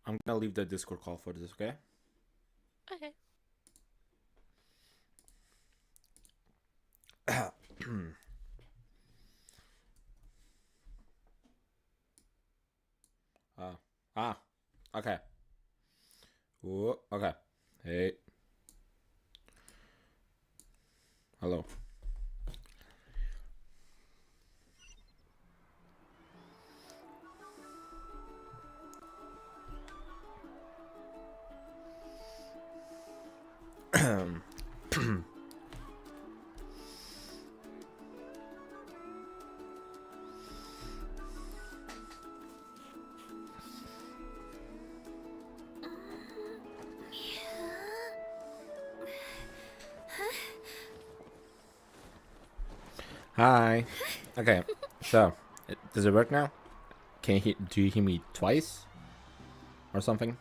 I'm gonna leave the Discord call for this, okay? Okay. uh, ah, okay. Ooh, okay. Hey, hello. Hi. Okay, so does it work now? Do you hear me twice or something?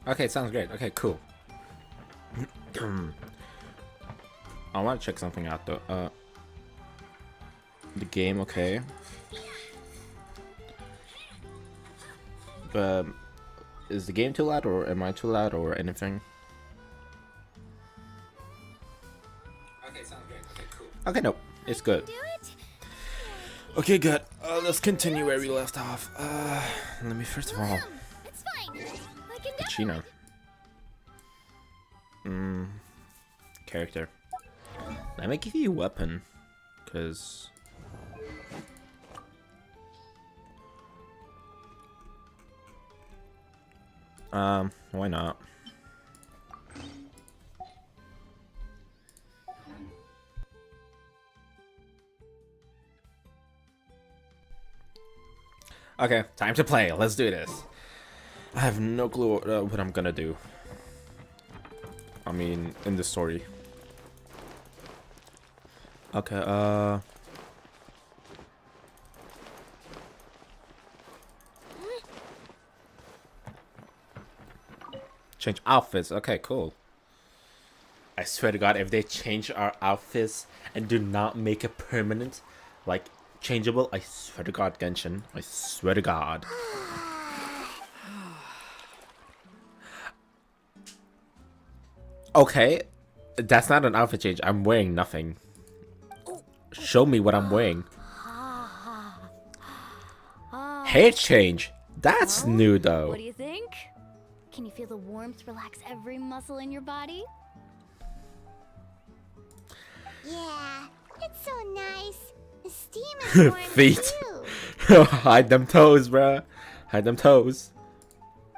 Okay, sounds great. Okay, cool. I want to check something out though. The game, okay. But is the game too loud, or am I too loud, or anything? Okay, sounds great. Okay, cool. Okay, no, it's good. Okay, good. Let's continue where we left off. Let me first of all. It's fine. I can Pacino. Character. Let me give you a weapon, cause. Why not? Okay, time to play. Let's do this. I have no clue what I'm gonna do. I mean, in the story. Okay, change outfits. Okay, cool. I swear to God, if they change our outfits and do not make it permanent, like changeable, I swear to God, Genshin. I swear to God. Okay, that's not an outfit change. I'm wearing nothing. Show me what I'm wearing. Hair change. That's new though. What do you think? Can you feel the warmth relax every muscle in your body? Yeah, it's so nice. The steam is warm Feet. too. Hide them toes, bruh. Hide them toes.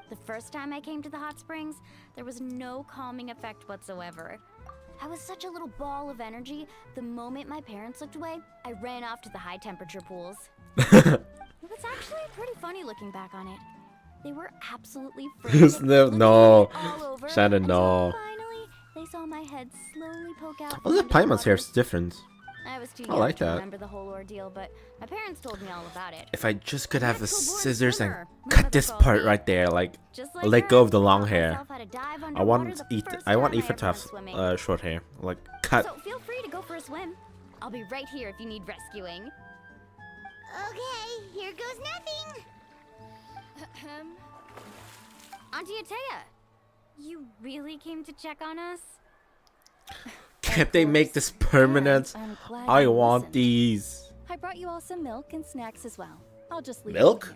The first time I came to the hot springs, there was no calming effect whatsoever. I was such a little ball of energy. The moment my parents looked away, I ran off to the high temperature pools. It was actually pretty funny looking back on it. They were absolutely frantic, No. all over, Shannon, until no. finally they saw my head slowly poke out. Oh, the from under Paimon's hair is waters. different. I was too I young like to that. remember the whole ordeal, but my parents told me all about it. If I just could have the Natural born scissors and swimmer, my cut mother this called part me. right there, like Just let her, go of the I long taught hair. myself how to dive I underwater want the first I want time Aoife ever to went swimming. have short hair, like cut. So feel free to go for a swim. I'll be right here if you need rescuing. Okay, here goes nothing. Auntie Atea, you really came to check on us? Can't they make this permanent? I'm glad I you want listened. these. I brought you all some milk and snacks as well. I'll just leave Milk? them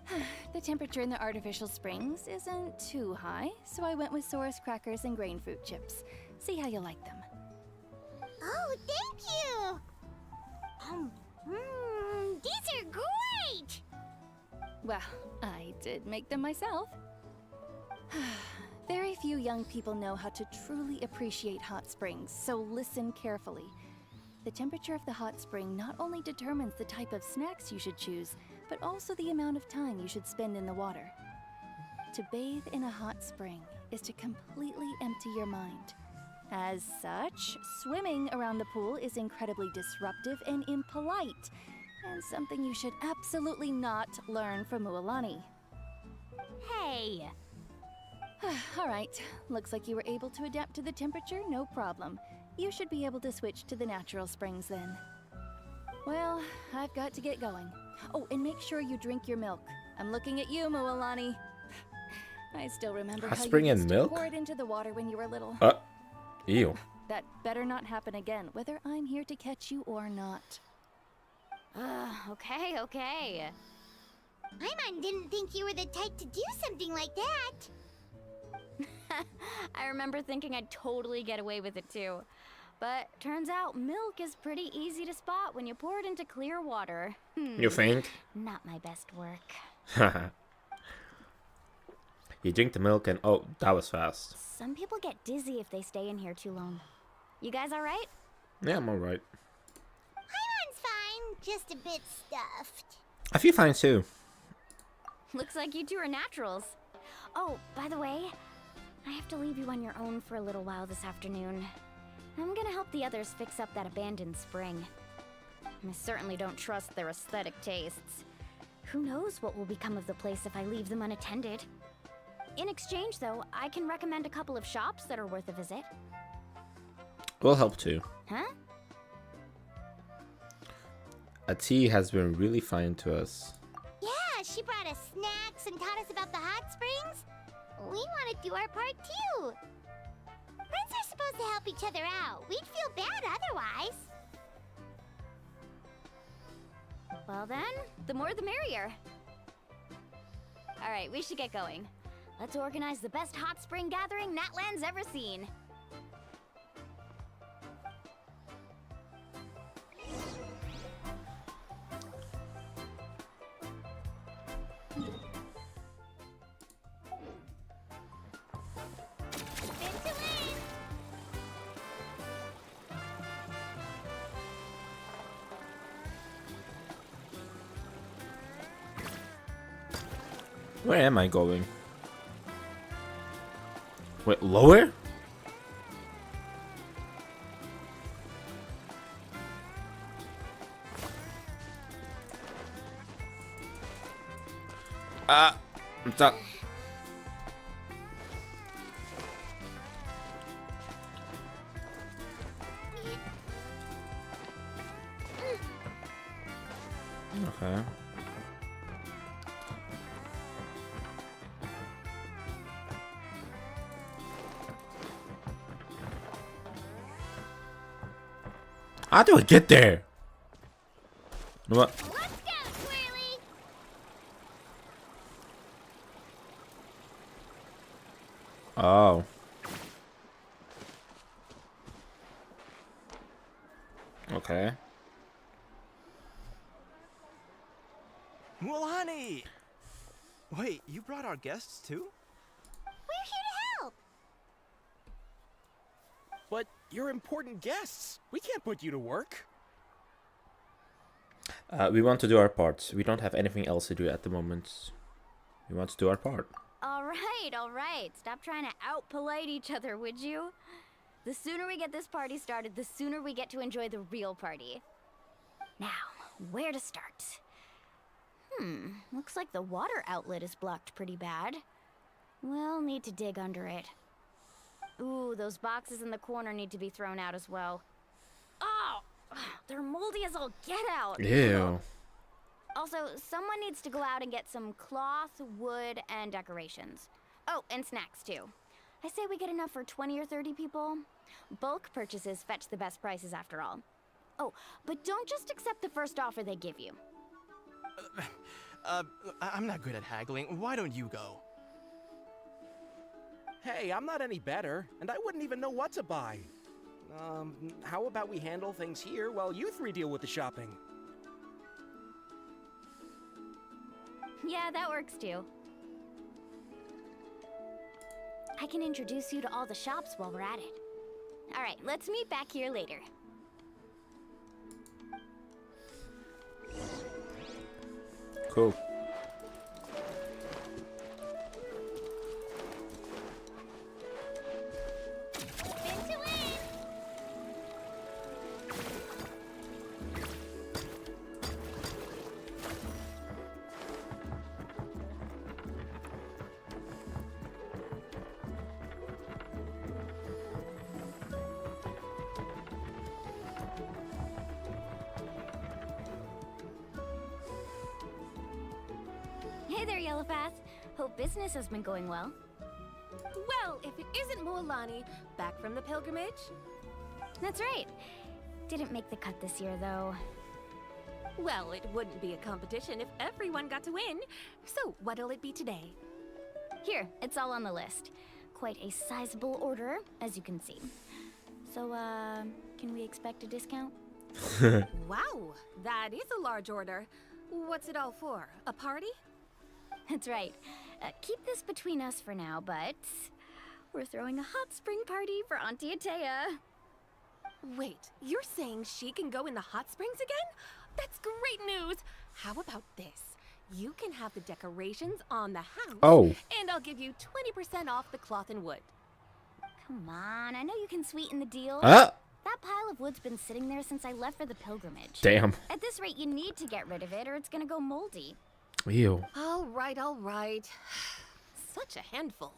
here. The temperature in the artificial springs isn't too high, so I went with Saurus crackers and grain fruit chips. See how you like them. Oh, thank you. These are great. Well, I did make them myself. Very few young people know how to truly appreciate hot springs, so listen carefully. The temperature of the hot spring not only determines the type of snacks you should choose, but also the amount of time you should spend in the water. To bathe in a hot spring is to completely empty your mind. As such, swimming around the pool is incredibly disruptive and impolite. And something you should absolutely not learn from Mualani. Hey! Alright, looks like you were able to adapt to the temperature, no problem. You should be able to switch to the natural springs then. Well, I've got to get going. Oh, and make sure you drink your milk. I'm looking at you, Mualani. I still remember Hot how spring you and used milk? to pour it into the water when you were little. Ew. That better not happen again, whether I'm here to catch you or not. Okay, okay. Paimon didn't think you were the type to do something like that. I remember thinking I'd totally get away with it too. But turns out milk is pretty easy to spot when you pour it into clear water. You think? Not my best work. You drink the milk and oh, that was fast. Some people get dizzy if they stay in here too long. You guys alright? Yeah, I'm alright. Paimon's fine, just a bit stuffed. I feel fine too. Looks like you two are naturals. Oh, by the way, I have to leave you on your own for a little while this afternoon. I'm gonna help the others fix up that abandoned spring. I certainly don't trust their aesthetic tastes. Who knows what will become of the place if I leave them unattended? In exchange, though, I can recommend a couple of shops that are worth a visit. We'll help too. Huh? Ati has been really fine to us. Yeah, she brought us snacks and taught us about the hot springs. We want to do our part too. Friends are supposed to help each other out. We'd feel bad otherwise. Well then, the more the merrier. Alright, we should get going. Let's organize the best hot spring gathering Natland's ever seen. Where am I going? Wait, lower? I'm stuck. Okay. How do I get there? What? Let's go, Twirly! Oh. Okay. Mualani! Wait, you brought our guests too? We're here to help. But you're important guests. We can't put you to work. We want to do our part. We don't have anything else to do at the moment. We want to do our part. Alright. Stop trying to out-polite each other, would you? The sooner we get this party started, the sooner we get to enjoy the real party. Now, where to start? Looks like the water outlet is blocked pretty bad. We'll need to dig under it. Ooh, those boxes in the corner need to be thrown out as well. Oh! They're moldy as all get out! Ew. Also, someone needs to go out and get some cloth, wood, and decorations. Oh, and snacks too. I say we get enough for 20 or 30 people. Bulk purchases fetch the best prices after all. Oh, but don't just accept the first offer they give you. I'm not good at haggling. Why don't you go? Hey, I'm not any better, and I wouldn't even know what to buy. How about we handle things here while you three deal with the shopping? Yeah, that works too. I can introduce you to all the shops while we're at it. Alright, let's meet back here later. Cool. Spin to win! Hey there, Yellowfast. Hope business has been going well. Well, if it isn't Moalani, back from the pilgrimage. That's right. Didn't make the cut this year, though. Well, it wouldn't be a competition if everyone got to win. So, what'll it be today? Here, it's all on the list. Quite a sizable order, as you can see. So, can we expect a discount? Wow, that is a large order. What's it all for? A party? That's right. Keep this between us for now, but we're throwing a hot spring party for Auntie Atea. Wait, you're saying she can go in the hot springs again? That's great news! How about this? You can have the decorations on the house. Oh. And I'll give you 20% off the cloth and wood. Come on, I know you can sweeten the deal. Ah! That pile of wood's been sitting there since I left for the pilgrimage. Damn. At this rate, you need to get rid of it or it's gonna go moldy. Ew. All right, all right. Such a handful.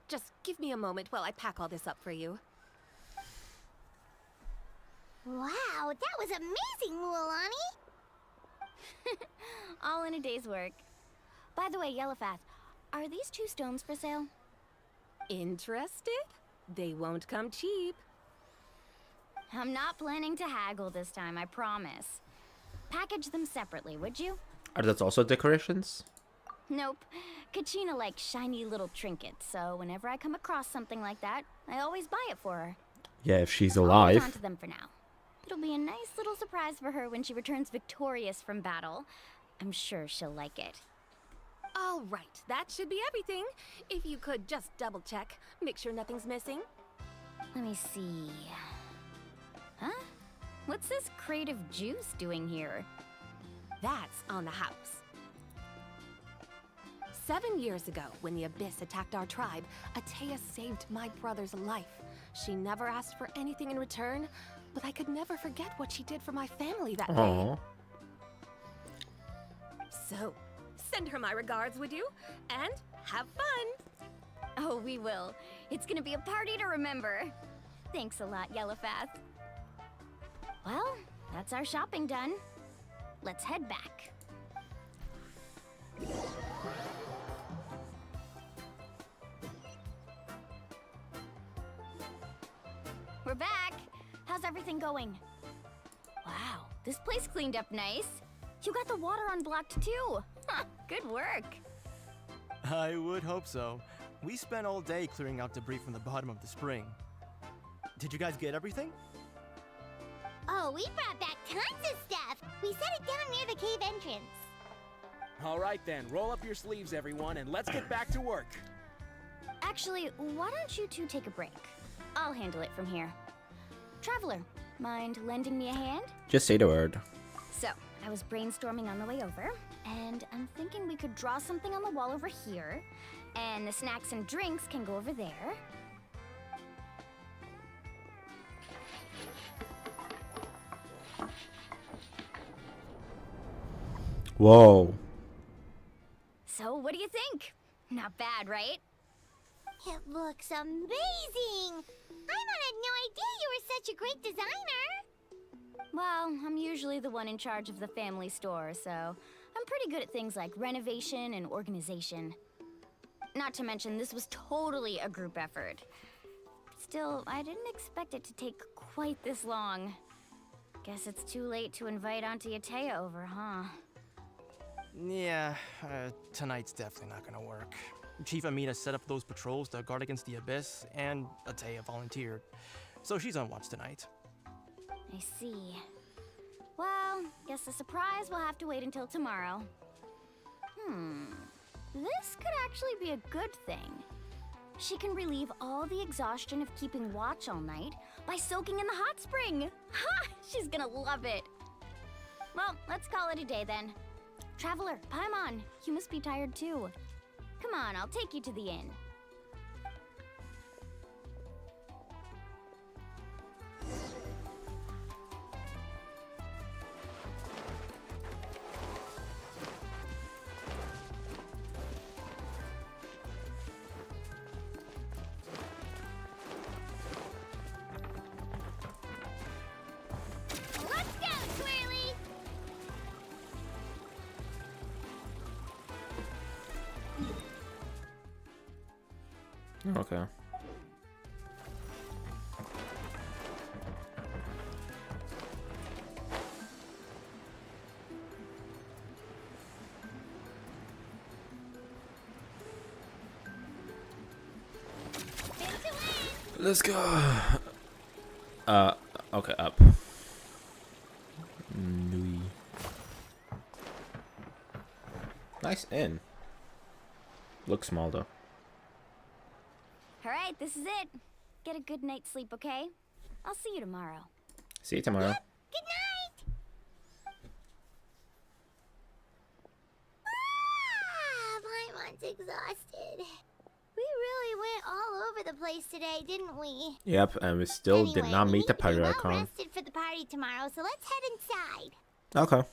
Just give me a moment while I pack all this up for you. Wow, that was amazing, Mualani! All in a day's work. By the way, Yellowfast, are these 2 stones for sale? Interested? They won't come cheap. I'm not planning to haggle this time, I promise. Package them separately, would you? Are those also decorations? Nope. Kachina likes shiny little trinkets, so whenever I come across something like that, I always buy it for her. Yeah, if she's I'll hold alive. on to them for now. It'll be a nice little surprise for her when she returns victorious from battle. I'm sure she'll like it. All right, that should be everything. If you could just double check, make sure nothing's missing. Let me see. Huh? What's this creative juice doing here? That's on the house. 7 years ago, when the Abyss attacked our tribe, Atea saved my brother's life. She never asked for anything in return, but I could never forget what she did for my family that day. Aww. So, send her my regards, would you? And have fun! Oh, we will. It's gonna be a party to remember. Thanks a lot, Yellowfast. Well, that's our shopping done. Let's head back. We're back. How's everything going? Wow, this place cleaned up nice. You got the water unblocked too. Huh, good work. I would hope so. We spent all day clearing out debris from the bottom of the spring. Did you guys get everything? Oh, we brought back tons of stuff! We set it down near the cave entrance. All right then, roll up your sleeves, everyone, and let's get back to work. Actually, why don't you two take a break? I'll handle it from here. Traveler, mind lending me a hand? Just say the word. So, I was brainstorming on the way over, and I'm thinking we could draw something on the wall over here, and the snacks and drinks can go over there. Whoa. So, what do you think? Not bad, right? It looks amazing! Paimon had no idea you were such a great designer! Well, I'm usually the one in charge of the family store, so I'm pretty good at things like renovation and organization. Not to mention, this was totally a group effort. Still, I didn't expect it to take quite this long. Guess it's too late to invite Auntie Atea over, huh? Yeah, tonight's definitely not gonna work. Chief Amina set up those patrols to guard against the Abyss, and Atea volunteered. So she's on watch tonight. I see. Well, guess the surprise will have to wait until tomorrow. This could actually be a good thing. She can relieve all the exhaustion of keeping watch all night by soaking in the hot spring. Ha! She's gonna love it. Well, let's call it a day then. Traveler, Paimon, you must be tired too. Come on, I'll take you to the inn. Let's go, Twirly! Okay. Let's go. Okay, up. Nui. Nice inn. Looks small though. Alright, this is it. Get a good night's sleep, okay? I'll see you tomorrow. See you tomorrow. Good night! Paimon's exhausted. We really went all over the place today, didn't we? Yep, and we still did not we meet the need to be pirate well icon. rested for the party tomorrow, so let's head inside. Okay.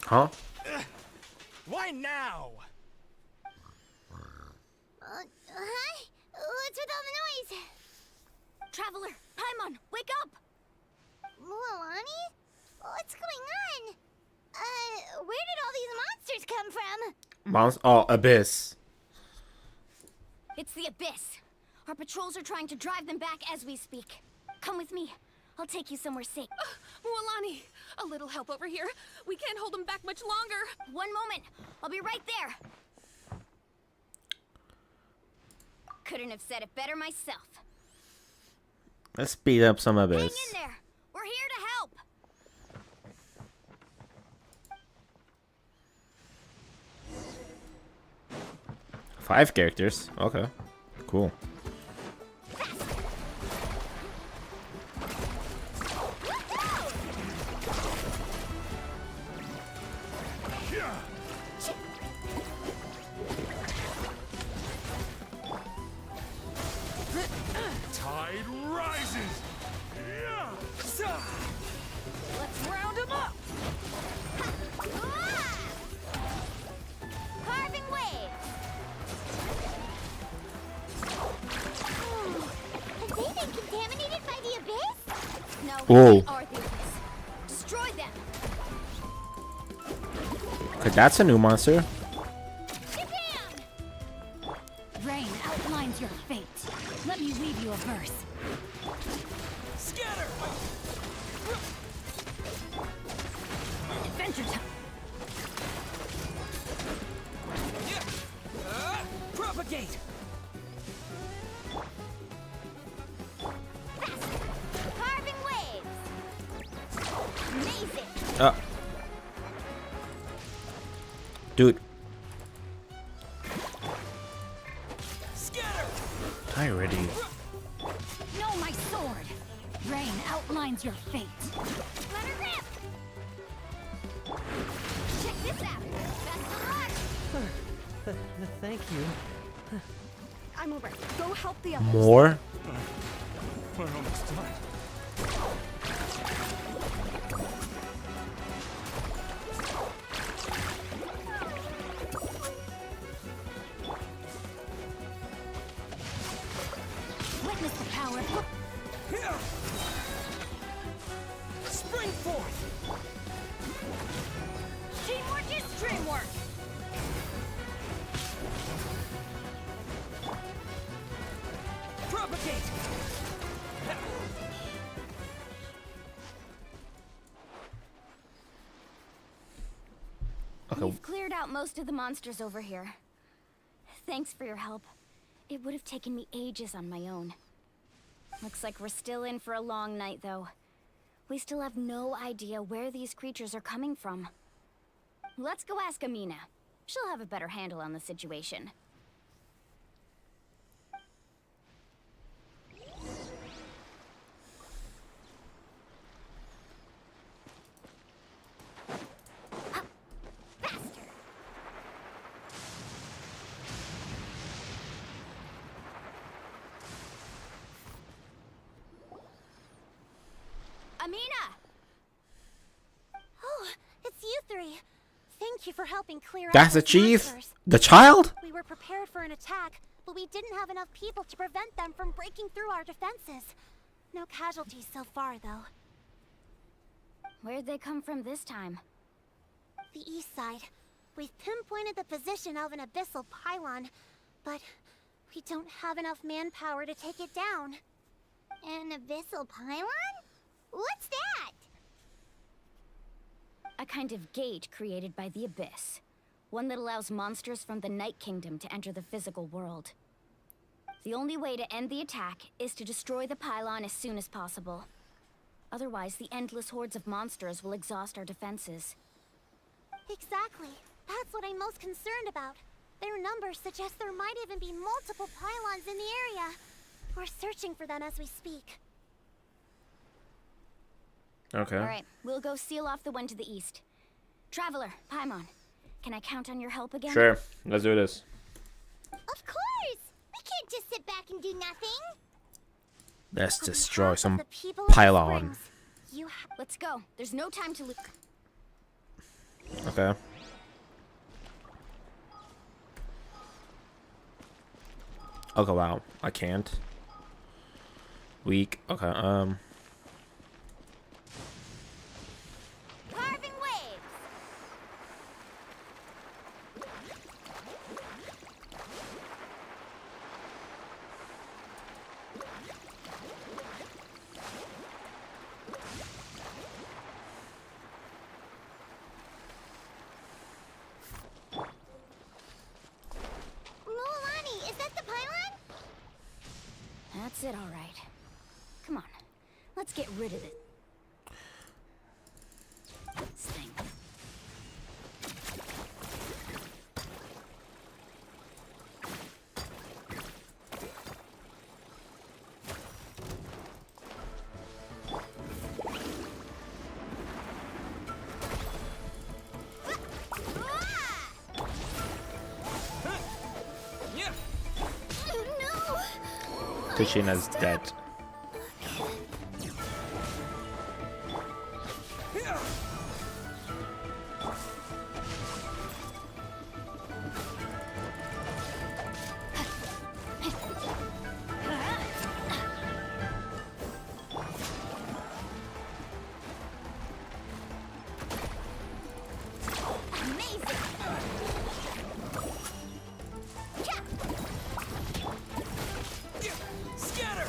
Huh? Why now? Huh? What's with all the noise? Traveler, Paimon, wake up! Mualani? What's going on? Where did all these monsters come from? Oh, Abyss. It's the Abyss. Our patrols are trying to drive them back as we speak. Come with me. I'll take you somewhere safe. Mualani, a little help over here. We can't hold them back much longer. One moment. I'll be right there. Couldn't have said it better myself. Let's speed up some Hang Abyss. in there. We're here to help. 5 characters. Okay. Cool. Tide rises. Let's round them up. Carving waves. Have they been contaminated by the abyss? No, Whoa. they are the Abyss. Destroy them. Okay, that's a new monster. Japan! Rain outlines your fate. Let me weave you a verse. Scatter! Adventure time. Propagate! Carving waves. Amazing. Dude. Scatter! Die already. Know my sword. Rain outlines your fate. Let her rip. Check this out. Best of luck. Thank you. I'm over. Go help the others. More? We're almost done. Witness the power of... Here! Spring forth! Teamwork is dreamwork. Propagate! Okay. We've cleared out most of the monsters over here. Thanks for your help. It would have taken me ages on my own. Looks like we're still in for a long night, though. We still have no idea where these creatures are coming from. Let's go ask Amina. She'll have a better handle on the situation. Amina! Oh, it's you three. Thank you for helping clear out That's the those chief? monsters. The child? We were prepared for an attack, but we didn't have enough people to prevent them from breaking through our defenses. No casualties so far, though. Where'd they come from this time? The east side. We've pinpointed the position of an abyssal pylon, but we don't have enough manpower to take it down. An abyssal pylon? What's that? A kind of gate created by the Abyss. One that allows monsters from the Night Kingdom to enter the physical world. The only way to end the attack is to destroy the pylon as soon as possible. Otherwise, the endless hordes of monsters will exhaust our defenses. Exactly. That's what I'm most concerned about. Their numbers suggest there might even be multiple pylons in the area. We're searching for them as we speak. Okay. Alright, we'll go seal off the one to the east. Traveler, Paimon, can I count on your help again? Sure. Let's do this. Of course! We can't just sit back and do nothing. Let's On destroy behalf of some the people of the pylon. Springs, you Let's go. There's no time to lose. Okay. Okay, wow. I can't. Weak. Okay, Carving waves! Mualani, is that the pylon? That's it, alright. Come on, let's get rid of it. This thing. Tichina's dead. Scatter!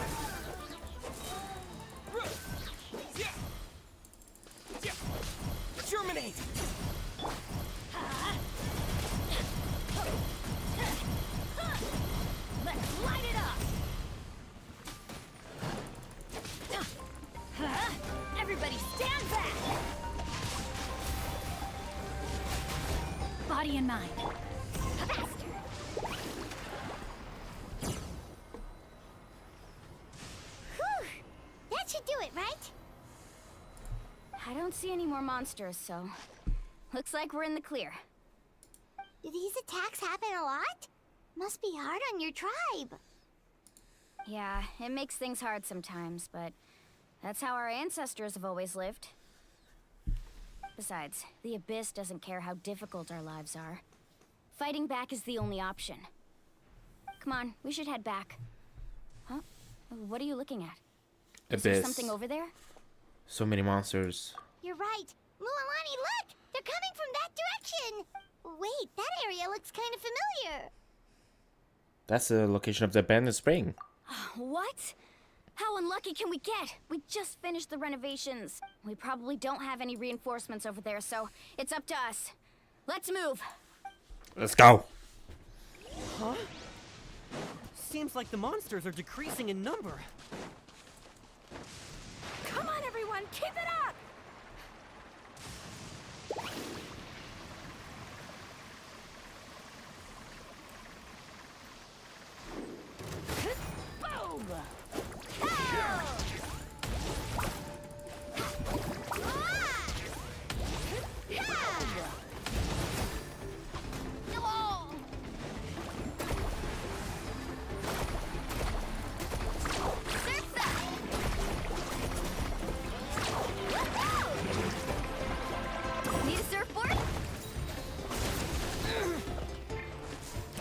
Germinate! Let's light it up! Everybody stand back! Body and mind. Faster! Whew! That should do it, right? I don't see any more monsters, so... Looks like we're in the clear. Do these attacks happen a lot? Must be hard on your tribe. Yeah, it makes things hard sometimes, but... That's how our ancestors have always lived. Besides, the Abyss doesn't care how difficult our lives are. Fighting back is the only option. Come on, we should head back. Huh? What are you looking at? Is there Abyss. something over there? So many monsters. You're right. Mualani, look! They're coming from that direction! Wait, that area looks kind of familiar. That's the location of the abandoned spring. What? How unlucky can we get? We just finished the renovations. We probably don't have any reinforcements over there, so it's up to us. Let's move. Let's go. Huh? Seems like the monsters are decreasing in number. Come on, everyone, keep it up! Boom!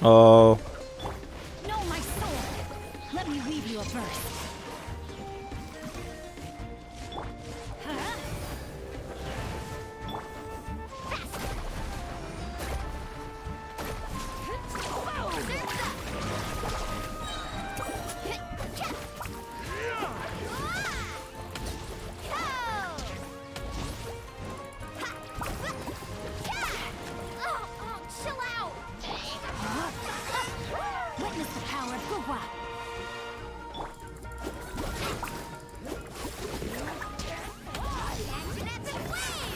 Oh. No, my soul! Let me weave you a verse. Chill out! Witness the power of Guhua! Action at the flame!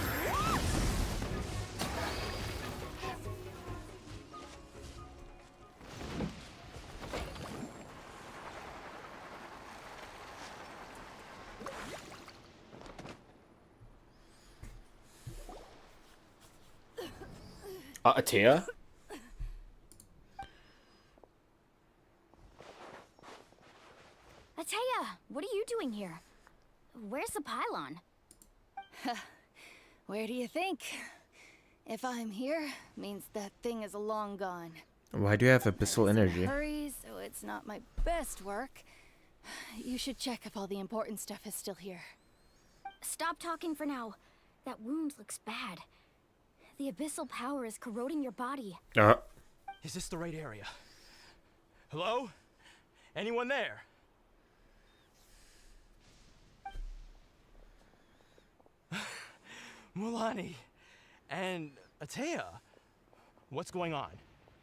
Atea? Atea, what are you doing here? Where's the pylon? Where do you think? If I'm here, means that thing is long gone. Why do you have abyssal In a energy? hurry, so it's not my best work. You should check if all the important stuff is still here. Stop talking for now. That wound looks bad. The abyssal power is corroding your body. Is this the right area? Hello? Anyone there? Mulani and Atea, what's going on?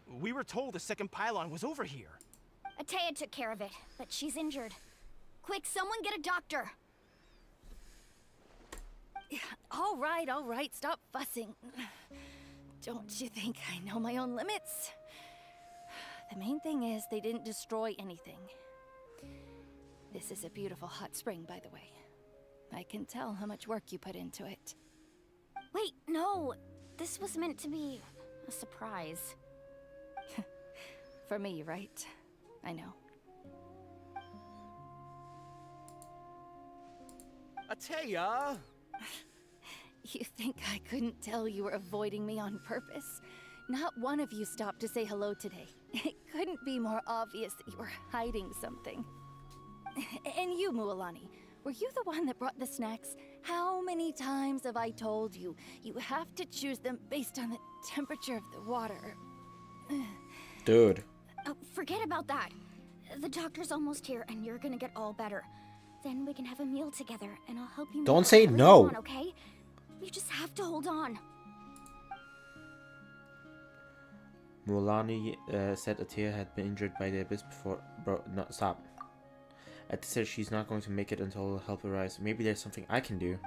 We were told the second pylon was over here. Atea took care of it, but she's injured. Quick, someone get a doctor. All right, stop fussing. Don't you think I know my own limits? The main thing is they didn't destroy anything. This is a beautiful hot spring, by the way. I can tell how much work you put into it. Wait, no. This was meant to be a surprise. For me, right? I know. Atea! You think I couldn't tell you were avoiding me on purpose? Not one of you stopped to say hello today. It couldn't be more obvious that you were hiding something. And you, Mualani, were you the one that brought the snacks? How many times have I told you, you have to choose them based on the temperature of the water? Dude. Oh, forget about that. The doctor's almost here, and you're gonna get all better. Then we can have a meal together, and I'll help you. make Don't up say for no. later on, okay? You just have to hold on. Mulani said Atea had been injured by the abyss before. Bro, no, stop. Atea said she's not going to make it until help arrives. Maybe there's something I can do.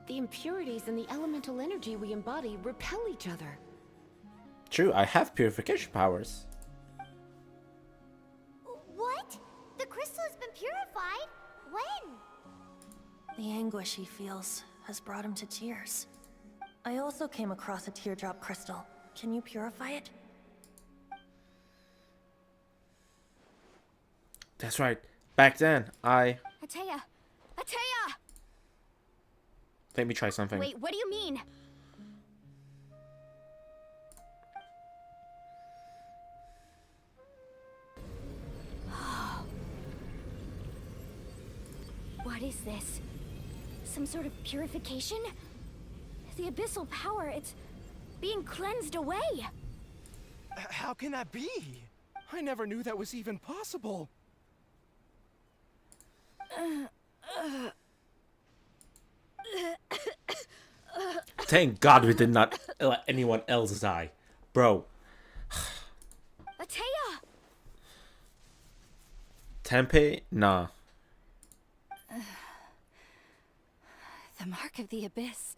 The impurities and the elemental energy we embody repel each other. True, I have purification powers. What? The crystal has been purified? When? The anguish he feels has brought him to tears. I also came across a teardrop crystal. Can you purify it? That's right. Back then, Atea! Atea! Let me try something. Wait, what do you mean? What is this? Some sort of purification? The abyssal power, it's being cleansed away. How can that be? I never knew that was even possible. Thank God we did not let anyone else die. Bro. Atea! Tempe? Nah. The mark of the abyss.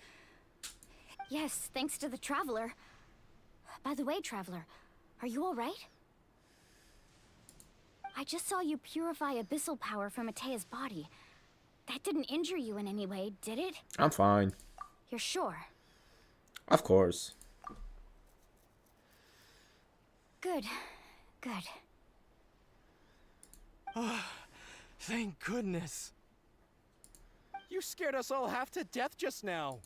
Yes, thanks to the Traveler. By the way, Traveler, are you alright? I just saw you purify abyssal power from Atea's body. That didn't injure you in any way, did it? I'm fine. You're sure? Of course. Good. Good. Thank goodness. You scared us all half to death just now.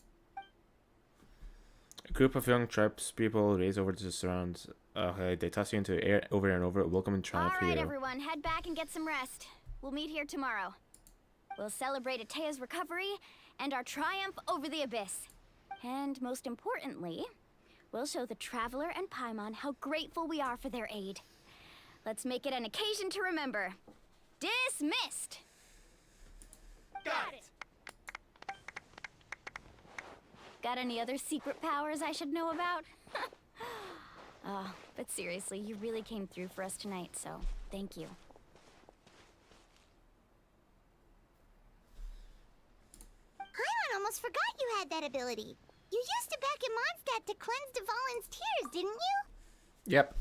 A group of young tribespeople race over to surround Okay, they toss you into the air over and over. Welcome and triumph All right, here. everyone, head back and get some rest. We'll meet here tomorrow. We'll celebrate Atea's recovery and our triumph over the Abyss. And most importantly, we'll show the Traveler and Paimon how grateful we are for their aid. Let's make it an occasion to remember. Dismissed! Got it! Got any other secret powers I should know about? But seriously, you really came through for us tonight, so thank you. Paimon almost forgot you had that ability. You used it back in Mondstadt to cleanse Dvalin's tears, didn't you? Yep.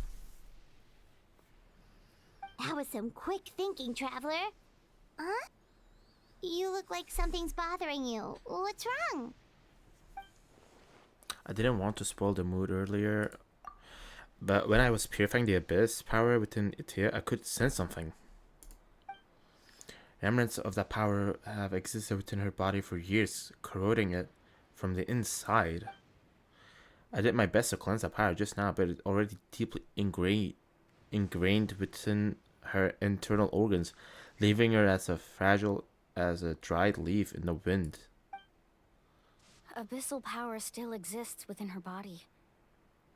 That was some quick thinking, Traveler. Huh? You look like something's bothering you. What's wrong? I didn't want to spoil the mood earlier, but when I was purifying the Abyss power within Atea, I could sense something. Remnants of that power have existed within her body for years, corroding it from the inside. I did my best to cleanse that power just now, but it's already deeply ingrained within her internal organs, leaving her as fragile as a dried leaf in the wind. Abyssal power still exists within her body.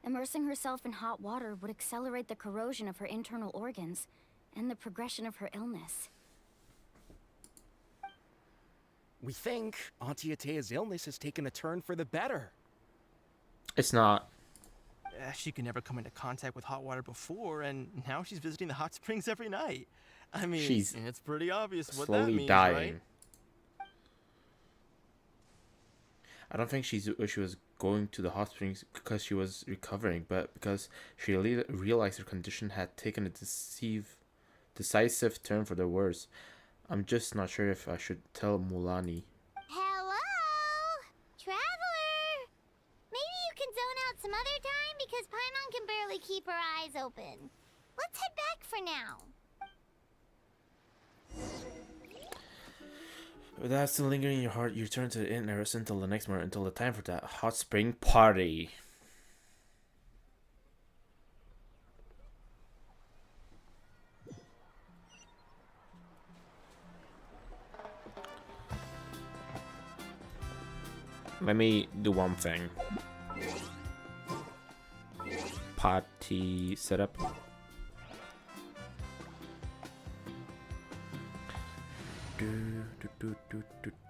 Immersing herself in hot water would accelerate the corrosion of her internal organs and the progression of her illness. We think Auntie Atea's illness has taken a turn for the better. It's not. She could never come into contact with hot water before, and now she's visiting the hot springs every night. I mean, She's it's pretty obvious what that slowly means, dying. right? I don't think she was going to the hot springs because she was recovering, but because she realized her condition had taken a decisive turn for the worse. I'm just not sure if I should tell Mulani. Hello? Traveler! Maybe you can zone out some other time because Paimon can barely keep her eyes open. Let's head back for now. Without still lingering in your heart, you return to the inn and rest until the next morning, until the time for that hot spring party. Let me do one thing. Party setup.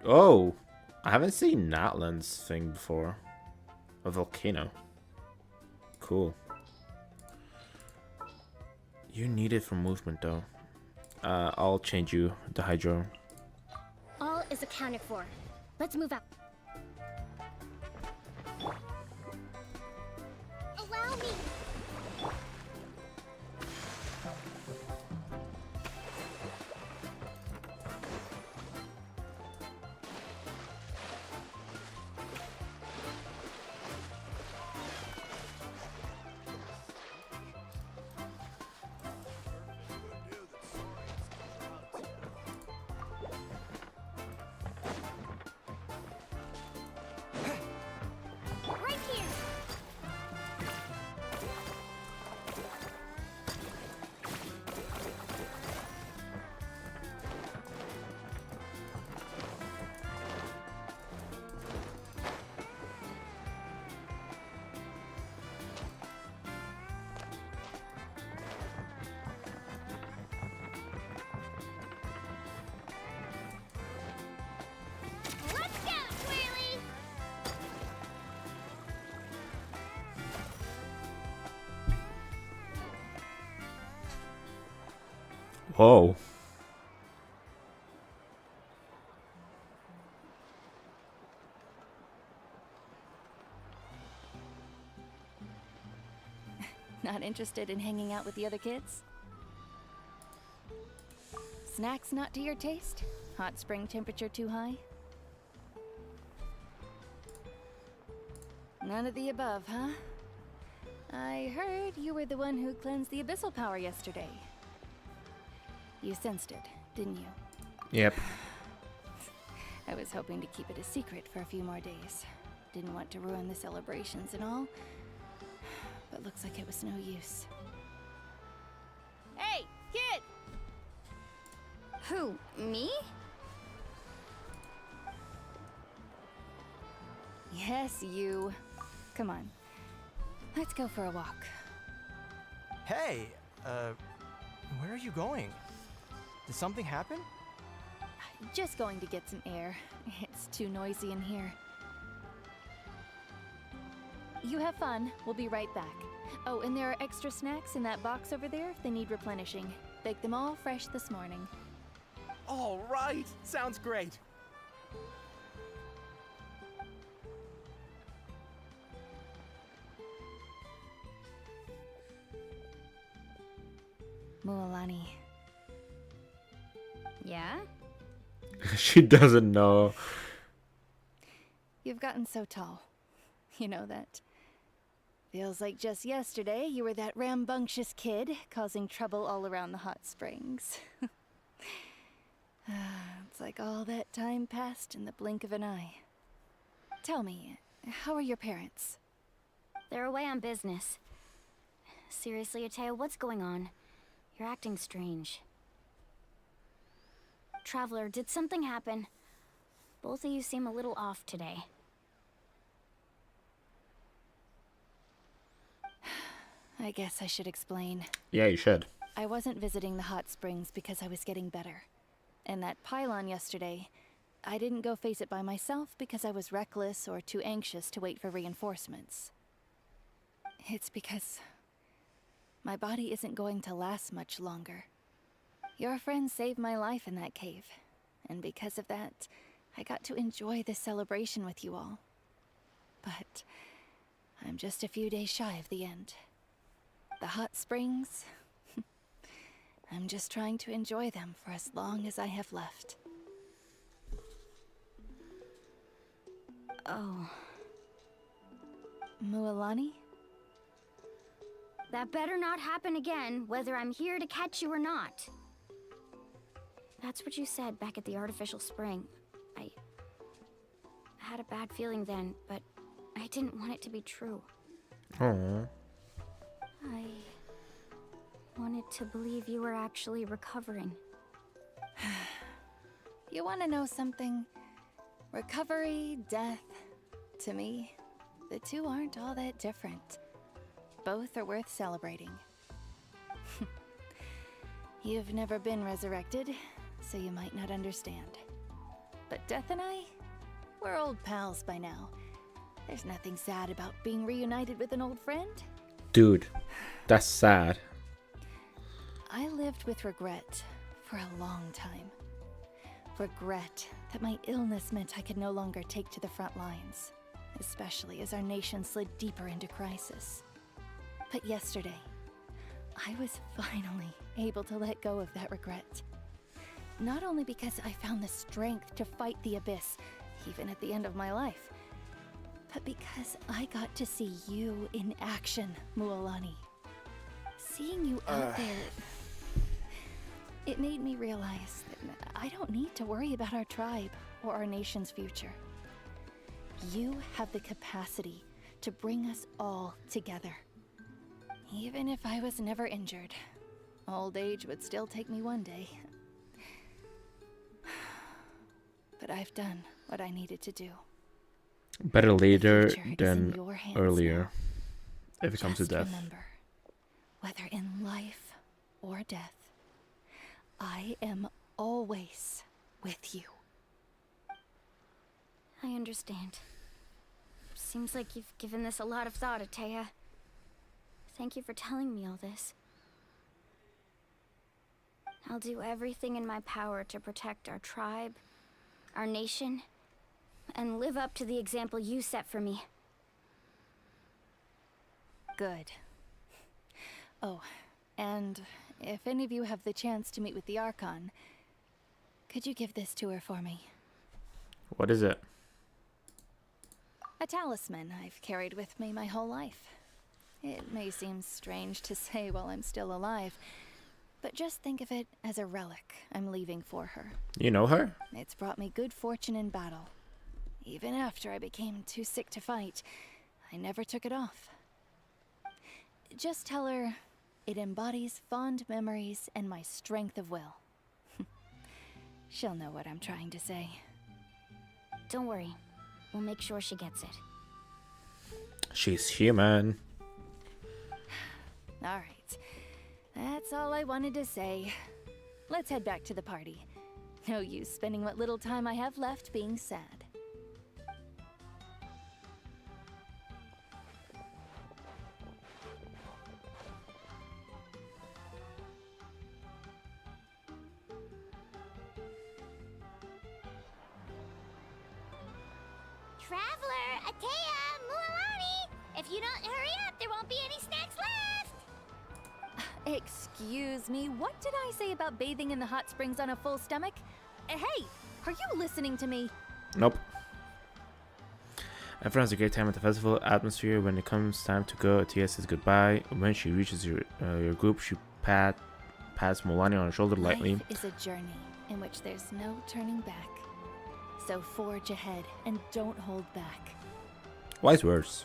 Oh, I haven't seen Natlan's thing before. A volcano. Cool. You need it for movement though. I'll change you to Hydro. All is accounted for. Let's move out. Allow me. Right here. Let's go, Twirly! Whoa. Not interested in hanging out with the other kids? Snacks not to your taste? Hot spring temperature too high? None of the above, huh? I heard you were the one who cleansed the abyssal power yesterday. You sensed it, didn't you? Yep. I was hoping to keep it a secret for a few more days. Didn't want to ruin the celebrations and all. but looks like it was no use. Hey, kid! Who, me? Yes, you. Come on. Let's go for a walk. Hey, where are you going? Did something happen? Just going to get some air. It's too noisy in here. You have fun. We'll be right back. Oh, and there are extra snacks in that box over there if they need replenishing. Baked them all fresh this morning. All right, sounds great. Mualani. Yeah? She doesn't know. You've gotten so tall. You know that. Feels like just yesterday you were that rambunctious kid causing trouble all around the hot springs. It's like all that time passed in the blink of an eye. Tell me, how are your parents? They're away on business. Seriously, Atea, what's going on? You're acting strange. Traveler, did something happen? Both of you seem a little off today. I guess I should explain. Yeah, you should. I wasn't visiting the hot springs because I was getting better. And that pylon yesterday, I didn't go face it by myself because I was reckless or too anxious to wait for reinforcements. It's because my body isn't going to last much longer. Your friend saved my life in that cave, and because of that, I got to enjoy this celebration with you all. But I'm just a few days shy of the end. The hot springs, I'm just trying to enjoy them for as long as I have left. Oh, Mualani? that better not happen again, whether I'm here to catch you or not. That's what you said back at the artificial spring. I had a bad feeling then, but I didn't want it to be true. Aww. I wanted to believe you were actually recovering. You want to know something? Recovery, death, to me, the two aren't all that different. Both are worth celebrating. You've never been resurrected, so you might not understand. But Death and I, we're old pals by now. There's nothing sad about being reunited with an old friend. Dude, that's sad. I lived with regret for a long time. Regret that my illness meant I could no longer take to the front lines, especially as our nation slid deeper into crisis. But yesterday, I was finally able to let go of that regret. Not only because I found the strength to fight the abyss, even at the end of my life, but because I got to see you in action, Mualani. Seeing you out there, it made me realize that I don't need to worry about our tribe or our nation's future. You have the capacity to bring us all together. Even if I was never injured, old age would still take me one day. But I've done what I needed to do. Better later The future is in than your hands earlier, now. if it comes to Just death. Remember, whether in life or death, I am always with you. I understand. Seems like you've given this a lot of thought, Atea. Thank you for telling me all this. I'll do everything in my power to protect our tribe, our nation, and live up to the example you set for me. Good. Oh, and if any of you have the chance to meet with the Archon, could you give this to her for me? What is it? A talisman I've carried with me my whole life. It may seem strange to say while I'm still alive, but just think of it as a relic I'm leaving for her. You know her? It's brought me good fortune in battle. Even after I became too sick to fight, I never took it off. Just tell her it embodies fond memories and my strength of will. She'll know what I'm trying to say. Don't worry. We'll make sure she gets it. She's human. Alright. That's all I wanted to say. Let's head back to the party. No use spending what little time I have left being sad. Traveler, Atea, Mualani! If you don't hurry up, there won't be any snacks left! Excuse me, what did I say about bathing in the hot springs on a full stomach? Hey, are you listening to me? Nope. Everyone has a great time at the festival atmosphere. When it comes time to go, Tia says goodbye. When she reaches your group, she pats Molani on her shoulder lightly. Life is a journey in which there's no turning back. So forge ahead and don't hold back. Wise words.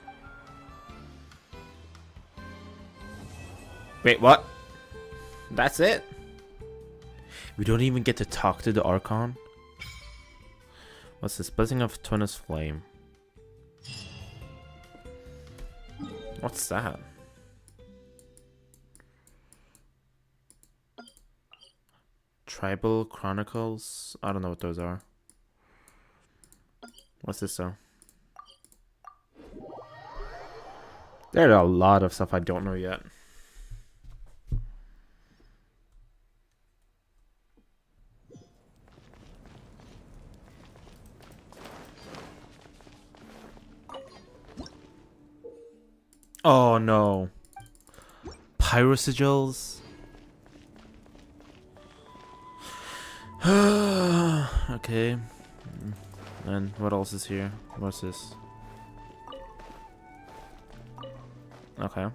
Wait, what? That's it? We don't even get to talk to the Archon? What's this? Blessing of Twinus Flame. What's that? Tribal Chronicles? I don't know what those are. What's this though? There's a lot of stuff I don't know yet. Oh no. Pyrosigils? Okay. And what else is here? What's this? Okay.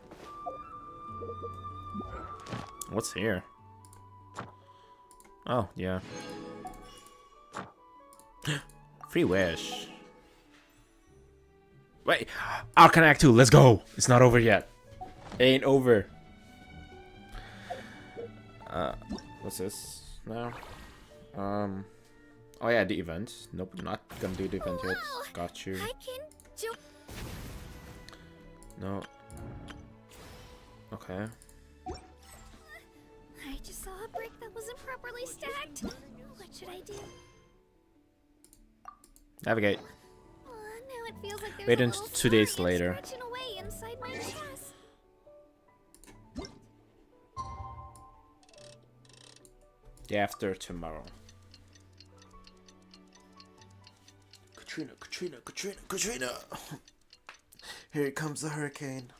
What's here? Oh, yeah. Free wish. Wait, Arcana Act 2, let's go! It's not over yet. It ain't over. What's this now? Oh yeah, the event. Nope, not gonna do the event yet. Got you. I can do. No. Okay. I just saw a brick that wasn't properly stacked. What should I do? Navigate. Now it feels like there's Wait a until little 2 days spark later. scratching away inside my chest. Day after tomorrow. Katrina, Katrina, Katrina, Katrina! Here comes the hurricane.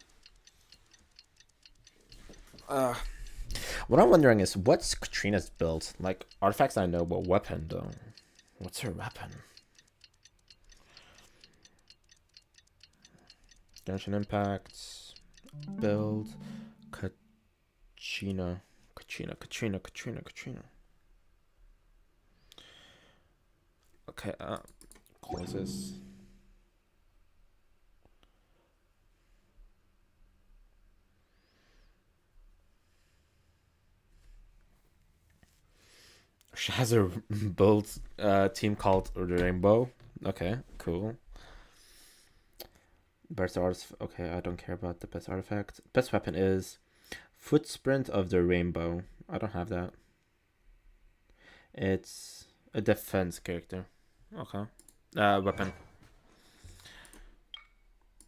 What I'm wondering is, what's Katrina's build? Like, artifacts I know, but weapon though. What's her weapon? Genshin Impact. Build. Katrina. Katrina, Katrina, Katrina, Katrina. Okay, close this. She has a build team called the Rainbow. Okay, cool. Best artifact. Okay, I don't care about the best artifact. Best weapon is Footprint of the Rainbow. I don't have that. It's a defense character. Okay. Weapon.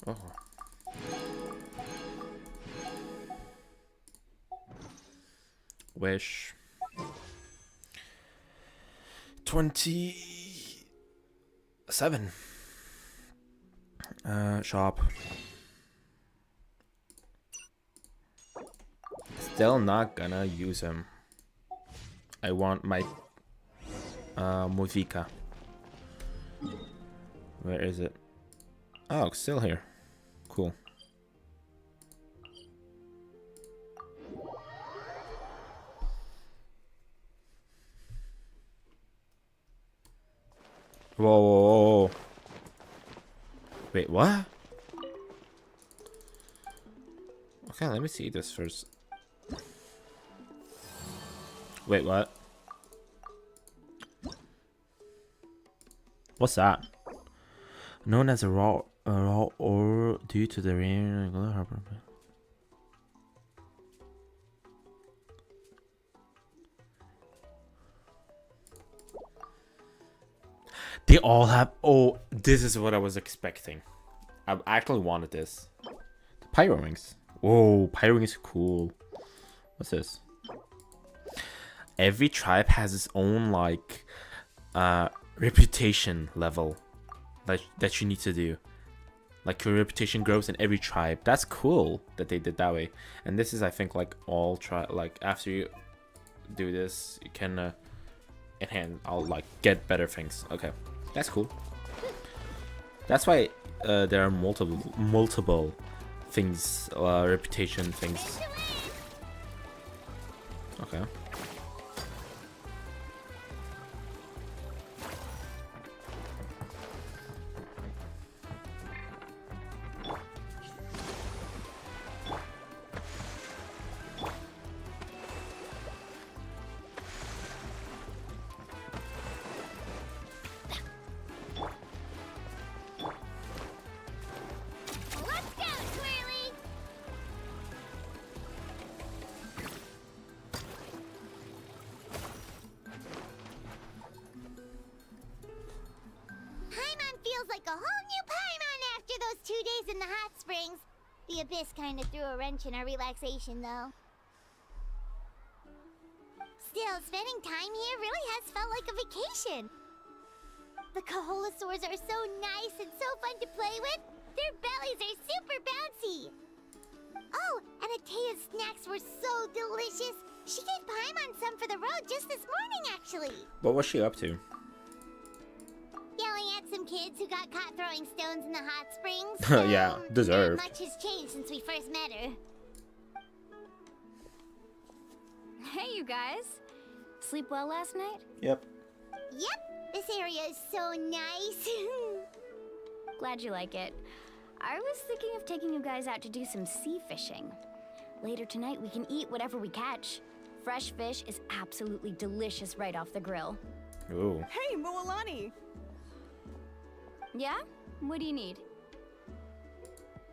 Oh. Wish. 27. Shop. Still not gonna use him. I want my Muzika. Where is it? Oh, still here. Cool. Whoa, whoa, whoa, whoa. Wait, what? Okay, let me see this first. Wait, what? What's that? Known as a raw ore due to the rain. They all have. Oh, this is what I was expecting. I actually wanted this. The pyro rings. Whoa, pyro rings is cool. What's this? Every tribe has its own like reputation level that you need to do. Like your reputation grows in every tribe. That's cool that they did that way. And this is, I think, like all tribe. Like after you do this, you can enhance. I'll like get better things. Okay, that's cool. That's why there are multiple things, reputation things. Okay. Like a whole new Paimon after those 2 days in the hot springs. The Abyss kind of threw a wrench in our relaxation, though. Still, spending time here really has felt like a vacation. The Kaholosaurs are so nice and so fun to play with. Their bellies are super bouncy. Oh, and Atea's snacks were so delicious. She gave Paimon some for the road just this morning, actually. What was she up to? Yelling at some kids who got caught throwing stones in the hot springs. Yeah, deserved. Not much has changed since we first met her. Hey, you guys. Sleep well last night? Yep. Yep, this area is so nice. Glad you like it. I was thinking of taking you guys out to do some sea fishing. Later tonight, we can eat whatever we catch. Fresh fish is absolutely delicious right off the grill. Ooh. Hey, Moalani! Yeah? What do you need?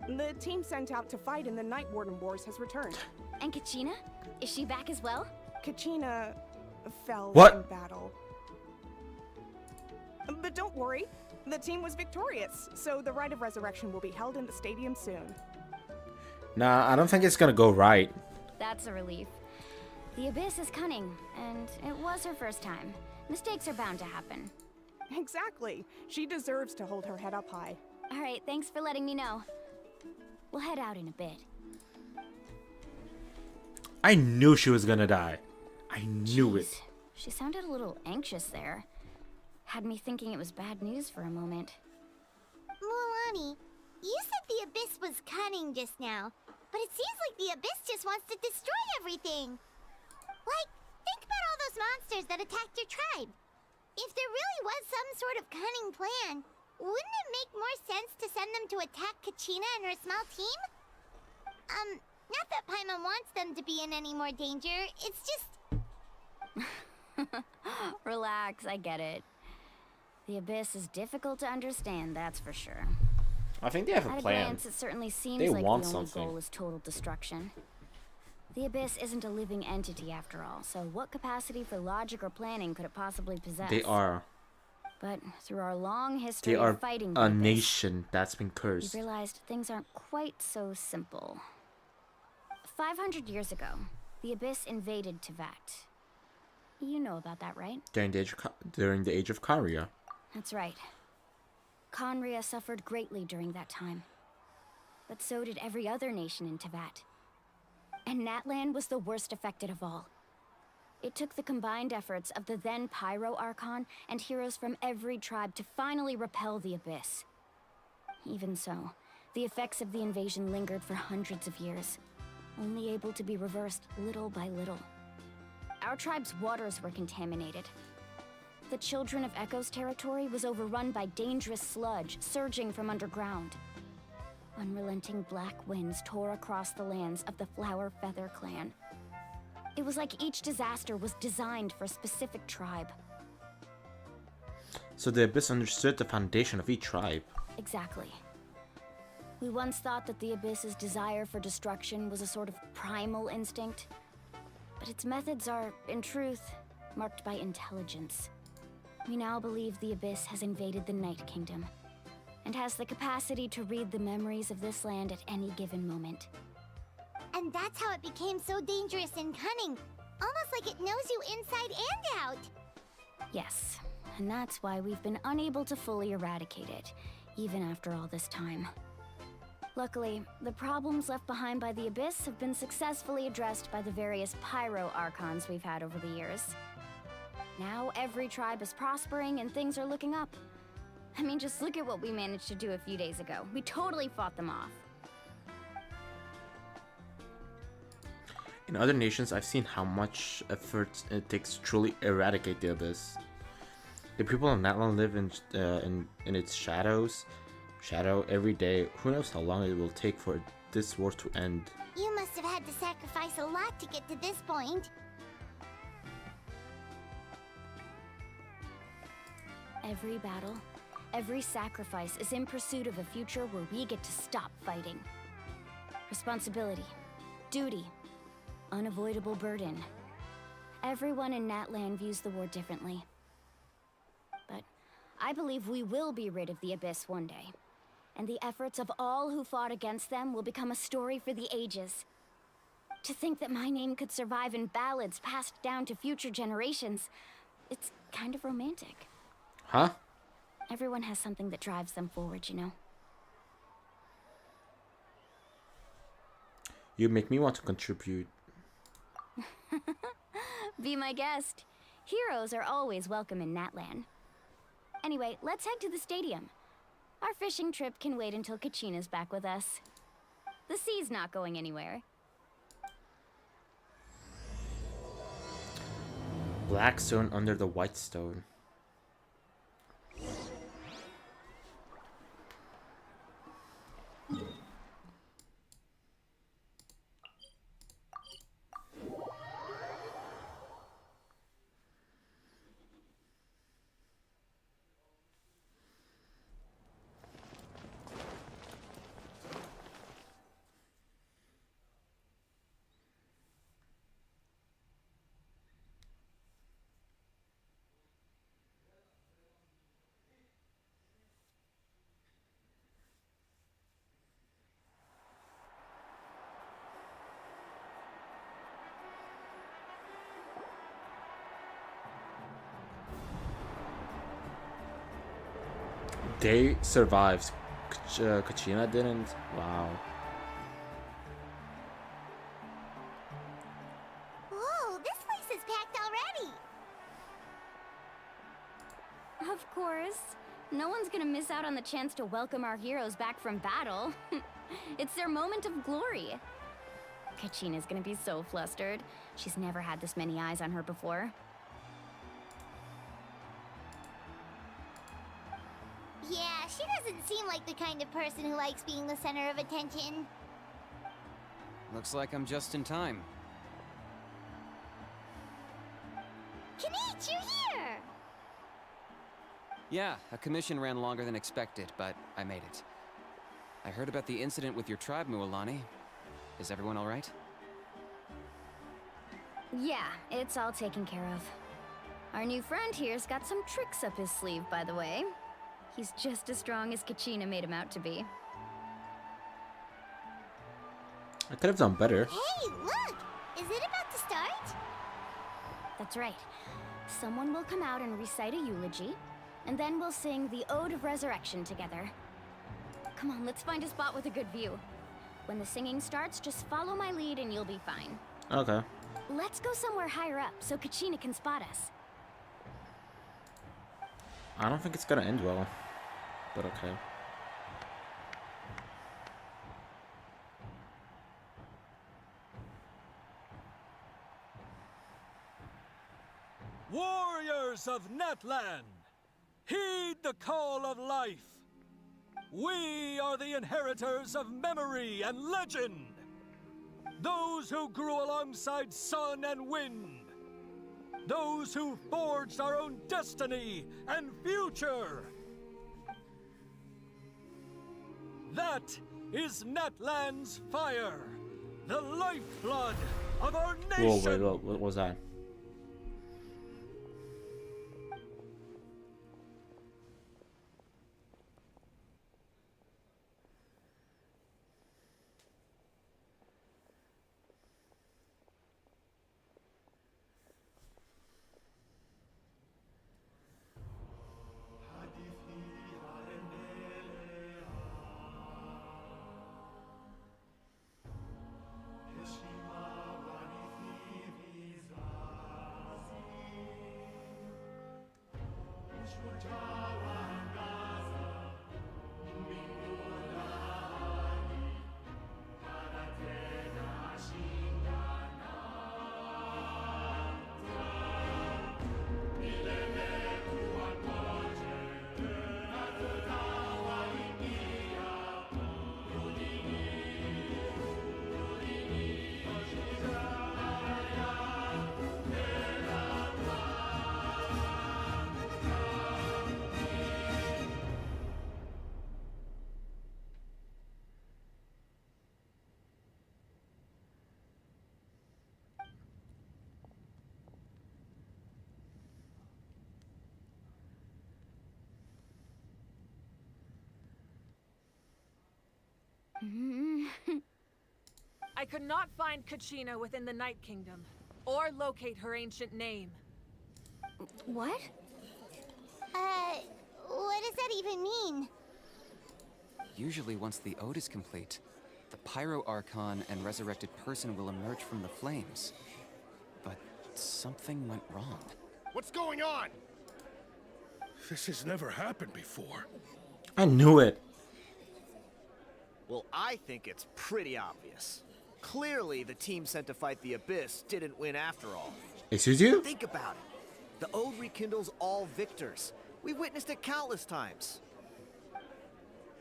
The team sent out to fight in the Night Warden Wars has returned. And Kachina? Is she back as well? Kachina fell What? in battle. But don't worry, the team was victorious, so the rite of resurrection will be held in the stadium soon. Nah, I don't think it's gonna go right. That's a relief. The Abyss is cunning, and it was her first time. Mistakes are bound to happen. Exactly. She deserves to hold her head up high. All right, thanks for letting me know. We'll head out in a bit. I knew she was gonna die. I knew it. She sounded a little anxious there. Had me thinking it was bad news for a moment. Mualani, you said the Abyss was cunning just now, but it seems like the Abyss just wants to destroy everything. Like, think about all those monsters that attacked your tribe. If there really was some sort of cunning plan, wouldn't it make more sense to send them to attack Kachina and her small team? Not that Paimon wants them to be in any more danger, it's just... Relax, I get it. The Abyss is difficult to understand, that's for sure. I think they have a At a plan. glance, it certainly seems They like want the only something. goal is total destruction. The Abyss isn't a living entity after all, so what capacity for logic or planning could it possibly possess? They are. But through our long history They are of fighting the a Abyss, nation that's been we've cursed. realized things aren't quite so simple. 500 years ago, the Abyss invaded Teyvat. You know about that, right? During the age of Karia. That's right. Conria suffered greatly during that time. But so did every other nation in Teyvat. And Natlan was the worst affected of all. It took the combined efforts of the then Pyro Archon and heroes from every tribe to finally repel the Abyss. Even so, the effects of the invasion lingered for hundreds of years, only able to be reversed little by little. Our tribe's waters were contaminated. The Children of Echo's territory was overrun by dangerous sludge surging from underground. Unrelenting black winds tore across the lands of the Flower Feather clan. It was like each disaster was designed for a specific tribe. So the Abyss understood the foundation of each tribe. Exactly. We once thought that the Abyss's desire for destruction was a sort of primal instinct, but its methods are, in truth, marked by intelligence. We now believe the Abyss has invaded the Night Kingdom, and has the capacity to read the memories of this land at any given moment. And that's how it became so dangerous and cunning. Almost like it knows you inside and out. Yes, and that's why we've been unable to fully eradicate it, even after all this time. Luckily, the problems left behind by the Abyss have been successfully addressed by the various pyro archons we've had over the years. Now every tribe is prospering and things are looking up. I mean, just look at what we managed to do a few days ago. We totally fought them off. In other nations, I've seen how much effort it takes to truly eradicate the Abyss. The people of Natlan live in its shadow every day. Who knows how long it will take for this war to end. You must have had to sacrifice a lot to get to this point. Every battle, every sacrifice is in pursuit of a future where we get to stop fighting. Responsibility, duty, unavoidable burden. Everyone in Natlan views the war differently. But I believe we will be rid of the Abyss one day. And the efforts of all who fought against them will become a story for the ages. To think that my name could survive in ballads passed down to future generations, it's kind of romantic. Huh? Everyone has something that drives them forward, you know? You make me want to contribute. Be my guest. Heroes are always welcome in Natlan. Anyway, let's head to the stadium. Our fishing trip can wait until Kachina's back with us. The sea's not going anywhere. Black stone under the white stone. They survived. Kachina didn't. Wow. Whoa, this place is packed already. Of course. No one's gonna miss out on the chance to welcome our heroes back from battle. It's their moment of glory. Kachina's gonna be so flustered. She's never had this many eyes on her before. Yeah, she doesn't seem like the kind of person who likes being the center of attention. Looks like I'm just in time. Kanich, you're here! Yeah, a commission ran longer than expected, but I made it. I heard about the incident with your tribe, Mualani. Is everyone all right? Yeah, it's all taken care of. Our new friend here's got some tricks up his sleeve, by the way. He's just as strong as Kachina made him out to be. I could have done better. Hey, look! Is it about to start? That's right. Someone will come out and recite a eulogy, and then we'll sing the Ode of Resurrection together. Come on, let's find a spot with a good view. When the singing starts, just follow my lead and you'll be fine. Okay. Let's go somewhere higher up so Kachina can spot us. I don't think it's gonna end well, but okay. Warriors of Natlan, heed the call of life. We are the inheritors of memory and legend. Those who grew alongside sun and wind. Those who forged our own destiny and future. That is Natlan's fire, the lifeblood of our nation. Whoa, wait, what was that? I could not find Kachina within the Night Kingdom, or locate her ancient name. What? What does that even mean? Usually once the ode is complete, the Pyro Archon and resurrected person will emerge from the flames. But something went wrong. What's going on? This has never happened before. I knew it. Well, I think it's pretty obvious. Clearly, the team sent to fight the Abyss didn't win after all. Excuse you? Think about it. The Ode rekindles all victors. We've witnessed it countless times.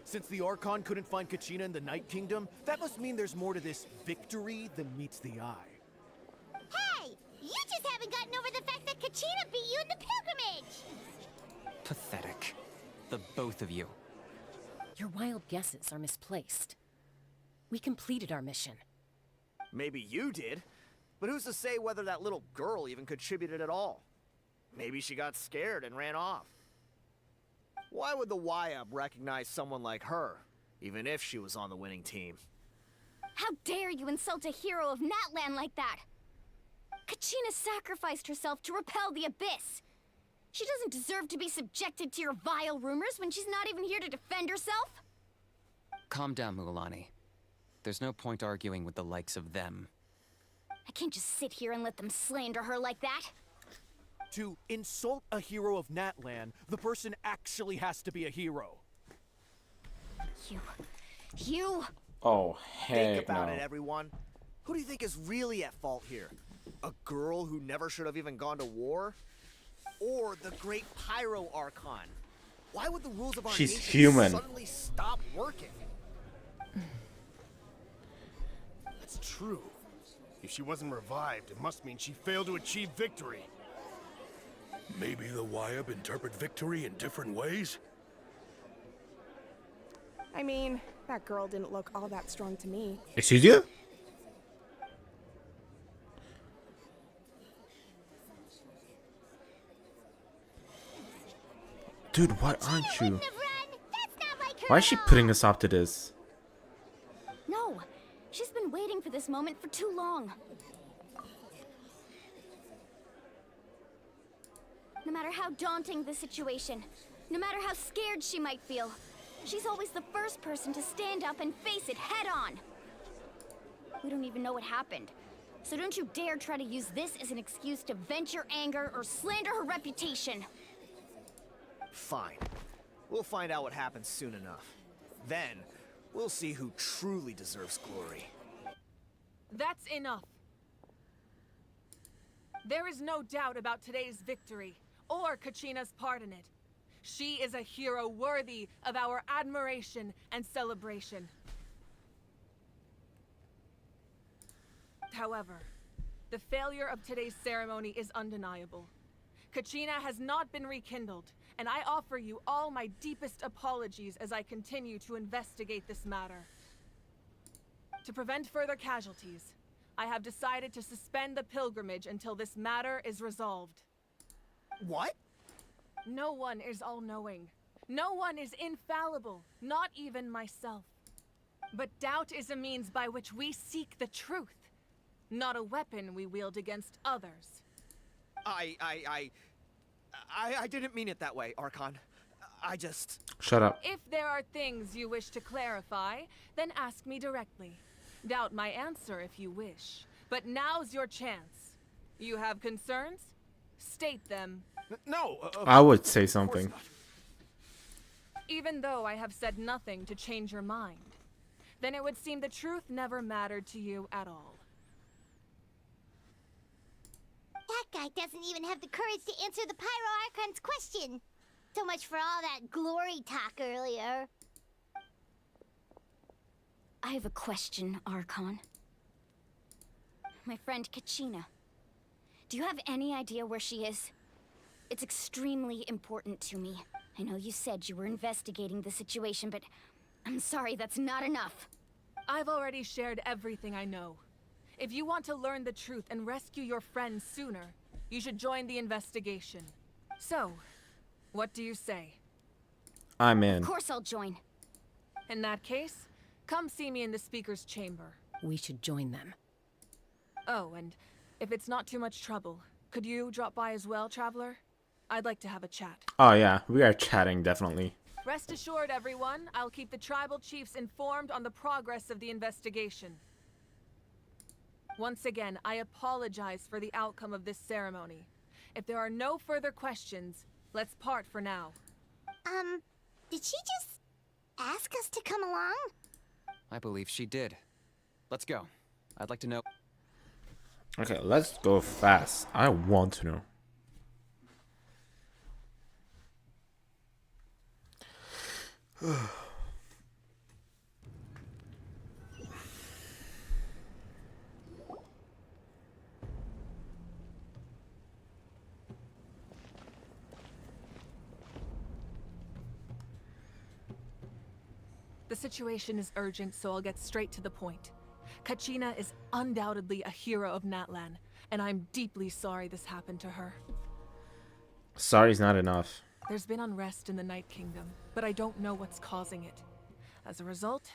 Since the Archon couldn't find Kachina in the Night Kingdom, that must mean there's more to this victory than meets the eye. Hey! You just haven't gotten over the fact that Kachina beat you in the pilgrimage! Pathetic. The both of you. Your wild guesses are misplaced. We completed our mission. Maybe you did, but who's to say whether that little girl even contributed at all? Maybe she got scared and ran off. Why would the YUB recognize someone like her, even if she was on the winning team? How dare you insult a hero of Natlan like that? Kachina sacrificed herself to repel the Abyss. She doesn't deserve to be subjected to your vile rumors when she's not even here to defend herself. Calm down, Mualani. There's no point arguing with the likes of them. I can't just sit here and let them slander her like that. To insult a hero of Natlan, the person actually has to be a hero. You... Oh, heck Think about no. it, everyone. Who do you think is really at fault here? A girl who never should have even gone to war? Or the great Pyro Archon? Why would the rules of our She's nation human. suddenly stop working? That's true. If she wasn't revived, it must mean she failed to achieve victory. Maybe the YUB interpret victory in different ways? I mean, that girl didn't look all that strong to me. Excuse you? Dude, what aren't you? Why is she putting us up to this? No, she's been waiting for this moment for too long. No matter how daunting the situation, no matter how scared she might feel, she's always the first person to stand up and face it head on. We don't even know what happened, so don't you dare try to use this as an excuse to vent your anger or slander her reputation. Fine. We'll find out what happens soon enough. Then, we'll see who truly deserves glory. That's enough. There is no doubt about today's victory, or Kachina's part in it. She is a hero worthy of our admiration and celebration. However, the failure of today's ceremony is undeniable. Kachina has not been rekindled, and I offer you all my deepest apologies as I continue to investigate this matter. To prevent further casualties, I have decided to suspend the pilgrimage until this matter is resolved. What? No one is all-knowing. No one is infallible, not even myself. But doubt is a means by which we seek the truth, not a weapon we wield against others. I didn't mean it that way, Archon. I just... Shut up. If there are things you wish to clarify, then ask me directly. Doubt my answer if you wish. But now's your chance. You have concerns? State them. No! I would say something. Even though I have said nothing to change your mind, then it would seem the truth never mattered to you at all. That guy doesn't even have the courage to answer the Pyro Archon's question. So much for all that glory talk earlier. I have a question, Archon. My friend Kachina. Do you have any idea where she is? It's extremely important to me. I know you said you were investigating the situation, but I'm sorry, that's not enough. I've already shared everything I know. If you want to learn the truth and rescue your friends sooner, you should join the investigation. So, what do you say? I'm in. Of course I'll join. In that case, come see me in the speaker's chamber. We should join them. Oh, and if it's not too much trouble, could you drop by as well, Traveler? I'd like to have a chat. Oh yeah, we are chatting definitely. Rest assured, everyone, I'll keep the tribal chiefs informed on the progress of the investigation. Once again, I apologize for the outcome of this ceremony. If there are no further questions, let's part for now. Did she just ask us to come along? I believe she did. Let's go. I'd like to know. Okay, let's go fast. I want to know. The situation is urgent, so I'll get straight to the point. Kachina is undoubtedly a hero of Natlan, and I'm deeply sorry this happened to her. Sorry's not enough. There's been unrest in the Night Kingdom, but I don't know what's causing it. As a result,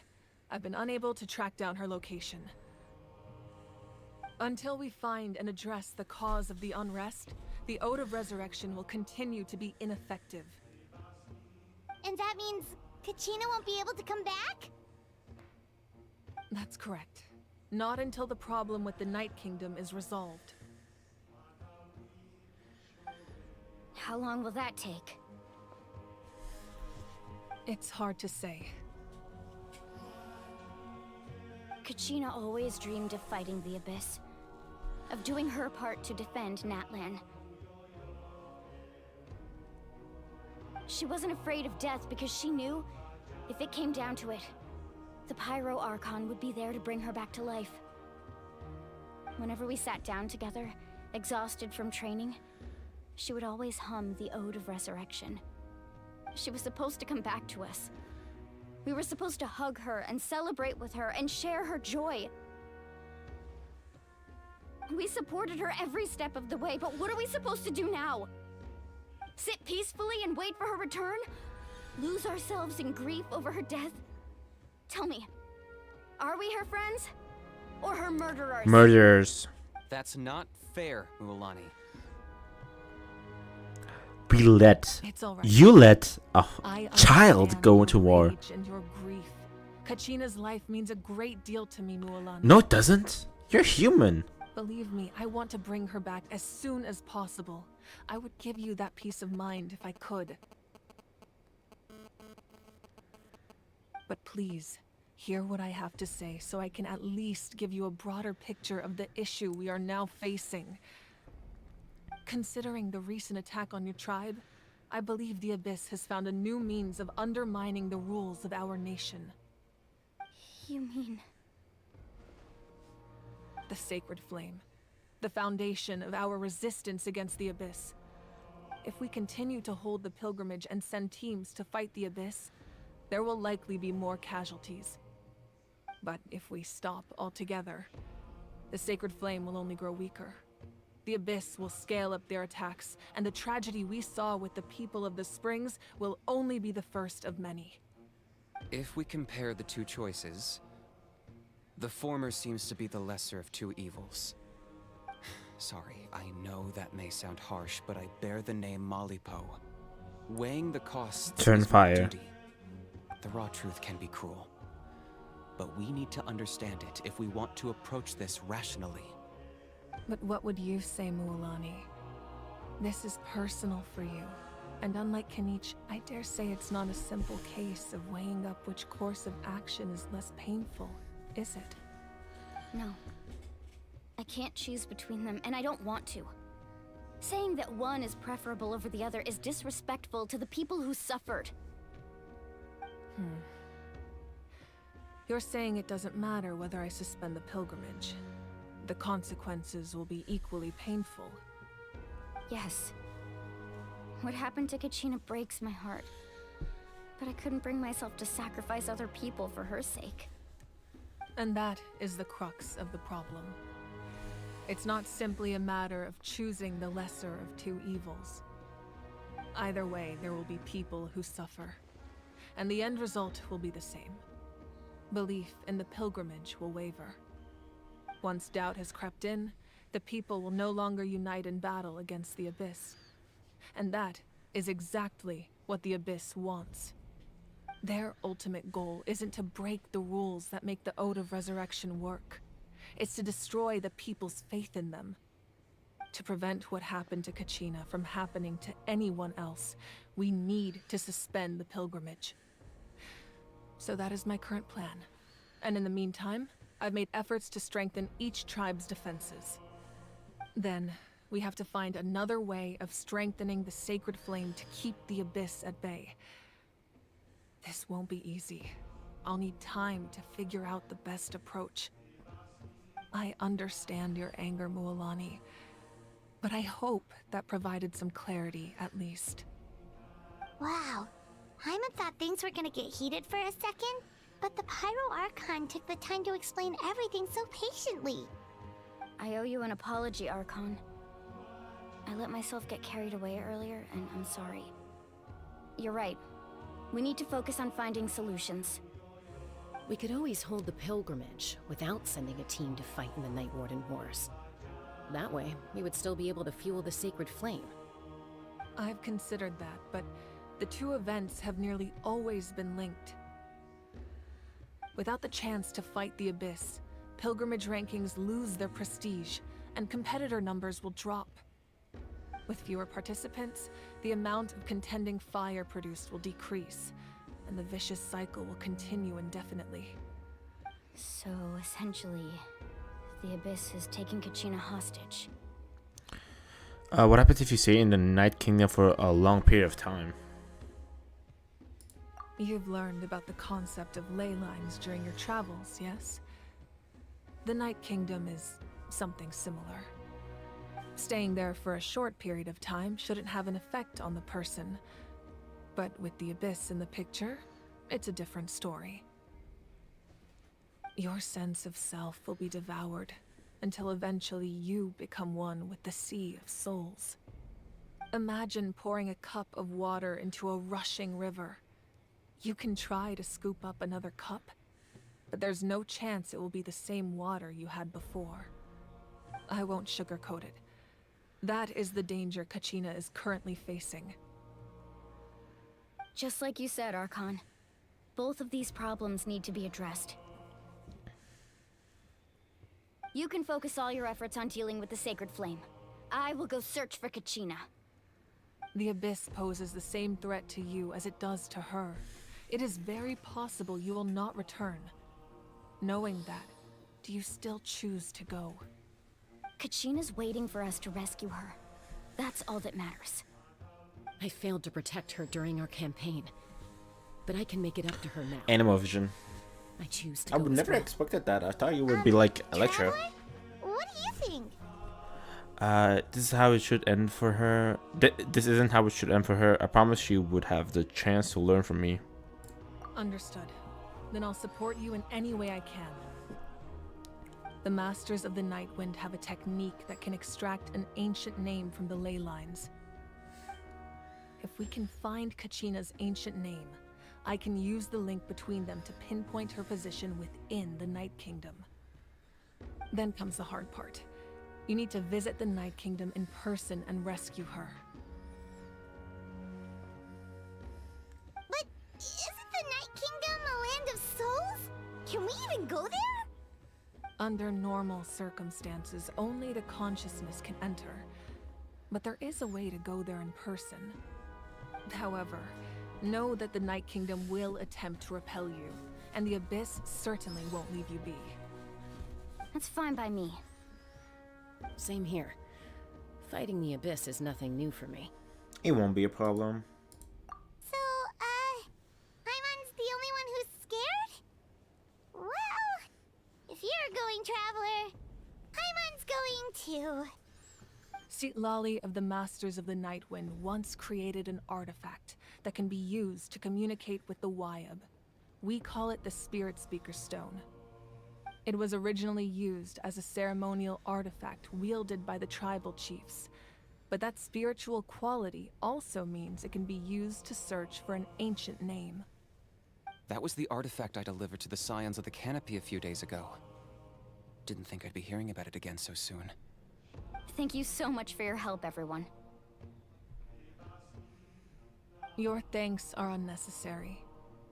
I've been unable to track down her location. Until we find and address the cause of the unrest, the Ode of Resurrection will continue to be ineffective. And that means Kachina won't be able to come back? That's correct. Not until the problem with the Night Kingdom is resolved. How long will that take? It's hard to say. Kachina always dreamed of fighting the Abyss. Of doing her part to defend Natlan. She wasn't afraid of death because she knew, if it came down to it, the Pyro Archon would be there to bring her back to life. Whenever we sat down together, exhausted from training, she would always hum the Ode of Resurrection. She was supposed to come back to us. We were supposed to hug her and celebrate with her and share her joy. We supported her every step of the way, but what are we supposed to do now? Sit peacefully and wait for her return? Lose ourselves in grief over her death? Tell me, are we her friends? Or her murderers? Murderers. That's not fair, Mualani. We let It's all right. you let a I child understand go your into war. rage and your grief. Kachina's life means a great deal to me, Mualani. No, it doesn't. You're human. Believe me, I want to bring her back as soon as possible. I would give you that peace of mind if I could. But please, hear what I have to say so I can at least give you a broader picture of the issue we are now facing. Considering the recent attack on your tribe, I believe the Abyss has found a new means of undermining the rules of our nation. You mean... The Sacred Flame. The foundation of our resistance against the Abyss. If we continue to hold the pilgrimage and send teams to fight the Abyss, there will likely be more casualties. But if we stop altogether, the Sacred Flame will only grow weaker. The Abyss will scale up their attacks, and the tragedy we saw with the people of the Springs will only be the first of many. If we compare the two choices, the former seems to be the lesser of two evils. Sorry, I know that may sound harsh, but I bear the name Malipo. Weighing the costs Turn is my fire. duty. The raw truth can be cruel, but we need to understand it if we want to approach this rationally. But what would you say, Mualani? This is personal for you. And unlike Kinich, I dare say it's not a simple case of weighing up which course of action is less painful, is it? No. I can't choose between them, and I don't want to. Saying that one is preferable over the other is disrespectful to the people who suffered. You're saying it doesn't matter whether I suspend the pilgrimage. The consequences will be equally painful. Yes. What happened to Kachina breaks my heart. But I couldn't bring myself to sacrifice other people for her sake. And that is the crux of the problem. It's not simply a matter of choosing the lesser of two evils. Either way, there will be people who suffer. And the end result will be the same. Belief in the pilgrimage will waver. Once doubt has crept in, the people will no longer unite in battle against the Abyss. And that is exactly what the Abyss wants. Their ultimate goal isn't to break the rules that make the Ode of Resurrection work. It's to destroy the people's faith in them. To prevent what happened to Kachina from happening to anyone else, we need to suspend the pilgrimage. So that is my current plan. And in the meantime, I've made efforts to strengthen each tribe's defenses. Then, we have to find another way of strengthening the Sacred Flame to keep the Abyss at bay. This won't be easy. I'll need time to figure out the best approach. I understand your anger, Mualani, but I hope that provided some clarity, at least. Wow. Hyman thought things were gonna get heated for a second, but the Pyro Archon took the time to explain everything so patiently. I owe you an apology, Archon. I let myself get carried away earlier, and I'm sorry. You're right. We need to focus on finding solutions. We could always hold the pilgrimage without sending a team to fight in the Night Warden Wars. That way, we would still be able to fuel the Sacred Flame. I've considered that, but the two events have nearly always been linked. Without the chance to fight the Abyss, pilgrimage rankings lose their prestige, and competitor numbers will drop. With fewer participants, the amount of contending fire produced will decrease, and the vicious cycle will continue indefinitely. So, essentially, the Abyss is taking Kachina hostage. What happens if you stay in the Night Kingdom for a long period of time? You've learned about the concept of ley lines during your travels, yes? The Night Kingdom is something similar. Staying there for a short period of time shouldn't have an effect on the person. But with the Abyss in the picture, it's a different story. Your sense of self will be devoured until eventually you become one with the Sea of Souls. Imagine pouring a cup of water into a rushing river. You can try to scoop up another cup, but there's no chance it will be the same water you had before. I won't sugarcoat it. That is the danger Kachina is currently facing. Just like you said, Archon. Both of these problems need to be addressed. You can focus all your efforts on dealing with the Sacred Flame. I will go search for Kachina. The Abyss poses the same threat to you as it does to her. It is very possible you will not return. Knowing that, do you still choose to go? Kachina's waiting for us to rescue her. That's all that matters. I failed to protect her during our campaign, but I can make it up to her now. Animal vision. I choose to I go would as never well. expected that. I thought you would be like Electra. Traveler? What do you think? This is how it should end for her. This isn't how it should end for her. I promise she would have the chance to learn from me. Understood. Then I'll support you in any way I can. The Masters of the Nightwind have a technique that can extract an ancient name from the ley lines. If we can find Kachina's ancient name, I can use the link between them to pinpoint her position within the Night Kingdom. Then comes the hard part. You need to visit the Night Kingdom in person and rescue her. But isn't the Night Kingdom a land of souls? Can we even go there? Under normal circumstances, only the consciousness can enter. But there is a way to go there in person. However, know that the Night Kingdom will attempt to repel you, and the Abyss certainly won't leave you be. That's fine by me. Same here. Fighting the Abyss is nothing new for me. It won't be a problem. So, Paimon's the only one who's scared? Well, if you're going, Traveler, Paimon's going too. Citlali of the Masters of the Nightwind once created an artifact that can be used to communicate with the Wyab. We call it the Spirit Speaker Stone. It was originally used as a ceremonial artifact wielded by the tribal chiefs, but that spiritual quality also means it can be used to search for an ancient name. That was the artifact I delivered to the Scions of the Canopy a few days ago. Didn't think I'd be hearing about it again so soon. Thank you so much for your help, everyone. Your thanks are unnecessary.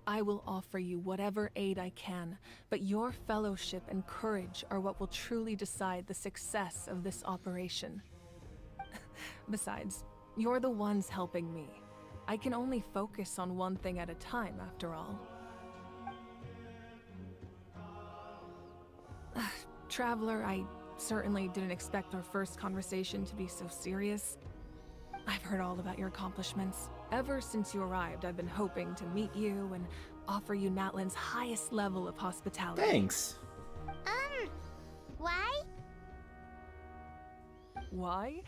I will offer you whatever aid I can, but your fellowship and courage are what will truly decide the success of this operation. Besides, you're the ones helping me. I can only focus on one thing at a time, after all. Traveler, I certainly didn't expect our first conversation to be so serious. I've heard all about your accomplishments. Ever since you arrived, I've been hoping to meet you and offer you Natlan's highest level of hospitality. Thanks. Why? Why?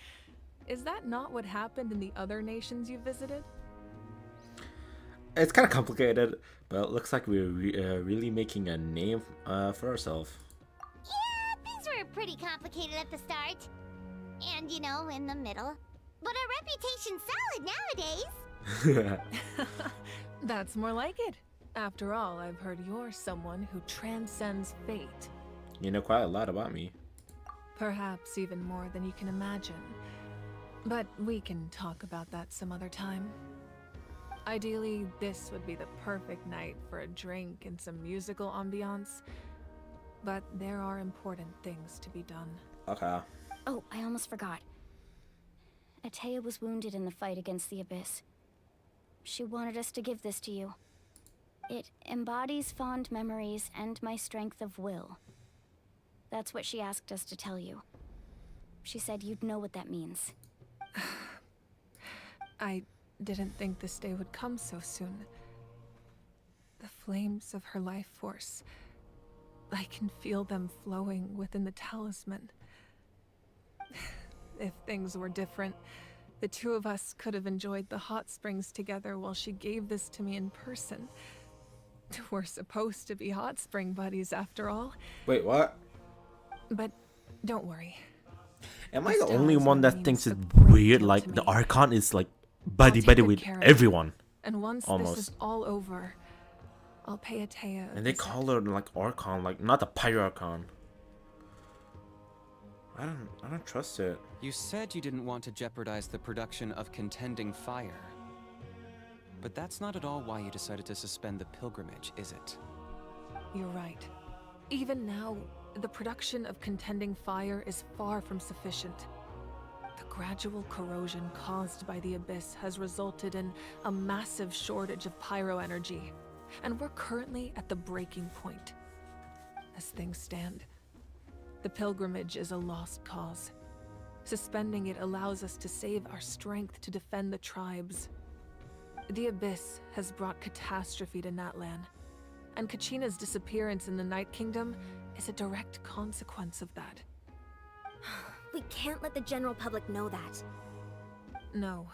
Is that not what happened in the other nations you visited? It's kind of complicated, but it looks like we're really making a name for ourselves. Yeah, things were pretty complicated at the start. And, you know, in the middle. But our reputation's solid nowadays. That's more like it. After all, I've heard you're someone who transcends fate. You know quite a lot about me. Perhaps even more than you can imagine. But we can talk about that some other time. Ideally, this would be the perfect night for a drink and some musical ambiance. But there are important things to be done. Okay. Oh, I almost forgot. Atea was wounded in the fight against the Abyss. She wanted us to give this to you. It embodies fond memories and my strength of will. That's what she asked us to tell you. She said you'd know what that means. I didn't think this day would come so soon. The flames of her life force. I can feel them flowing within the talisman. If things were different, the two of us could have enjoyed the hot springs together while she gave this to me in person. We're supposed to be hot spring buddies after all. Wait, what? But don't worry. Am I the only one that thinks it's weird? Like, the Archon is like buddy with everyone. And once almost. This is all over, I'll pay Atea. And they call her like Archon, like not the Pyro Archon. I don't trust it. You said you didn't want to jeopardize the production of Contending Fire. But that's not at all why you decided to suspend the pilgrimage, is it? You're right. Even now, the production of Contending Fire is far from sufficient. The gradual corrosion caused by the Abyss has resulted in a massive shortage of pyro energy, and we're currently at the breaking point. As things stand, the pilgrimage is a lost cause. Suspending it allows us to save our strength to defend the tribes. The Abyss has brought catastrophe to Natlan, and Kachina's disappearance in the Night Kingdom is a direct consequence of that. We can't let the general public know that. No.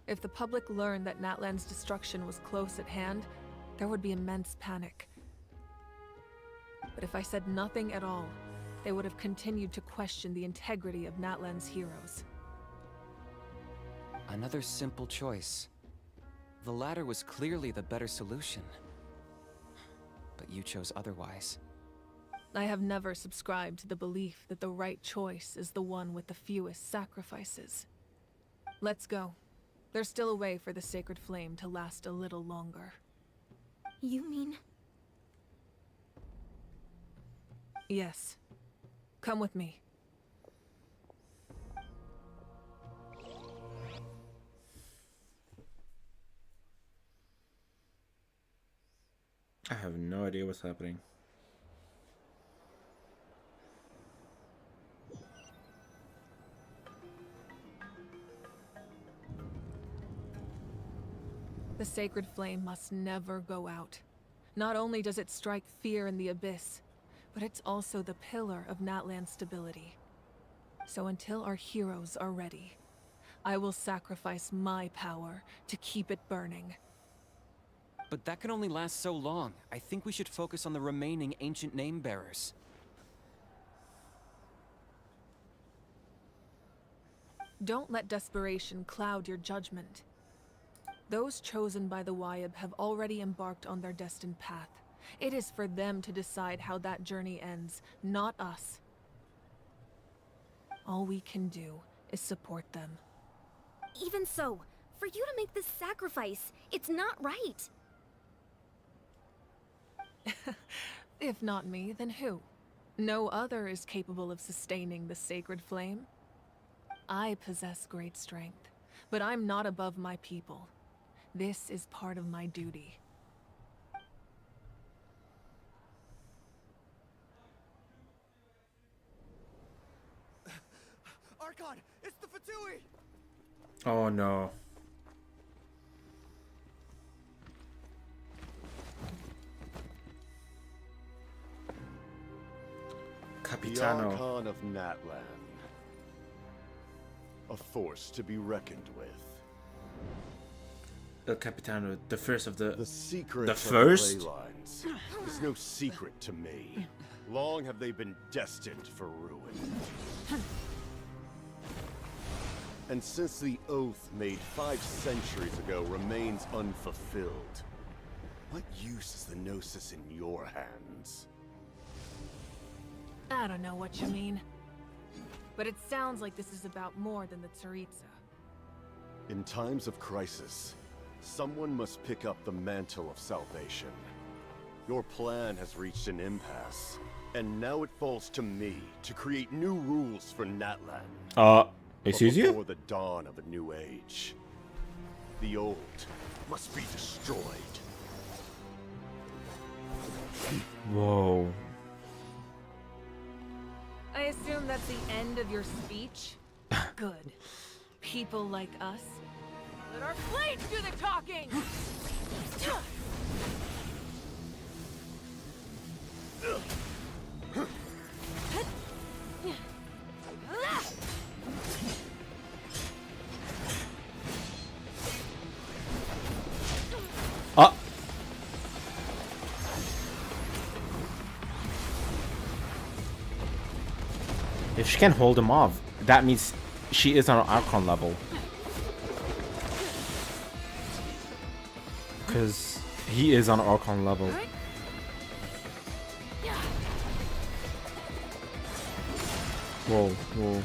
If the public learned that Natlan's destruction was close at hand, there would be immense panic. But if I said nothing at all, they would have continued to question the integrity of Natlan's heroes. Another simple choice. The latter was clearly the better solution. But you chose otherwise. I have never subscribed to the belief that the right choice is the one with the fewest sacrifices. Let's go. There's still a way for the sacred flame to last a little longer. You mean? Yes. Come with me. I have no idea what's happening. The sacred flame must never go out. Not only does it strike fear in the Abyss, but it's also the pillar of Natlan's stability. So until our heroes are ready, I will sacrifice my power to keep it burning. But that can only last so long. I think we should focus on the remaining ancient name bearers. Don't let desperation cloud your judgment. Those chosen by the Wyab have already embarked on their destined path. It is for them to decide how that journey ends, not us. All we can do is support them. Even so, for you to make this sacrifice, it's not right. If not me, then who? No other is capable of sustaining the sacred flame. I possess great strength, but I'm not above my people. This is part of my duty. Archon, it's the Fatui! Oh no. Capitano. The Archon of Natlan. A force to be reckoned with. El Capitano, the first of the secret the of first? the ley lines is no secret to me. Long have they been destined for ruin. And since the oath made 5 centuries ago remains unfulfilled, what use is the Gnosis in your hands? I don't know what you mean. But it sounds like this is about more than the Tsaritsa. In times of crisis, someone must pick up the mantle of salvation. Your plan has reached an impasse, and now it falls to me to create new rules for Natlan. Excuse you? Before the dawn of a new age, the old must be destroyed. Whoa. I assume that's the end of your speech? Good. People like us. Let our blades do the talking! If she can hold him off, that means she is on an Archon level. Because he is on an Archon level. Whoa, whoa.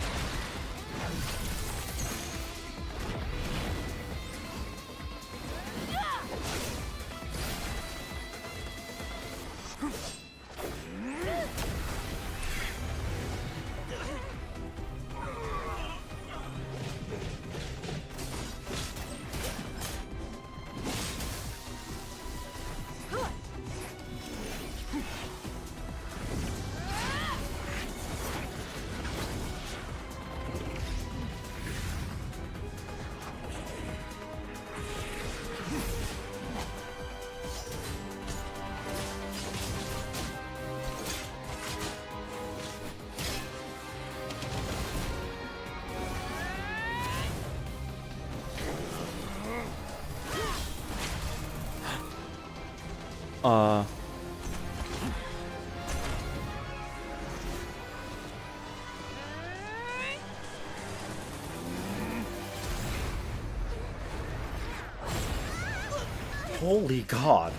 Holy God.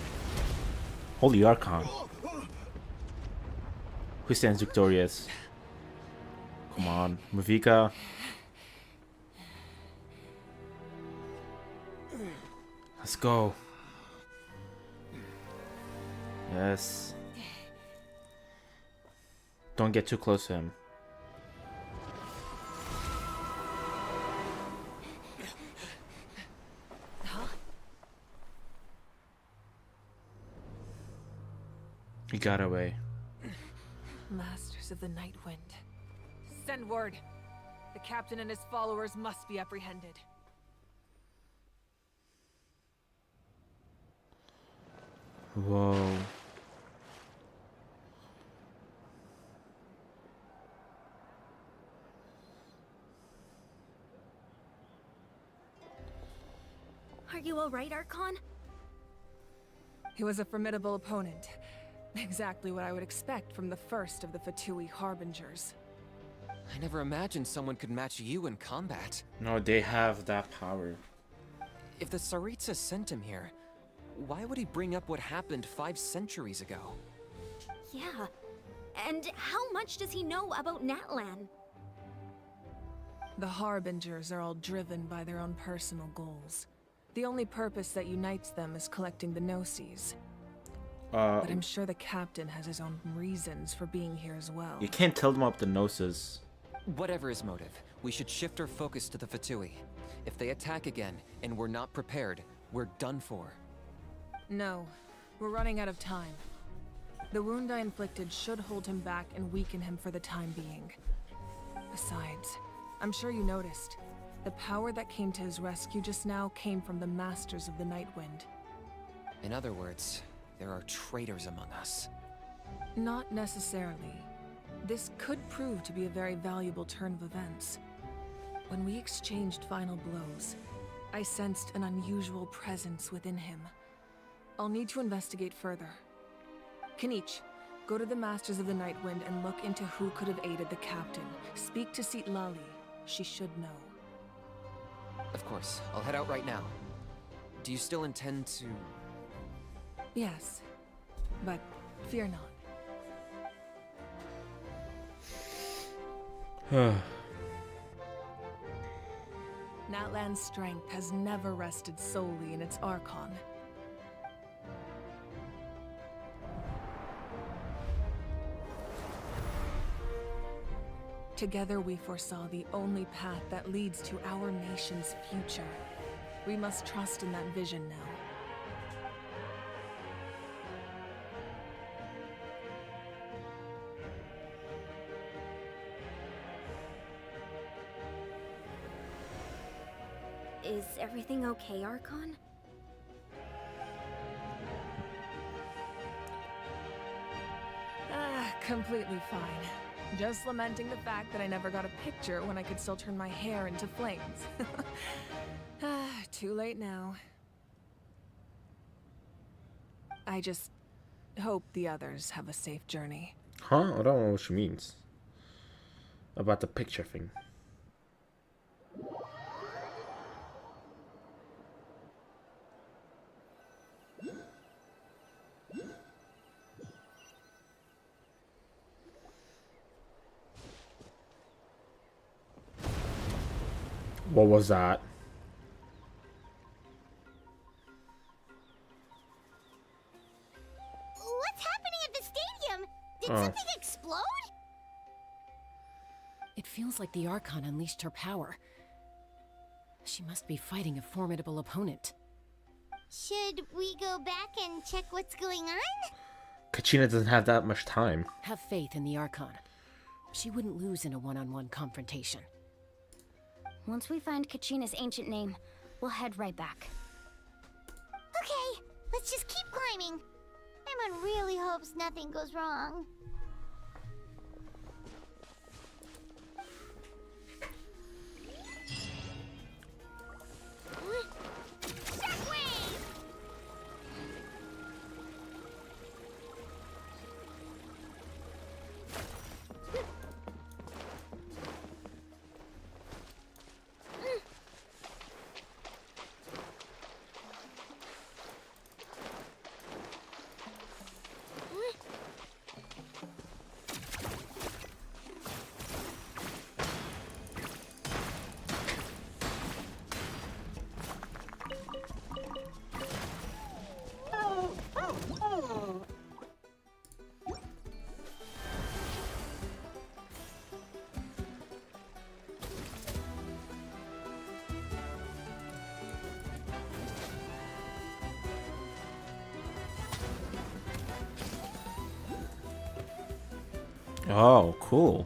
Holy Archon. Who stands victorious? Come on, Mavika. Let's go. Yes. Don't get too close to him. He got away. Masters of the Night Wind. Send word. The captain and his followers must be apprehended. Whoa. Are you alright, Archon? He was a formidable opponent. Exactly what I would expect from the first of the Fatui Harbingers. I never imagined someone could match you in combat. No, they have that power. If the Tsaritsa sent him here, why would he bring up what happened 5 centuries ago? Yeah. And how much does he know about Natlan? The Harbingers are all driven by their own personal goals. The only purpose that unites them is collecting the Gnosis. But I'm sure the captain has his own reasons for being here as well. You can't tell them up the Gnosis. Whatever his motive, we should shift our focus to the Fatui. If they attack again, and we're not prepared, we're done for. No, we're running out of time. The wound I inflicted should hold him back and weaken him for the time being. Besides, I'm sure you noticed, the power that came to his rescue just now came from the Masters of the Night Wind. In other words, there are traitors among us. Not necessarily. This could prove to be a very valuable turn of events. When we exchanged final blows, I sensed an unusual presence within him. I'll need to investigate further. Kanich, go to the Masters of the Night Wind and look into who could have aided the captain. Speak to Sitlali. She should know. Of course, I'll head out right now. Do you still intend to... Yes, but fear not. Natlan's strength has never rested solely in its Archon. Together we foresaw the only path that leads to our nation's future. We must trust in that vision now. Is everything okay, Archon? Completely fine. Just lamenting the fact that I never got a picture when I could still turn my hair into flames. Too late now. I just hope the others have a safe journey. Huh? I don't know what she means. About the picture thing. What was that? What's happening at the stadium? Did something explode? It feels like the Archon unleashed her power. She must be fighting a formidable opponent. Should we go back and check what's going on? Kachina doesn't have that much time. Have faith in the Archon. She wouldn't lose in a one-on-one confrontation. Once we find Kachina's ancient name, we'll head right back. Okay, let's just keep climbing. Everyone really hopes nothing goes wrong. Oh, cool.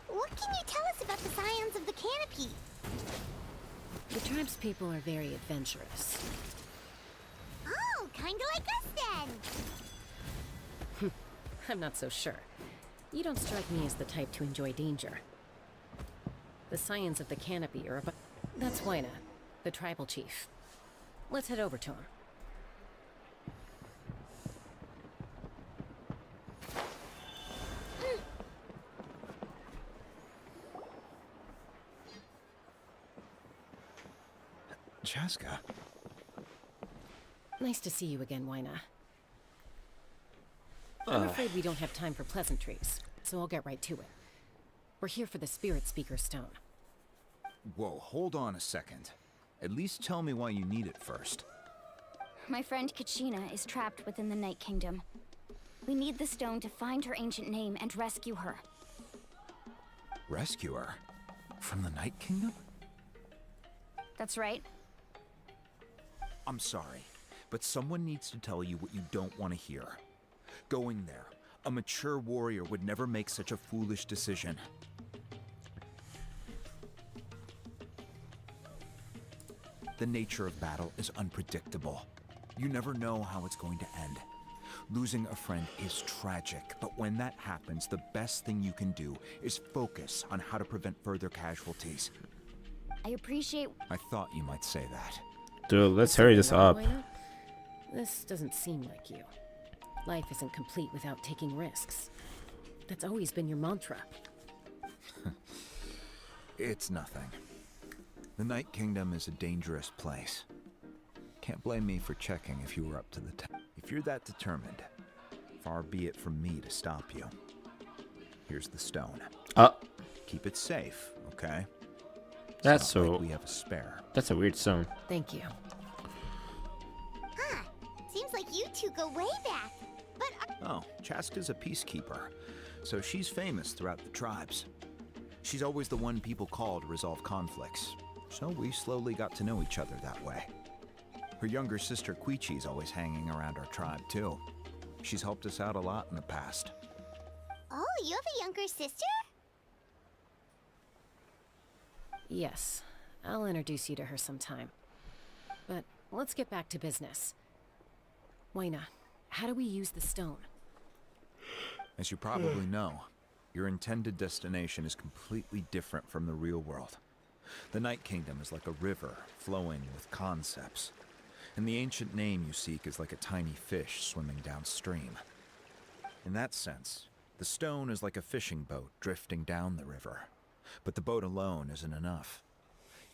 What can you tell us about the scions of the canopy? The tribe's people are very adventurous. Oh, kinda like us then. I'm not so sure. You don't strike me as the type to enjoy danger. The scions of the canopy are about... That's Wyna, the tribal chief. Let's head over to him. Chaska. Nice to see you again, Wyna. I'm afraid we don't have time for pleasantries, so I'll get right to it. We're here for the Spirit Speaker Stone. Whoa, hold on a second. At least tell me why you need it first. My friend Kachina is trapped within the Night Kingdom. We need the stone to find her ancient name and rescue her. Rescue her? From the Night Kingdom? That's right. I'm sorry, but someone needs to tell you what you don't want to hear. Going there, a mature warrior would never make such a foolish decision. The nature of battle is unpredictable. You never know how it's going to end. Losing a friend is tragic, but when that happens, the best thing you can do is focus on how to prevent further casualties. I appreciate... I thought you might say that. Dude, let's hurry this up. Wyna? This doesn't seem like you. Life isn't complete without taking risks. That's always been your mantra. It's nothing. The Night Kingdom is a dangerous place. Can't blame me for checking if you were up to the task. If you're that determined, far be it from me to stop you. Here's the stone. Keep it safe, okay? That's It's not so... like we have a spare. That's a weird stone. Thank you. Huh. Seems like you two go way back. But Oh, Chaska's a peacekeeper, so she's famous throughout the tribes. She's always the one people call to resolve conflicts, so we slowly got to know each other that way. Her younger sister Quichi's always hanging around our tribe, too. She's helped us out a lot in the past. oh, you have a younger sister? Yes, I'll introduce you to her sometime. But let's get back to business. Wyna, how do we use the stone? As you probably know, your intended destination is completely different from the real world. The Night Kingdom is like a river flowing with concepts, and the ancient name you seek is like a tiny fish swimming downstream. In that sense, the stone is like a fishing boat drifting down the river, but the boat alone isn't enough.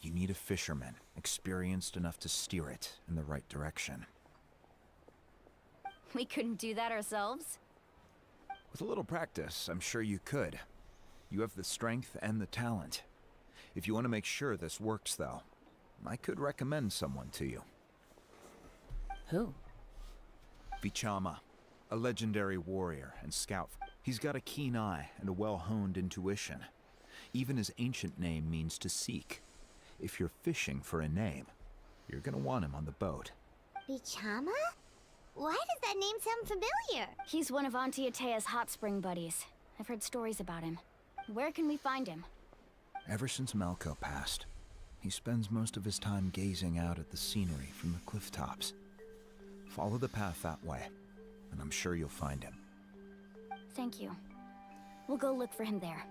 You need a fisherman experienced enough to steer it in the right direction. We couldn't do that ourselves? With a little practice, I'm sure you could. You have the strength and the talent. If you want to make sure this works, though, I could recommend someone to you. Who? Vichama, a legendary warrior and scout. He's got a keen eye and a well-honed intuition. Even his ancient name means to seek. If you're fishing for a name, you're gonna want him on the boat. Bichama? Why does that name sound familiar? He's one of Auntie Atea's hot spring buddies. I've heard stories about him. Where can we find him? Ever since Malco passed, he spends most of his time gazing out at the scenery from the cliff tops. Follow the path that way, and I'm sure you'll find him. Thank you. We'll go look for him there.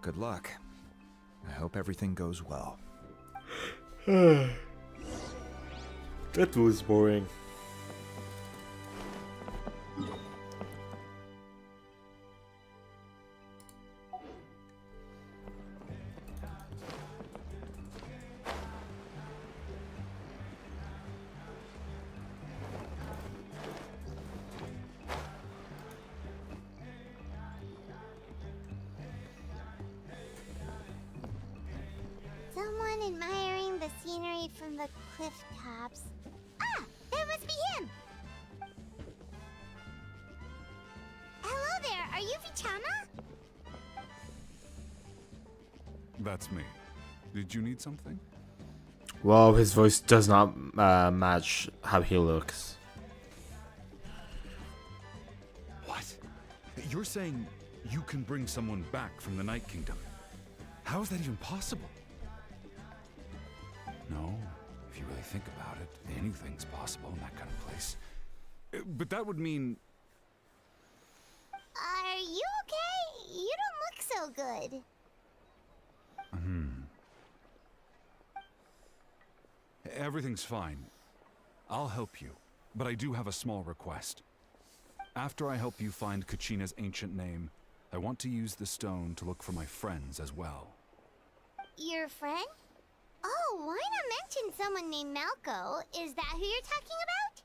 Good luck. I hope everything goes well. That was boring. Someone admiring the scenery from the cliff tops. Ah, that must be him! Hello there, are you Vichama? That's me. Did you need something? Well, his voice does not match how he looks. What? You're saying you can bring someone back from the Night Kingdom? How is that even possible? No, if you really think about it, anything's possible in that kind of place. But that would mean... Are you okay? You don't look so good. Everything's fine. I'll help you, but I do have a small request. After I help you find Kachina's ancient name, I want to use the stone to look for my friends as well. Your friend? Oh, why not mention someone named Malco? Is that who you're talking about?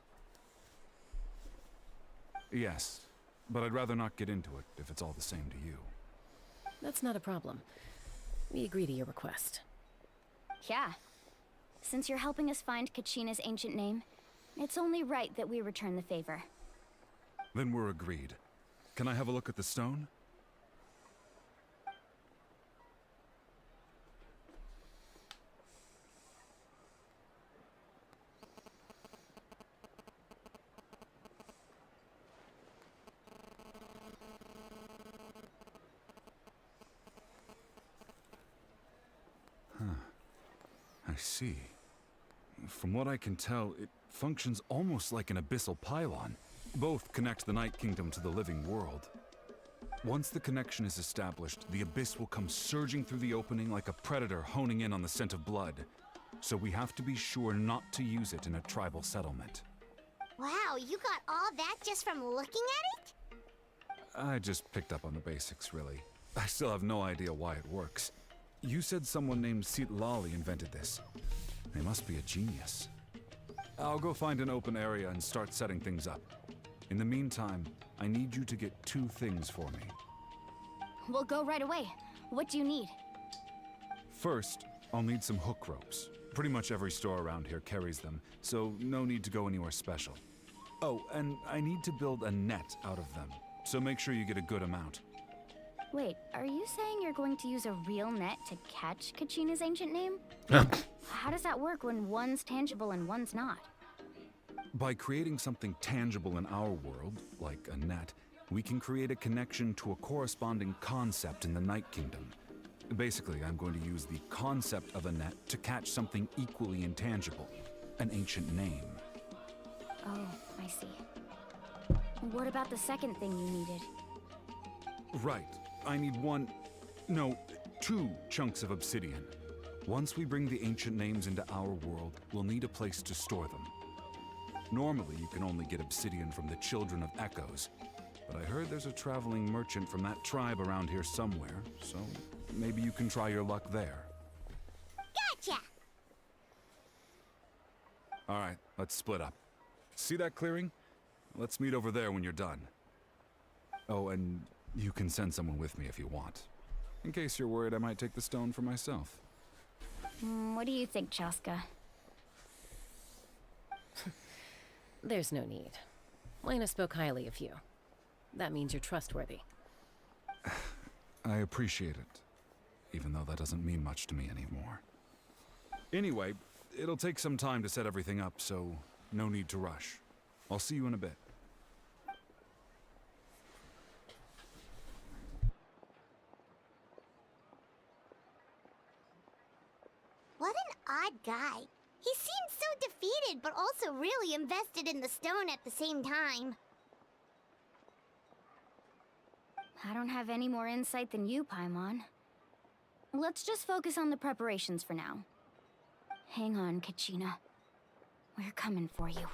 Yes, but I'd rather not get into it if it's all the same to you. That's not a problem. We agree to your request. Yeah. Since you're helping us find Kachina's ancient name, it's only right that we return the favor. Then we're agreed. Can I have a look at the stone? I see. From what I can tell, it functions almost like an abyssal pylon. Both connect the Night Kingdom to the living world. Once the connection is established, the abyss will come surging through the opening like a predator honing in on the scent of blood. So we have to be sure not to use it in a tribal settlement. Wow, you got all that just from looking at it? I just picked up on the basics, really. I still have no idea why it works. You said someone named Lali invented this. They must be a genius. I'll go find an open area and start setting things up. In the meantime, I need you to get 2 things for me. We'll go right away. What do you need? First, I'll need some hook ropes. Pretty much every store around here carries them, so no need to go anywhere special. Oh, and I need to build a net out of them, so make sure you get a good amount. Wait, are you saying you're going to use a real net to catch Kachina's ancient name? How does that work when one's tangible and one's not? By creating something tangible in our world, like a net, we can create a connection to a corresponding concept in the Night Kingdom. Basically, I'm going to use the concept of a net to catch something equally intangible, an ancient name. Oh, I see. What about the second thing you needed? Right. I need 2 chunks of obsidian. Once we bring the ancient names into our world, we'll need a place to store them. Normally, you can only get obsidian from the Children of Echoes, but I heard there's a traveling merchant from that tribe around here somewhere, so maybe you can try your luck there. Gotcha! Alright, let's split up. See that clearing? Let's meet over there when you're done. Oh, and you can send someone with me if you want. In case you're worried I might take the stone for myself. What do you think, Chaska? There's no need. Lena spoke highly of you. That means you're trustworthy. I appreciate it, even though that doesn't mean much to me anymore. Anyway, it'll take some time to set everything up, so no need to rush. I'll see you in a bit. What an odd guy. He seems so defeated, but also really invested in the stone at the same time. I don't have any more insight than you, Paimon. Let's just focus on the preparations for now. Hang on, Kachina. We're coming for you.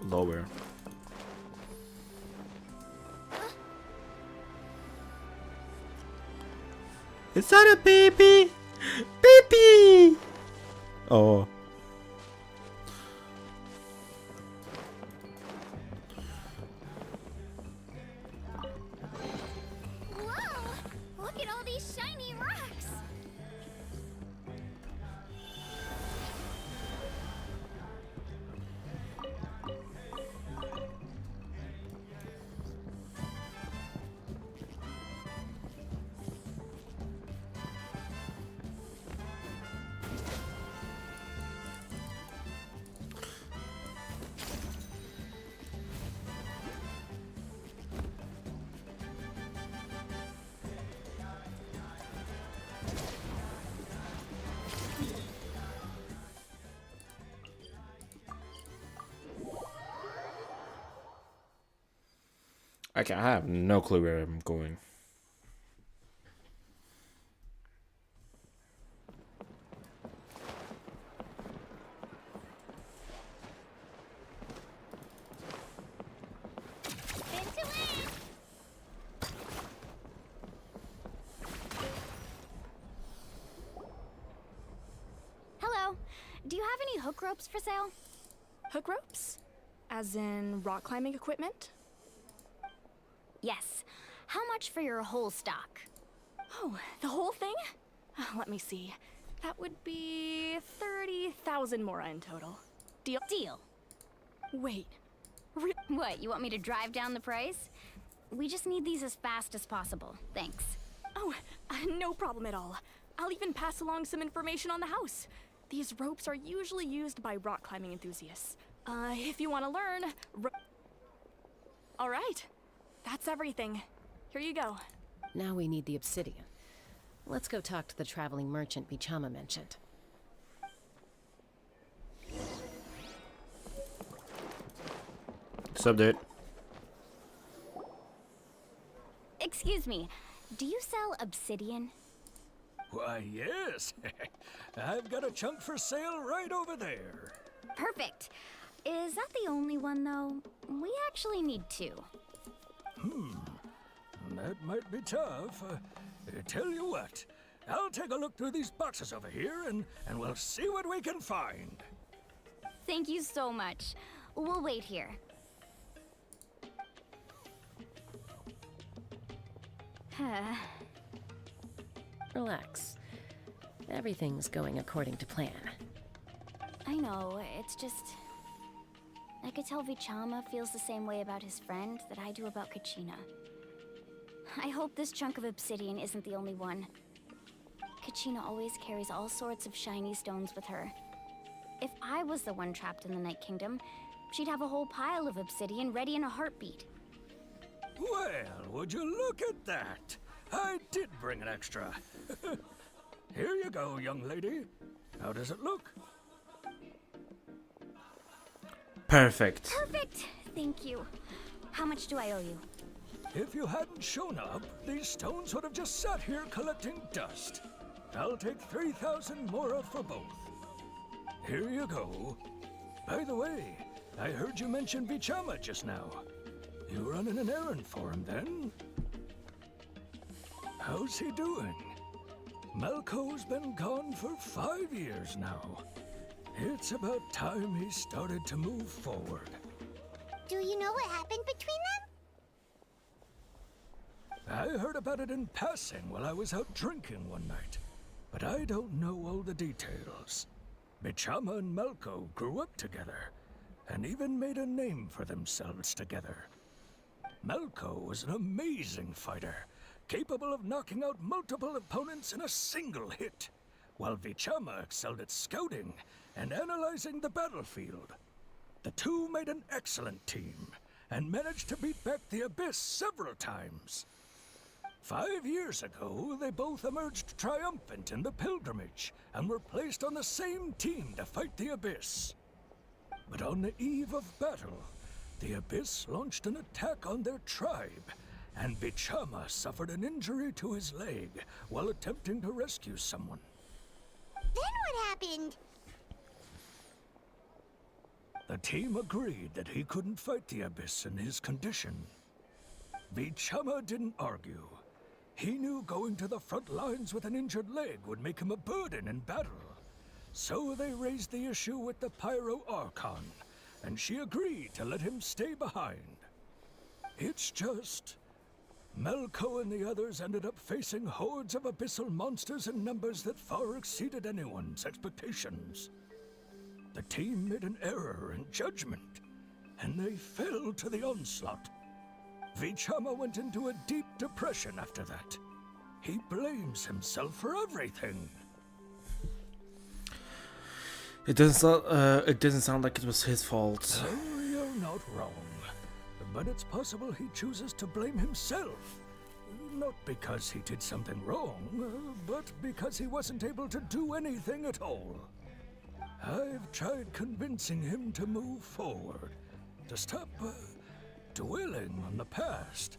Lower. Is that a baby? Baby! Oh. Whoa! Look at all these shiny rocks! Okay, I have no clue where I'm going. Hello. Do you have any hook ropes for sale? Hook ropes? As in rock climbing equipment? Yes. How much for your whole stock? Oh, the whole thing? Let me see. That would be 30,000 mora in total. Deal? Deal. Wait. What, you want me to drive down the price? We just need these as fast as possible. Thanks. Oh, no problem at all. I'll even pass along some information on the house. These ropes are usually used by rock climbing enthusiasts. If you want to learn... All right. That's everything. Here you go. Now we need the obsidian. Let's go talk to the traveling merchant Bichama mentioned. What's up, dude? Excuse me. Do you sell obsidian? Why, yes. I've got a chunk for sale right over there. Perfect. Is that the only one, though? We actually need two. That might be tough. Tell you what, I'll take a look through these boxes over here and we'll see what we can find. Thank you so much. We'll wait here. Relax. Everything's going according to plan. I know, it's just... I could tell Vichama feels the same way about his friend that I do about Kachina. I hope this chunk of obsidian isn't the only one. Kachina always carries all sorts of shiny stones with her. If I was the one trapped in the Night Kingdom, she'd have a whole pile of obsidian ready in a heartbeat. Well, would you look at that? I did bring an extra. Here you go, young lady. How does it look? Perfect. Perfect! Thank you. How much do I owe you? If you hadn't shown up, these stones would have just sat here collecting dust. I'll take 3,000 mora for both. Here you go. By the way, I heard you mention Bichama just now. You running an errand for him, then? How's he doing? Malco's been gone for 5 years now. It's about time he started to move forward. Do you know what happened between them? I heard about it in passing while I was out drinking one night, but I don't know all the details. Bichama and Malco grew up together, and even made a name for themselves together. Malco was an amazing fighter, capable of knocking out multiple opponents in a single hit, while Vichama excelled at scouting and analyzing the battlefield. The two made an excellent team, and managed to beat back the Abyss several times. 5 years ago, they both emerged triumphant in the pilgrimage, and were placed on the same team to fight the Abyss. But on the eve of battle, the Abyss launched an attack on their tribe, and Bichama suffered an injury to his leg while attempting to rescue someone. Then what happened? The team agreed that he couldn't fight the Abyss in his condition. Bichama didn't argue. He knew going to the front lines with an injured leg would make him a burden in battle. So they raised the issue with the Pyro Archon, and she agreed to let him stay behind. It's just... Melko and the others ended up facing hordes of abyssal monsters in numbers that far exceeded anyone's expectations. The team made an error in judgment, and they fell to the onslaught. Vichama went into a deep depression after that. He blames himself for everything. It doesn't sound like it was his fault. Oh, you're not wrong. But it's possible he chooses to blame himself. Not because he did something wrong, but because he wasn't able to do anything at all. I've tried convincing him to move forward, to stop dwelling on the past.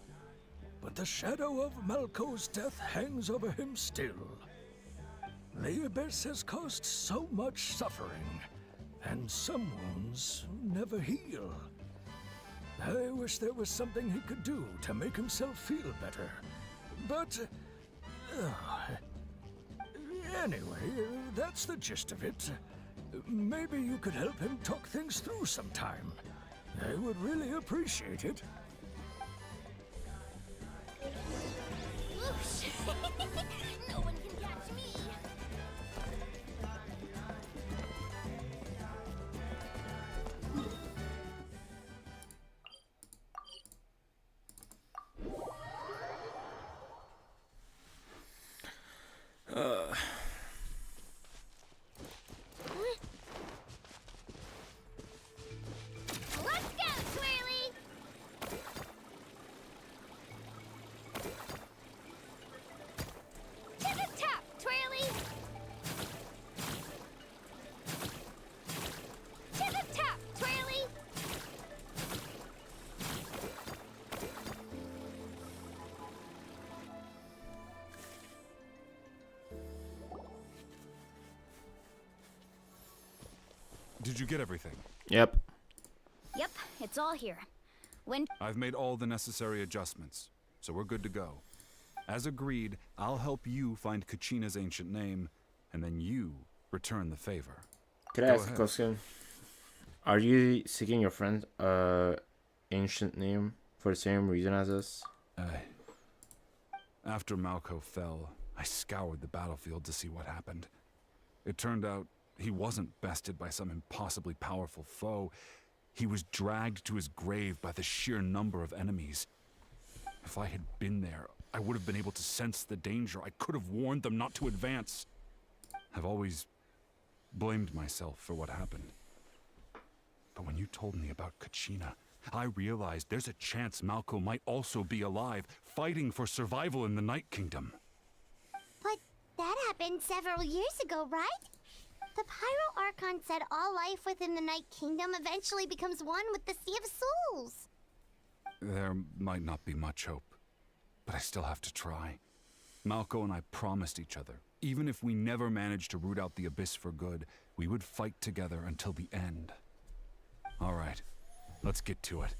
But the shadow of Malko's death hangs over him still. The Abyss has caused so much suffering, and some wounds never heal. I wish there was something he could do to make himself feel better. But... anyway, that's the gist of it. Maybe you could help him talk things through sometime. I would really appreciate it. Whoosh! No one can catch me! Let's go, Twirly! To the top, Twirly! To the top, Twirly! Did you get everything? Yep. Yep, it's all here. When I've made all the necessary adjustments, so we're good to go. As agreed, I'll help you find Kachina's ancient name, and then you return the favor. Can I Go ask a ahead. question? Are you seeking your friend's ancient name for the same reason as us? After Malko fell, I scoured the battlefield to see what happened. It turned out he wasn't bested by some impossibly powerful foe. He was dragged to his grave by the sheer number of enemies. If I had been there, I would have been able to sense the danger. I could have warned them not to advance. I've always blamed myself for what happened. But when you told me about Kachina, I realized there's a chance Malko might also be alive, fighting for survival in the Night Kingdom. But that happened several years ago, right? The Pyro Archon said all life within the Night Kingdom eventually becomes one with the Sea of Souls. There might not be much hope, but I still have to try. Malko and I promised each other, even if we never managed to root out the Abyss for good, we would fight together until the end. All right, let's get to it.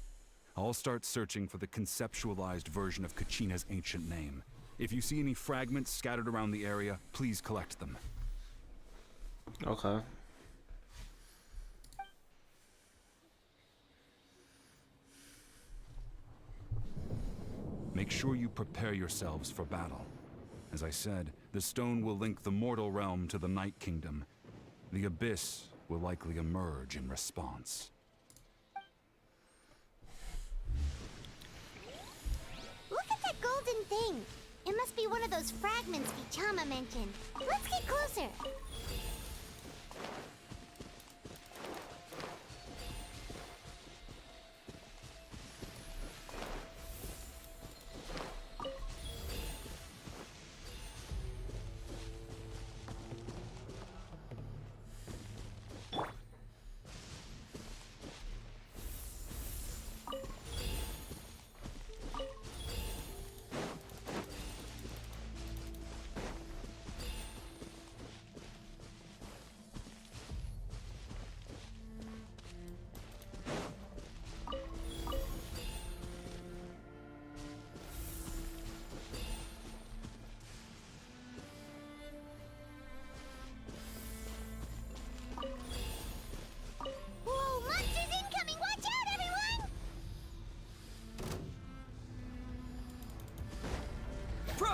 I'll start searching for the conceptualized version of Kachina's ancient name. If you see any fragments scattered around the area, please collect them. Okay. Make sure you prepare yourselves for battle. As I said, the stone will link the mortal realm to the Night Kingdom. The Abyss will likely emerge in response. Look at that golden thing. It must be one of those fragments Vichama mentioned. Let's get closer.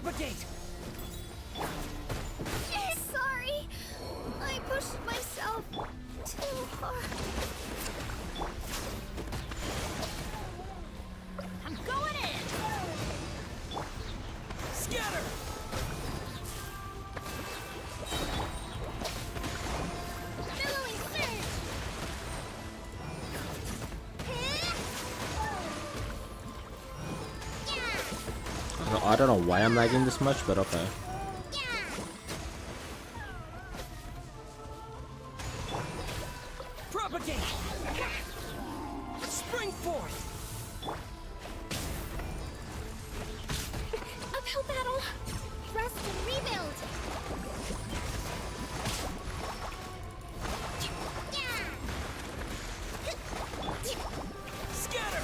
Propagate! Sorry. I pushed myself too hard. I'm going in! Scatter! Billowing surge. I don't know why I'm lagging this much, but okay. Propagate! Spring forth! Uphill battle. Rest and rebuild. Scatter!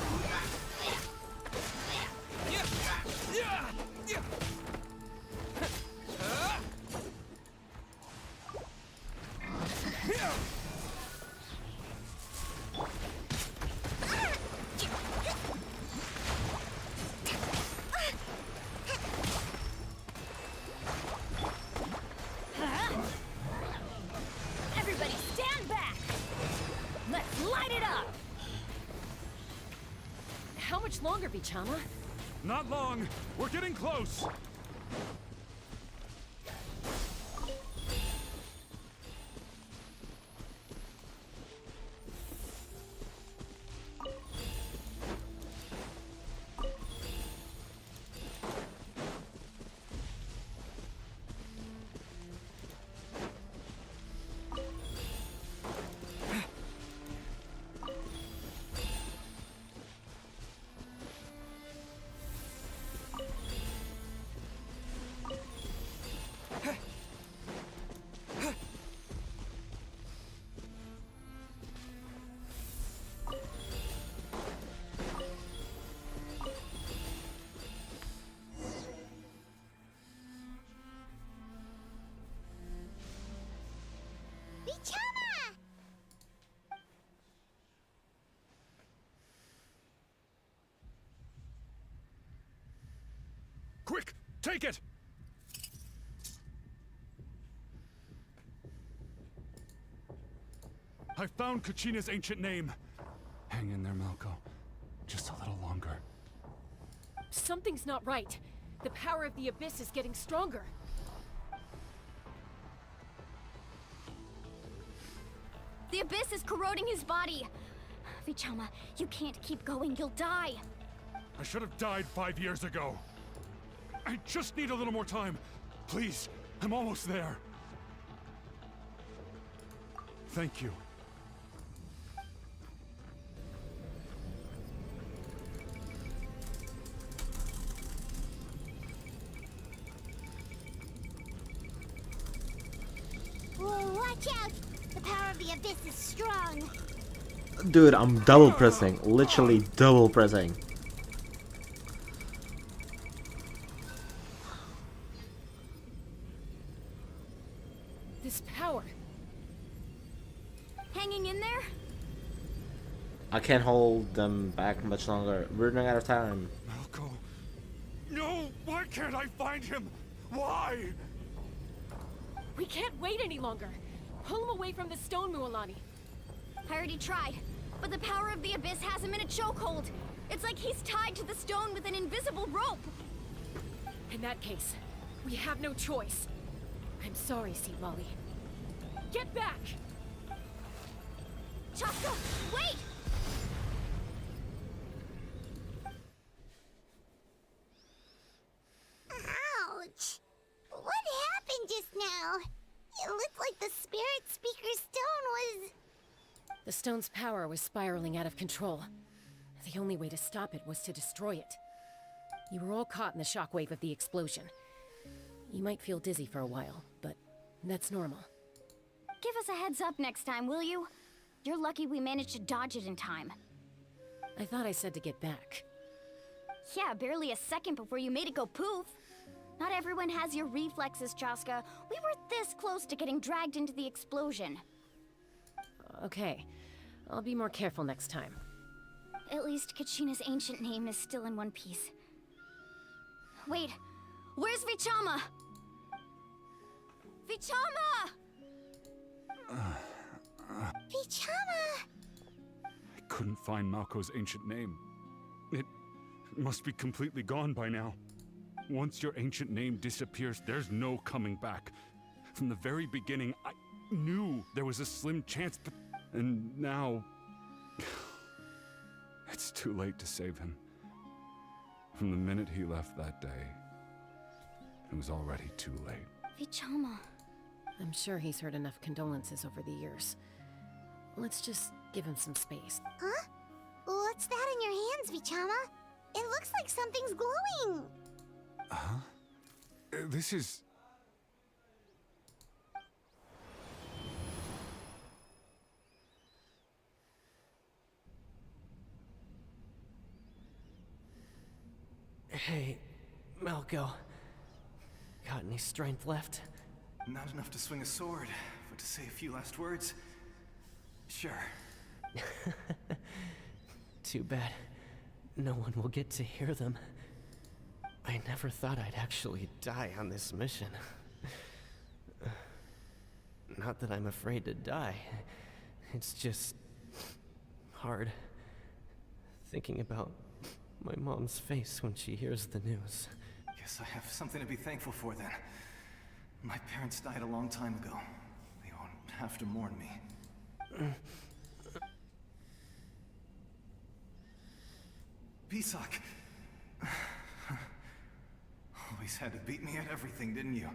Everybody stand back! Let's light it up! How much longer, Bichama? Not long. We're getting close. Bichama! Quick, take it! I found Kachina's ancient name. Hang in there, Malco. Just a little longer. Something's not right. The power of the Abyss is getting stronger. The Abyss is corroding his body. Vichama, you can't keep going. You'll die. I should have died 5 years ago. I just need a little more time. Please, I'm almost there. Thank you. Whoa, watch out! The power of the Abyss is strong. Dude, I'm double pressing. Literally double pressing. This power. Hanging in there? I can't hold them back much longer. We're running out of time. Malco. No! Why can't I find him? Why? We can't wait any longer. Pull him away from the stone, Mualani. I already tried, but the power of the Abyss has him in a chokehold. It's like he's tied to the stone with an invisible rope. In that case, we have no choice. I'm sorry, Sea Molly. Get back! Chaska, wait! Ouch! What happened just now? It looked like the Spirit Speaker Stone was... The stone's power was spiraling out of control. The only way to stop it was to destroy it. You were all caught in the shockwave of the explosion. You might feel dizzy for a while, but that's normal. Give us a heads up next time, will you? You're lucky we managed to dodge it in time. I thought I said to get back. Yeah, barely a second before you made it go poof. Not everyone has your reflexes, Chaska. We were this close to getting dragged into the explosion. Okay, I'll be more careful next time. At least Kachina's ancient name is still in one piece. Wait, Where's Vichama? Vichama! Vichama! I couldn't find Malko's ancient name. It must be completely gone by now. Once your ancient name disappears, there's no coming back. From the very beginning, I knew there was a slim chance, but... And now... It's too late to save him. From the minute he left that day, it was already too late. Vichama. I'm sure he's heard enough condolences over the years. Let's just give him some space. Huh? What's that in your hands, Vichama? It looks like something's glowing. Huh? This is... Hey, Malco. Got any strength left? Not enough to swing a sword, but to say a few last words. Sure. Too bad. No one will get to hear them. I never thought I'd actually die on this mission. Not that I'm afraid to die. It's just... hard. Thinking about my mom's face when she hears the news. Guess I have something to be thankful for then. My parents died a long time ago. They won't have to mourn me. Pisak! Always had to beat me at everything, didn't you?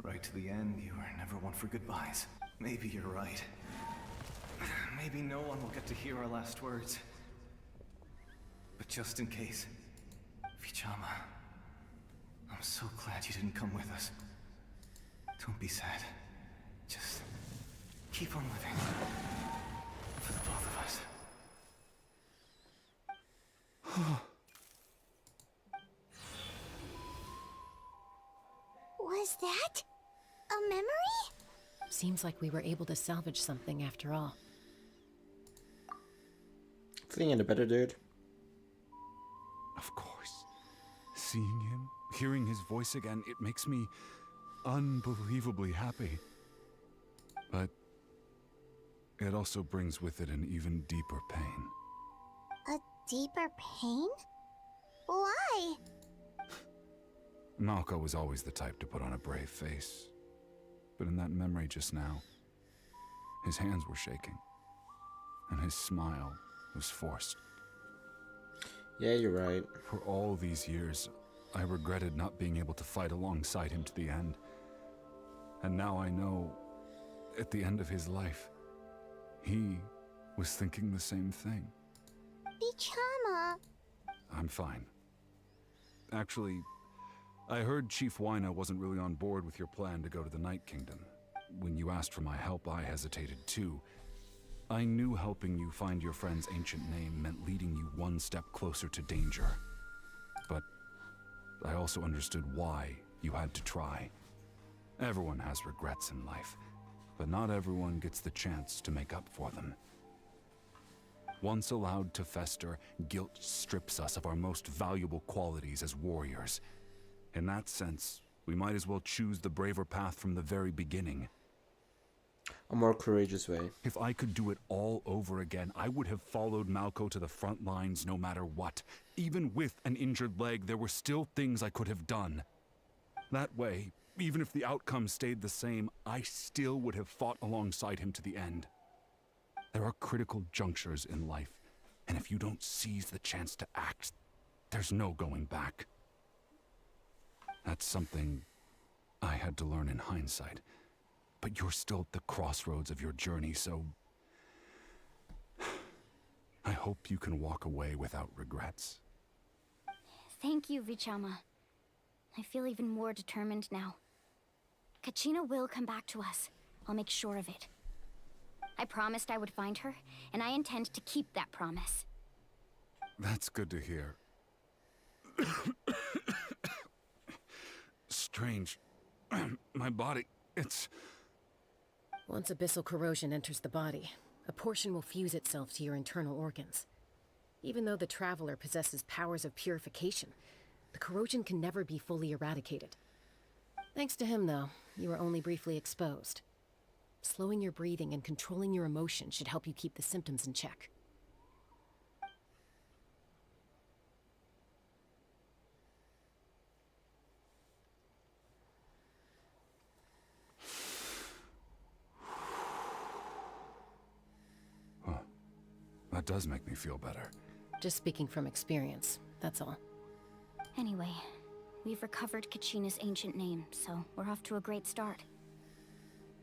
Right to the end, you were never one for goodbyes. Maybe you're right. Maybe no one will get to hear our last words. But just in case, Vichama, I'm so glad you didn't come with us. Don't be sad. Just keep on living. For the both of us. Was that a memory? Seems like we were able to salvage something after all. Feeling any better, dude? Of course. Seeing him, hearing his voice again, it makes me unbelievably happy. But it also brings with it an even deeper pain. A deeper pain? Why? Malco was always the type to put on a brave face. But in that memory just now, his hands were shaking, and his smile was forced. Yeah, you're right. For all these years, I regretted not being able to fight alongside him to the end. And now I know, at the end of his life, he was thinking the same thing. Vichama. I'm fine. Actually, I heard Chief Wyna wasn't really on board with your plan to go to the Night Kingdom. When you asked for my help, I hesitated too. I knew helping you find your friend's ancient name meant leading you one step closer to danger. But I also understood why you had to try. Everyone has regrets in life, but not everyone gets the chance to make up for them. Once allowed to fester, guilt strips us of our most valuable qualities as warriors. In that sense, we might as well choose the braver path from the very beginning. A more courageous way. If I could do it all over again, I would have followed Malco to the front lines no matter what. Even with an injured leg, there were still things I could have done. That way, even if the outcome stayed the same, I still would have fought alongside him to the end. There are critical junctures in life, and if you don't seize the chance to act, there's no going back. That's something I had to learn in hindsight. But you're still at the crossroads of your journey, so... I hope you can walk away without regrets. Thank you, Vichama. I feel even more determined now. Kachina will come back to us. I'll make sure of it. I promised I would find her, and I intend to keep that promise. That's good to hear. Strange. My body, it's... Once abyssal corrosion enters the body, a portion will fuse itself to your internal organs. Even though the Traveler possesses powers of purification, The corrosion can never be fully eradicated. Thanks to him, though, you were only briefly exposed. Slowing your breathing and controlling your emotions should help you keep the symptoms in check. That does make me feel better. Just speaking from experience, that's all. Anyway, we've recovered Kachina's ancient name, so we're off to a great start.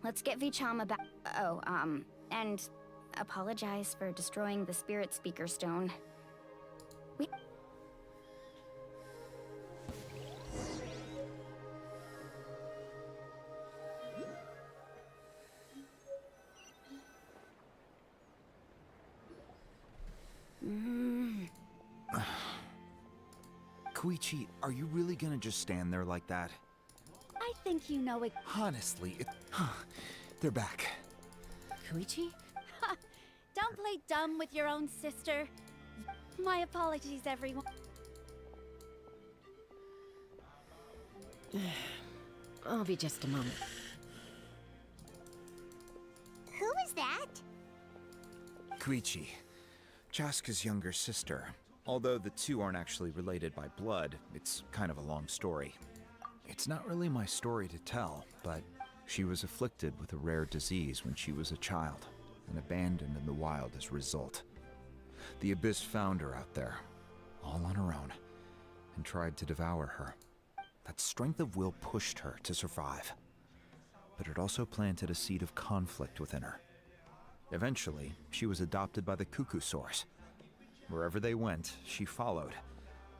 Let's get Vichama back. Oh, and apologize for destroying the Spirit Speaker Stone. We... Koichi, are you really gonna just stand there like that? I think you know it. Honestly, they're back. Koichi? Don't play dumb with your own sister. My apologies, everyone. I'll be just a moment. Who is that? Koichi, Chaska's younger sister. Although the two aren't actually related by blood, it's kind of a long story. It's not really my story to tell, but she was afflicted with a rare disease when she was a child, and abandoned in the wild as a result. The Abyss found her out there, all on her own, and tried to devour her. That strength of will pushed her to survive, but it also planted a seed of conflict within her. Eventually, she was adopted by the Cuckoo Source. Wherever they went, she followed,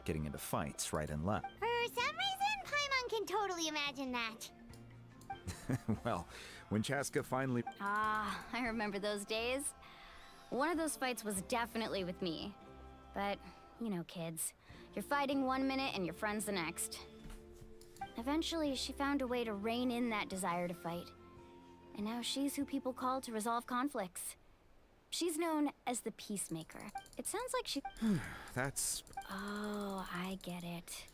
getting into fights right and left. For some reason, Paimon can totally imagine that. Well, when Chaska finally... Ah, I remember those days. One of those fights was definitely with me. But, you know, kids. You're fighting one minute and your friend's the next. Eventually, she found a way to rein in that desire to fight. And now she's who people call to resolve conflicts. She's known as the Peacemaker. It sounds like she... That's... Oh, I get it.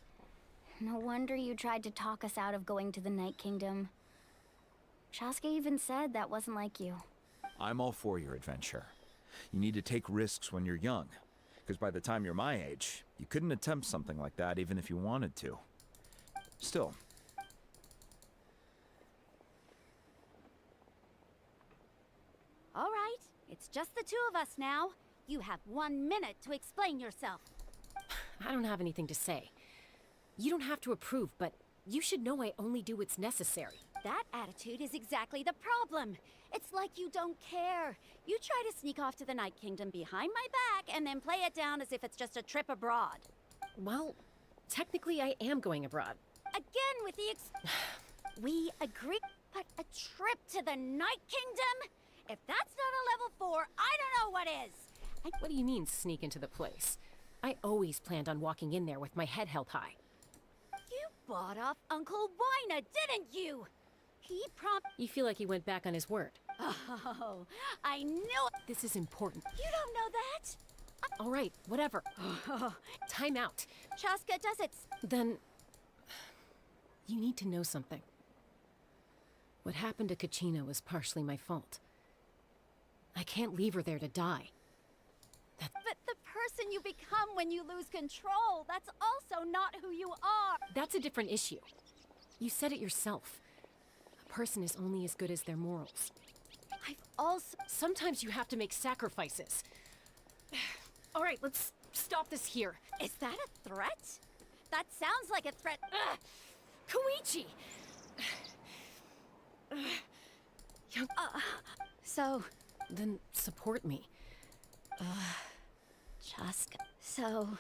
No wonder you tried to talk us out of going to the Night Kingdom. Chaska even said that wasn't like you. I'm all for your adventure. You need to take risks when you're young, because by the time you're my age, you couldn't attempt something like that even if you wanted to. Still. All right, it's just the two of us now. You have 1 minute to explain yourself. I don't have anything to say. You don't have to approve, but you should know I only do what's necessary. That attitude is exactly the problem. It's like you don't care. You try to sneak off to the Night Kingdom behind my back and then play it down as if it's just a trip abroad. Well, technically I am going abroad. Again with the We agree, but a trip to the Night Kingdom? If that's not a level 4, I don't know what is. What do you mean, sneak into the place? I always planned on walking in there with my head held high. You bought off Uncle Wina, didn't you? He You feel like he went back on his word. Oh, I knew it. This is important. You don't know that? All right, whatever. Time out. Chaska does it. Then... you need to know something. What happened to Kachina was partially my fault. I can't leave her there to die. But the person you become when you lose control, that's also not who you are. That's a different issue. You said it yourself. A person is only as good as their morals. I've also... Sometimes you have to make sacrifices. All right, let's stop this here. Is that a threat? That sounds like a threat. Koichi! So... Then support me. Chaska. So,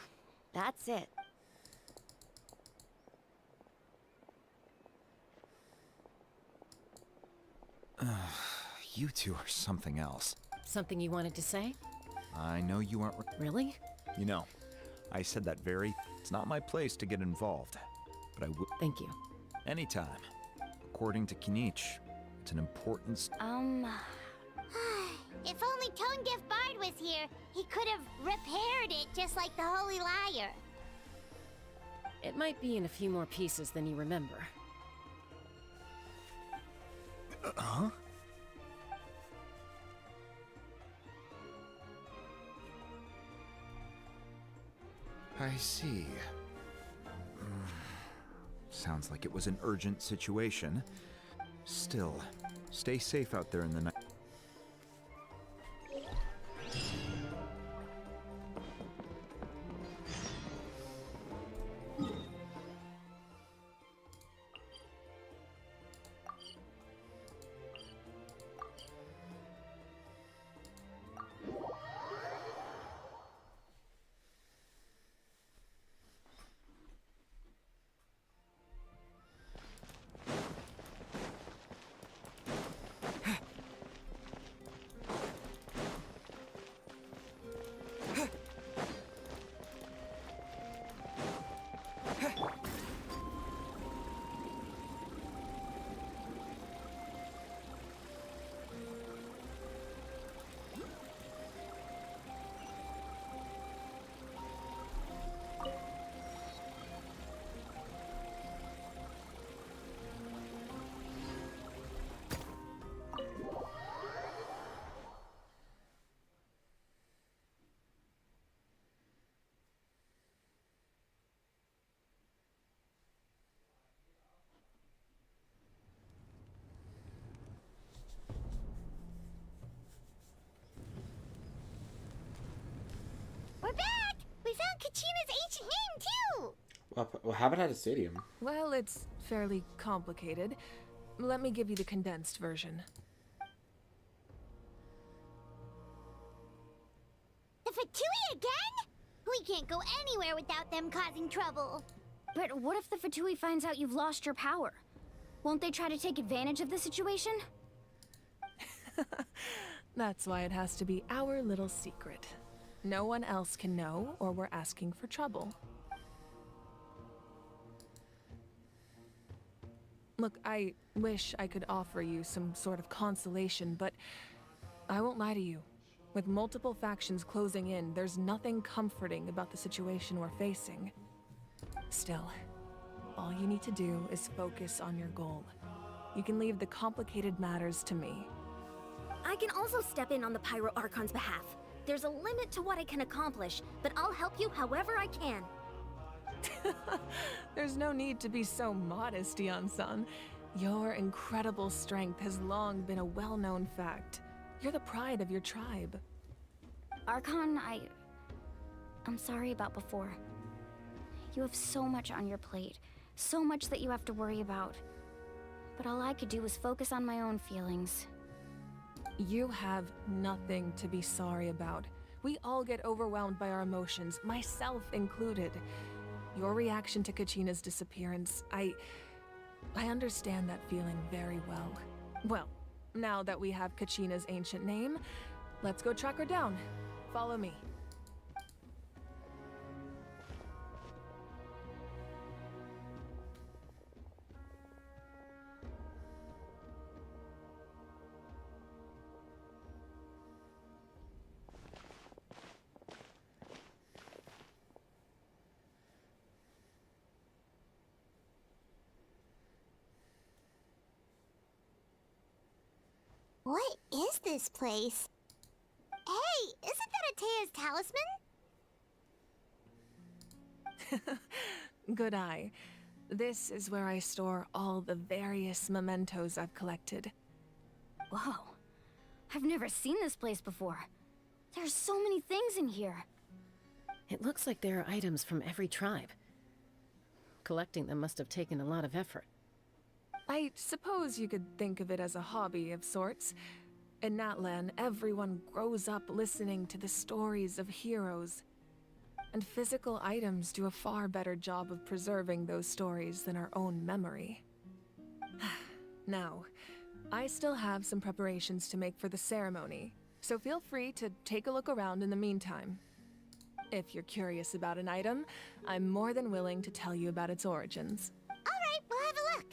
that's it. You two are something else. Something you wanted to say? I know you aren't... Really? You know, I said that very... It's not my place to get involved, but I will... Thank you. Anytime. According to Kinich, it's an important... If only Tonegif Bard was here, he could have repaired it just like the Holy Liar. It might be in a few more pieces than you remember. Huh? I see. Sounds like it was an urgent situation. Still, stay safe out there in the night. We're back! We found Kachina's ancient name, too! What happened at the stadium? Well, it's fairly complicated. Let me give you the condensed version. The Fatui again? We can't go anywhere without them causing trouble. But what if the Fatui finds out you've lost your power? Won't they try to take advantage of the situation? That's why it has to be our little secret. No one else can know, or we're asking for trouble. Look, I wish I could offer you some sort of consolation, but I won't lie to you. With multiple factions closing in, there's nothing comforting about the situation we're facing. Still, all you need to do is focus on your goal. You can leave the complicated matters to me. I can also step in on the Pyro Archon's behalf. There's a limit to what I can accomplish, but I'll help you however I can. There's no need to be so modest, Dion-san. Your incredible strength has long been a well-known fact. You're the pride of your tribe. Archon, I'm sorry about before. You have so much on your plate, so much that you have to worry about. But all I could do was focus on my own feelings. You have nothing to be sorry about. We all get overwhelmed by our emotions, myself included. Your reaction to Kachina's disappearance, I understand that feeling very well. Well, now that we have Kachina's ancient name, let's go track her down. Follow me. What is this place? Hey, isn't that Atea's talisman? Good eye. This is where I store all the various mementos I've collected. Whoa. I've never seen this place before. There's so many things in here. It looks like there are items from every tribe. Collecting them must have taken a lot of effort. I suppose you could think of it as a hobby of sorts. In Natlan, everyone grows up listening to the stories of heroes. And physical items do a far better job of preserving those stories than our own memory. Now, I still have some preparations to make for the ceremony, so feel free to take a look around in the meantime. If you're curious about an item, I'm more than willing to tell you about its origins. Alright, we'll have a look.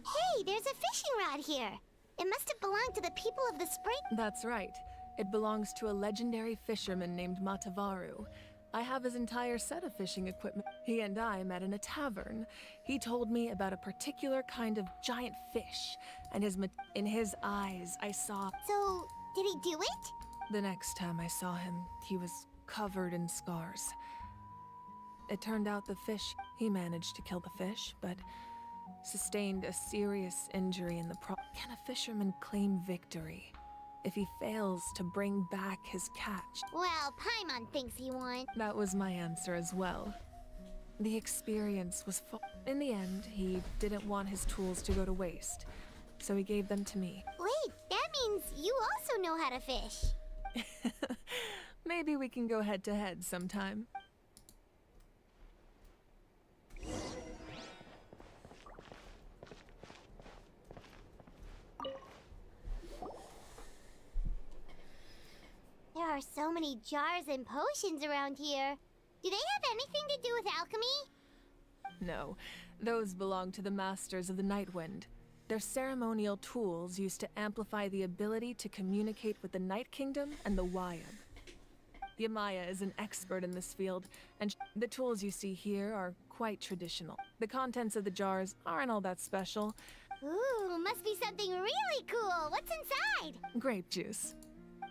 Hey, there's a fishing rod here. It must have belonged to the people of the spring. That's right. It belongs to a legendary fisherman named Matavaru. I have his entire set of fishing equipment. He and I met in a tavern. He told me about a particular kind of giant fish, and in his eyes I saw... So, did he do it? The next time I saw him, he was covered in scars. It turned out he managed to kill the fish, but sustained a serious injury in the Can a fisherman claim victory if he fails to bring back his catch? Well, Paimon thinks he won. That was my answer as well. The experience was In the end, he didn't want his tools to go to waste, so he gave them to me. Wait, that means you also know how to fish. Maybe we can go head-to-head sometime. There are so many jars and potions around here. Do they have anything to do with alchemy? No, those belong to the Masters of the Nightwind. They're ceremonial tools used to amplify the ability to communicate with the Night Kingdom and the Wyab. Yamaya is an expert in this field, and the tools you see here are quite traditional. The contents of the jars aren't all that special. Ooh, must be something really cool. What's inside? Grape juice.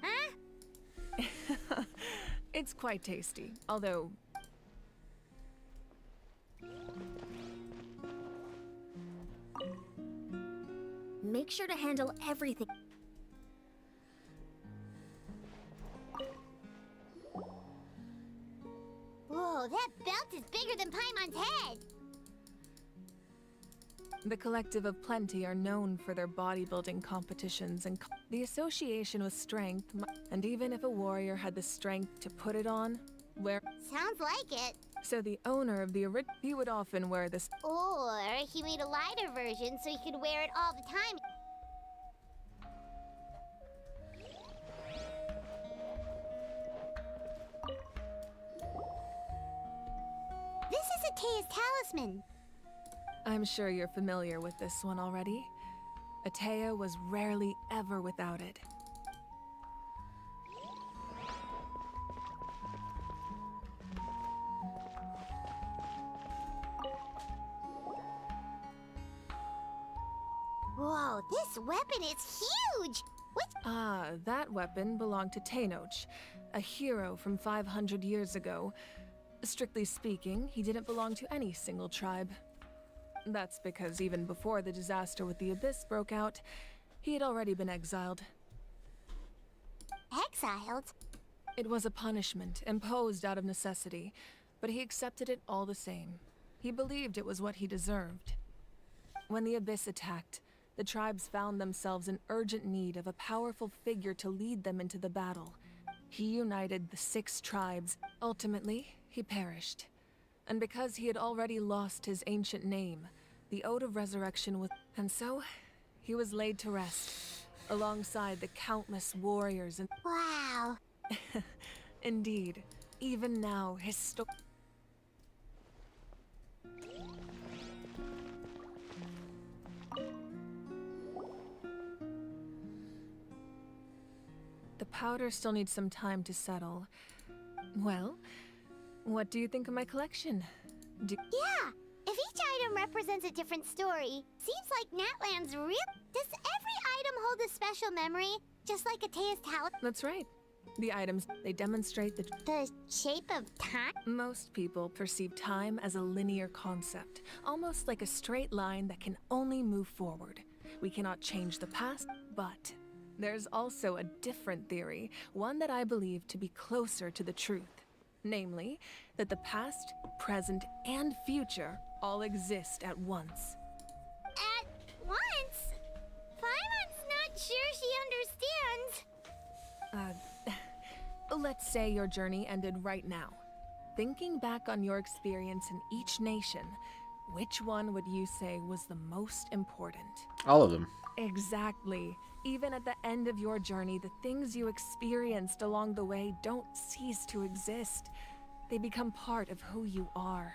Huh? It's quite tasty, although... Make sure to handle everything. Whoa, that belt is bigger than Paimon's head! The Collective of Plenty are known for their bodybuilding competitions and the association with strength, and even if a warrior had the strength to put it on, Sounds like it. So the owner of the he would often wear this. Or he made a lighter version so he could wear it all the time. This is Atea's talisman. I'm sure you're familiar with this one already. Atea was rarely ever without it. Whoa, this weapon is huge! That weapon belonged to Tenoch, a hero from 500 years ago. Strictly speaking, he didn't belong to any single tribe. That's because even before the disaster with the Abyss broke out, he had already been exiled. Exiled? It was a punishment imposed out of necessity, but he accepted it all the same. He believed it was what he deserved. When the Abyss attacked, the tribes found themselves in urgent need of a powerful figure to lead them into the battle. He united the 6 tribes. Ultimately, he perished. And because he had already lost his ancient name, the Ode of Resurrection was... And so, he was laid to rest, alongside the countless warriors and... Wow. Indeed. Even now, his story... The powder still needs some time to settle. Well, what do you think of my collection? Yeah! If each item represents a different story, seems like Natlan's real... Does every item hold a special memory, just like Atea's talisman? That's right. The items, they demonstrate the shape of time? Most people perceive time as a linear concept, almost like a straight line that can only move forward. We cannot change the past, but there's also a different theory, one that I believe to be closer to the truth. Namely, that the past, present, and future all exist at once. At once? Paimon's not sure she understands. Let's say your journey ended right now. Thinking back on your experience in each nation, which one would you say was the most important? All of them. Exactly. Even at the end of your journey, the things you experienced along the way don't cease to exist. They become part of who you are.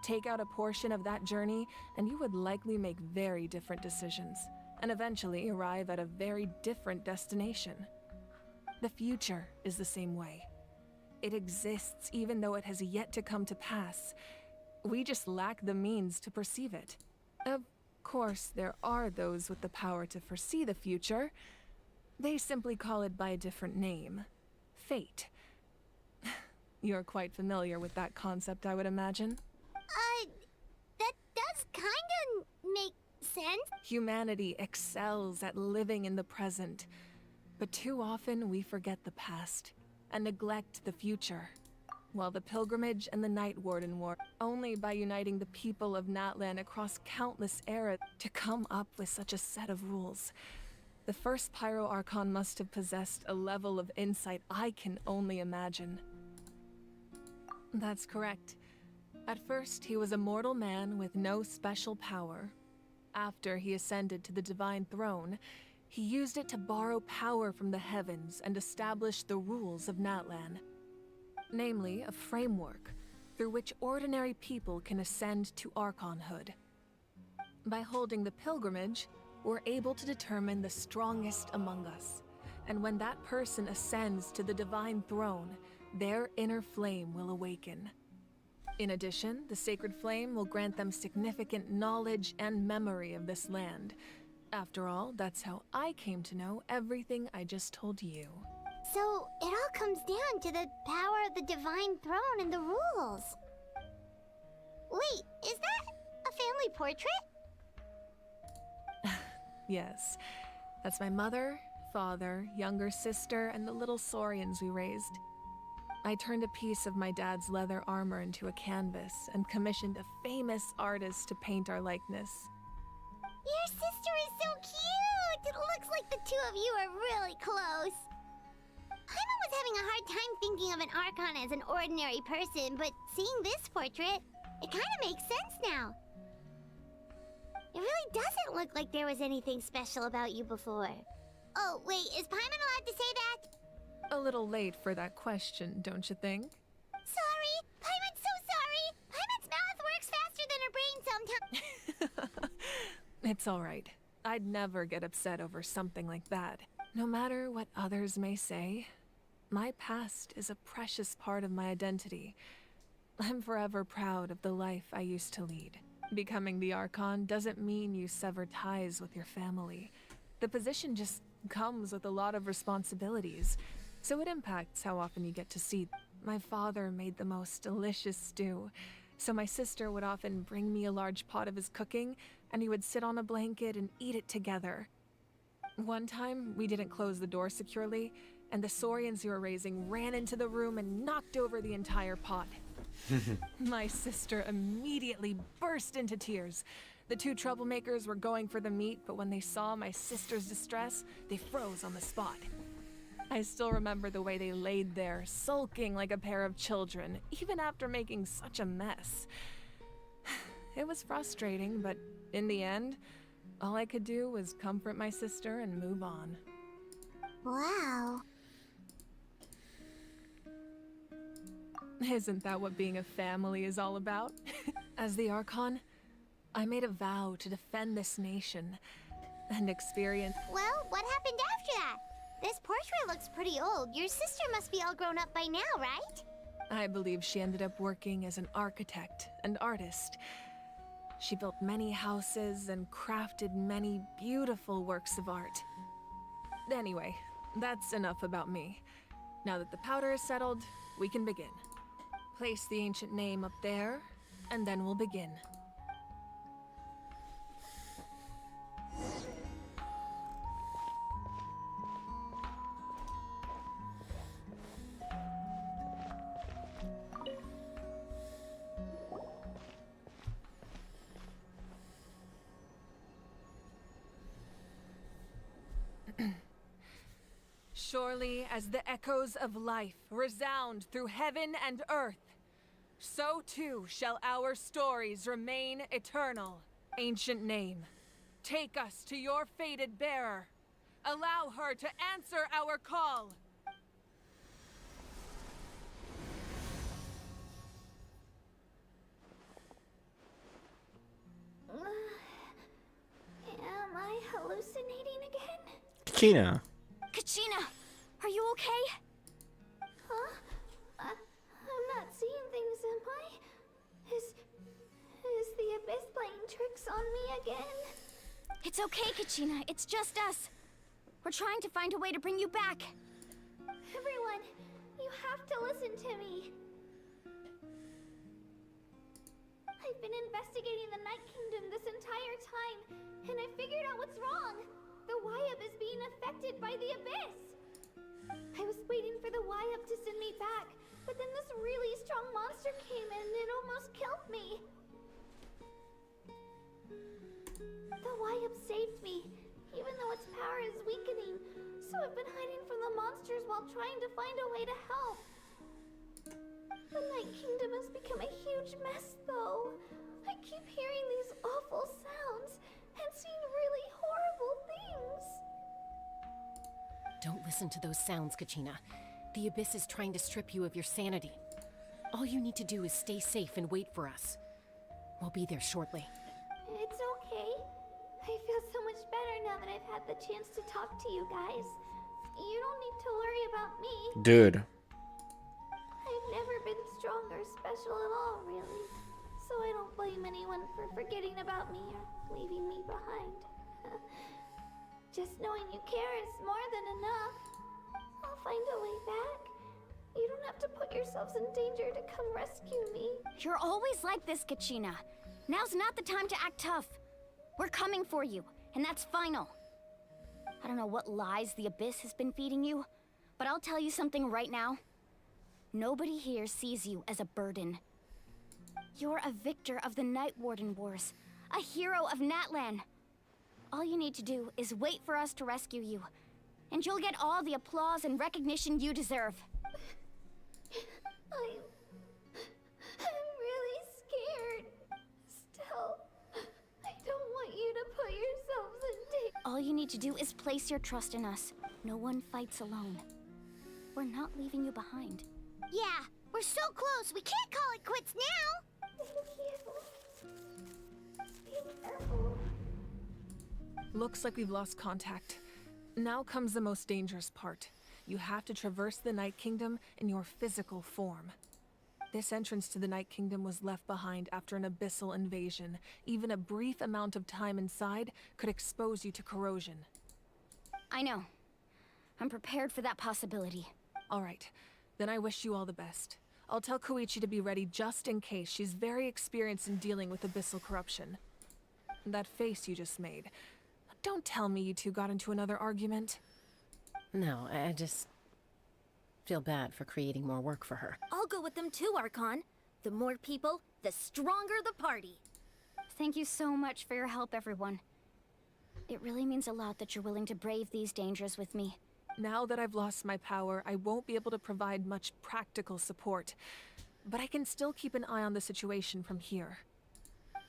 Take out a portion of that journey, and you would likely make very different decisions, and eventually arrive at a very different destination. The future is the same way. It exists even though it has yet to come to pass. We just lack the means to perceive it. Of course, there are those with the power to foresee the future. They simply call it by a different name. Fate. You're quite familiar with that concept, I would imagine. That does kinda make sense. Humanity excels at living in the present, but too often we forget the past and neglect the future. While the Pilgrimage and the Night Warden War, only by uniting the people of Natlan across countless eras to come up with such a set of rules. The first Pyro Archon must have possessed a level of insight I can only imagine. That's correct. At first, he was a mortal man with no special power. After he ascended to the Divine Throne, he used it to borrow power from the heavens and establish the rules of Natlan. Namely, a framework through which ordinary people can ascend to Archonhood. By holding the pilgrimage, we're able to determine the strongest among us. And when that person ascends to the Divine Throne, their inner flame will awaken. In addition, the sacred flame will grant them significant knowledge and memory of this land. After all, that's how I came to know everything I just told you. So, it all comes down to the power of the Divine Throne and the rules. Wait, is that a family portrait? Yes, that's my mother, father, younger sister, and the little Saurians we raised. I turned a piece of my dad's leather armor into a canvas and commissioned a famous artist to paint our likeness. Your sister is so cute! It looks like the two of you are really close. Paimon was having a hard time thinking of an Archon as an ordinary person, but seeing this portrait, it kind of makes sense now. It really doesn't look like there was anything special about you before. Oh, wait, is Paimon allowed to say that? A little late for that question, don't you think? Sorry! Paimon's so sorry! Paimon's mouth works faster than her brain sometimes. It's all right. I'd never get upset over something like that. No matter what others may say, my past is a precious part of my identity. I'm forever proud of the life I used to lead. Becoming the Archon doesn't mean you sever ties with your family. The position just comes with a lot of responsibilities, so it impacts how often you get to see. My father made the most delicious stew, so my sister would often bring me a large pot of his cooking, and we would sit on a blanket and eat it together. One time, we didn't close the door securely, and the Saurians we were raising ran into the room and knocked over the entire pot. My sister immediately burst into tears. The two troublemakers were going for the meat, but when they saw my sister's distress, they froze on the spot. I still remember the way they laid there, sulking like a pair of children, even after making such a mess. It was frustrating, but in the end, all I could do was comfort my sister and move on. Wow. Isn't that what being a family is all about? As the Archon, I made a vow to defend this nation and experience. Well, what happened after that? This portrait looks pretty old. Your sister must be all grown up by now, right? I believe she ended up working as an architect and artist. She built many houses and crafted many beautiful works of art. Anyway, that's enough about me. Now that the powder is settled, we can begin. Place the ancient name up there, and then we'll begin. Surely as the echoes of life resound through heaven and earth, so too shall our stories remain eternal. Ancient name, take us to your fated bearer. Allow her to answer our call. Kachina. Kachina, are you okay? Huh? I'm not seeing things, am I? Is the Abyss playing tricks on me again? It's okay, Kachina. It's just us. We're trying to find a way to bring you back. Everyone, you have to listen to me. I've been investigating the Night Kingdom this entire time, and I figured out what's wrong. The Wyab is being affected by the Abyss. I was waiting for the Wyab to send me back, but then this really strong monster came in and it almost killed me. The Wyab saved me, even though its power is weakening, so I've been hiding from the monsters while trying to find a way to help. The Night Kingdom has become a huge mess, though. I keep hearing these awful sounds and seeing really horrible things. Don't listen to those sounds, Kachina. The Abyss is trying to strip you of your sanity. All you need to do is stay safe and wait for us. We'll be there shortly. It's okay. I feel so much better now that I've had the chance to talk to you guys. You don't need to worry about me. Dude. I've never been strong or special at all, really. So I don't blame anyone for forgetting about me or leaving me behind. Just knowing you care is more than enough. I'll find a way back. You don't have to put yourselves in danger to come rescue me. You're always like this, Kachina. Now's not the time to act tough. We're coming for you, and that's final. I don't know what lies the Abyss has been feeding you, but I'll tell you something right now. Nobody here sees you as a burden. You're a victor of the Night Warden Wars, a hero of Natlan. All you need to do is wait for us to rescue you, and you'll get all the applause and recognition you deserve. I'm really scared. Still, I don't want you to put yourselves in danger. All you need to do is place your trust in us. No one fights alone. We're not leaving you behind. Yeah, we're so close. We can't call it quits now. Thank you. Be careful. Looks like we've lost contact. Now comes the most dangerous part. You have to traverse the Night Kingdom in your physical form. This entrance to the Night Kingdom was left behind after an abyssal invasion. Even a brief amount of time inside could expose you to corrosion. I know. I'm prepared for that possibility. All right. Then I wish you all the best. I'll tell Koichi to be ready just in case. She's very experienced in dealing with abyssal corruption. That face you just made. Don't tell me you two got into another argument. No, I just feel bad for creating more work for her. I'll go with them too, Archon. The more people, the stronger the party. Thank you so much for your help, everyone. It really means a lot that you're willing to brave these dangers with me. Now that I've lost my power, I won't be able to provide much practical support. But I can still keep an eye on the situation from here.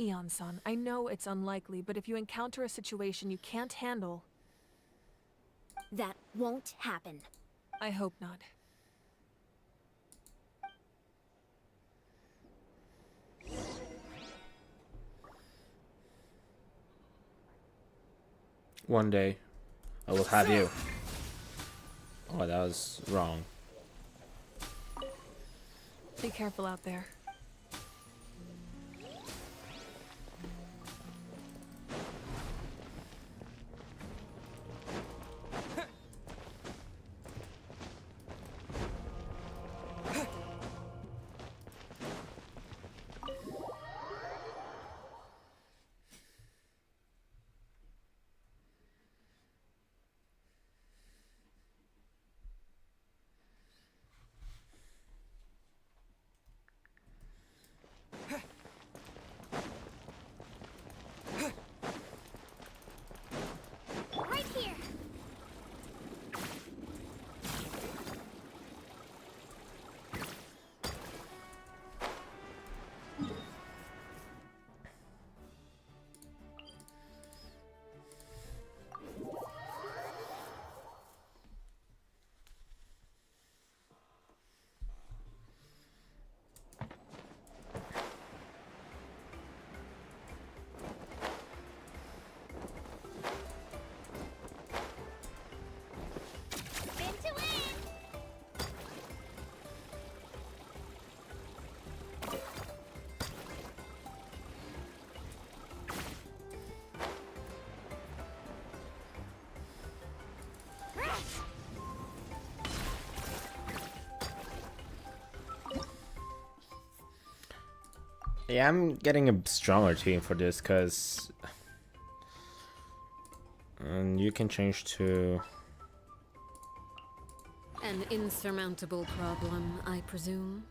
Eon-san, I know it's unlikely, but if you encounter a situation you can't handle... That won't happen. I hope not. One day, I will have you. Oh, that was wrong. Be careful out there. Yeah, I'm getting a stronger team for this because you can change to An insurmountable problem, I presume.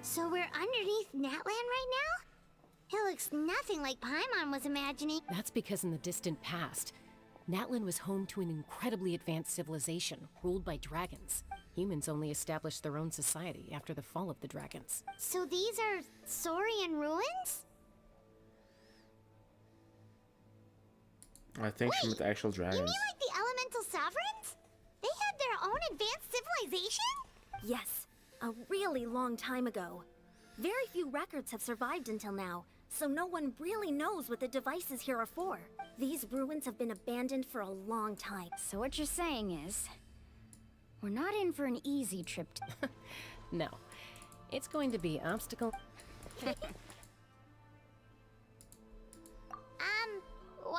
So we're underneath Natland right now? It looks nothing like Paimon was imagining. That's because in the distant past, Natlan was home to an incredibly advanced civilization ruled by dragons. Humans only established their own society after the fall of the dragons. So these are Saurian ruins? I think she meant the actual dragons. You mean like the elemental sovereigns? They had their own advanced civilization? Yes, a really long time ago. Very few records have survived until now, so no one really knows what the devices here are for. These ruins have been abandoned for a long time. So what you're saying is, we're not in for an easy trip. No, it's going to be obstacle. Why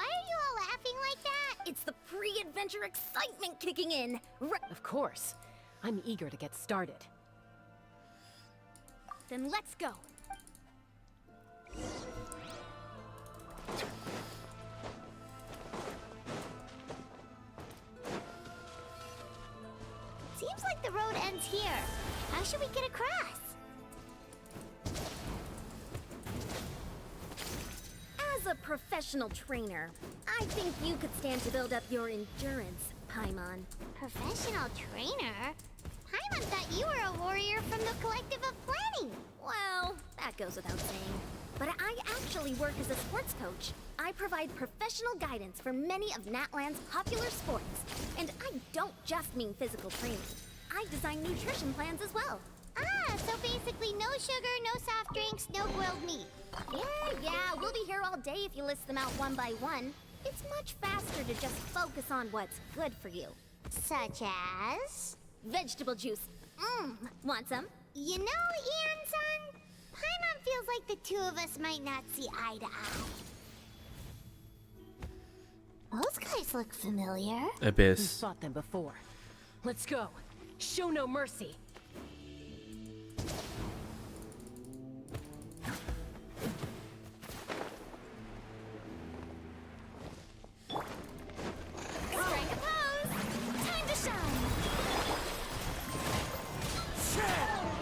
are you all laughing like that? It's the pre-adventure excitement kicking in. Of course. I'm eager to get started. Then let's go. Seems like the road ends here. How should we get across? As a professional trainer, I think you could stand to build up your endurance, Paimon. Professional trainer? Paimon thought you were a warrior from the Collective of Planning. Well, that goes without saying. But I actually work as a sports coach. I provide professional guidance for many of Natland's popular sports. And I don't just mean physical training. I design nutrition plans as well. Ah, so basically no sugar, no soft drinks, no grilled meat. Yeah, we'll be here all day if you list them out one by one. It's much faster to just focus on what's good for you. Such as? Vegetable juice. Want some? You know, Ian-san, Paimon feels like the two of us might not see eye to eye. Those guys look familiar. Abyss. We've fought them before. Let's go. Show no mercy. Strike a pose. Time to shine.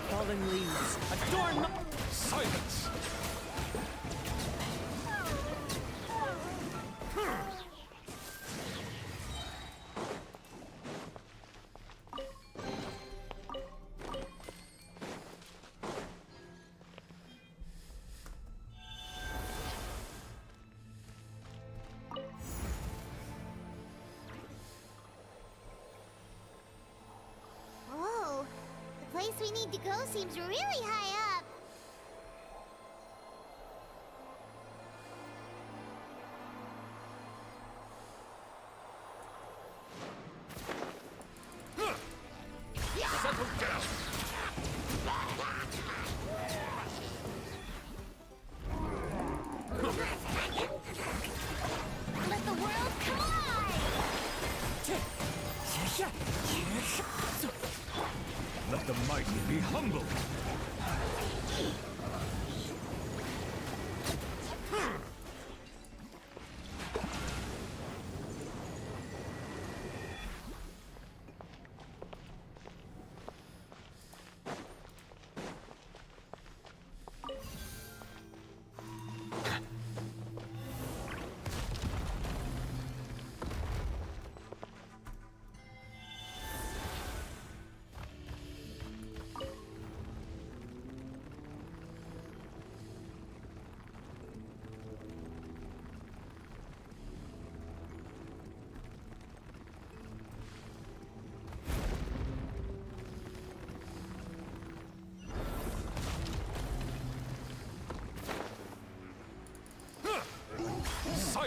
Fallen leaves, adorn my... Silence! Whoa, the place we need to go seems really high up. Settle down! Let the world collide! Let the mighty be humble!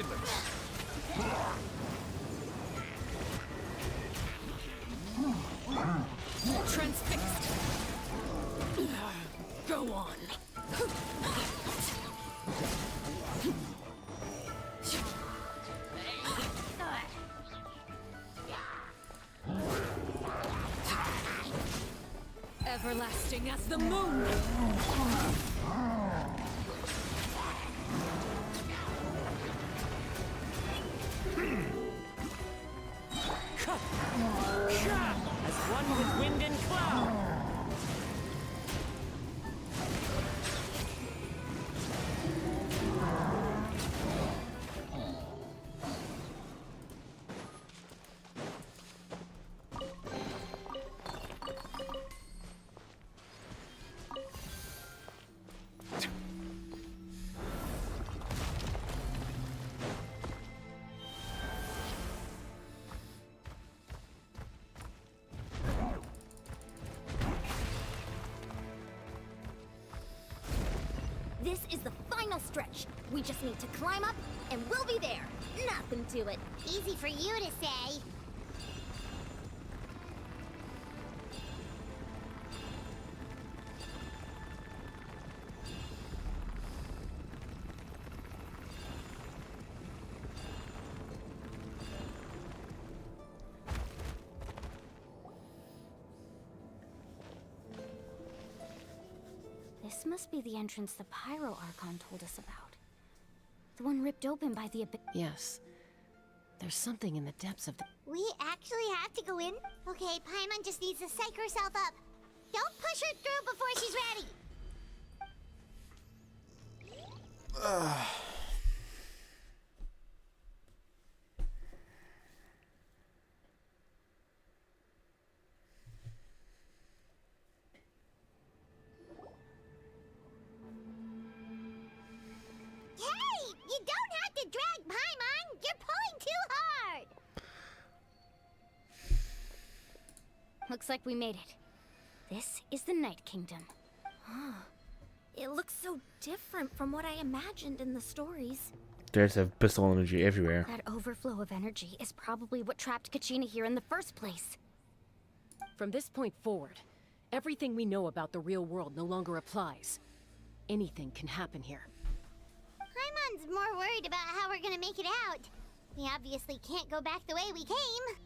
silence! Transfixed. Go on. Everlasting as the moon. As one with wind and cloud. This is the final stretch. We just need to climb up, and we'll be there. Nothing to it. Easy for you to say. This must be the entrance the Pyro Archon told us about. The one ripped open by the abyss. Yes. There's something in the depths of the... We actually have to go in? Okay, Paimon just needs to psych herself up. Don't push her through before she's ready. Hey! You don't have to drag Paimon! You're pulling too hard! Looks like we made it. This is the Night Kingdom. It looks so different from what I imagined in the stories. There's abyssal energy everywhere. That overflow of energy is probably what trapped Kachina here in the first place. From this point forward, everything we know about the real world no longer applies. Anything can happen here. Paimon's more worried about how we're gonna make it out. We obviously can't go back the way we came.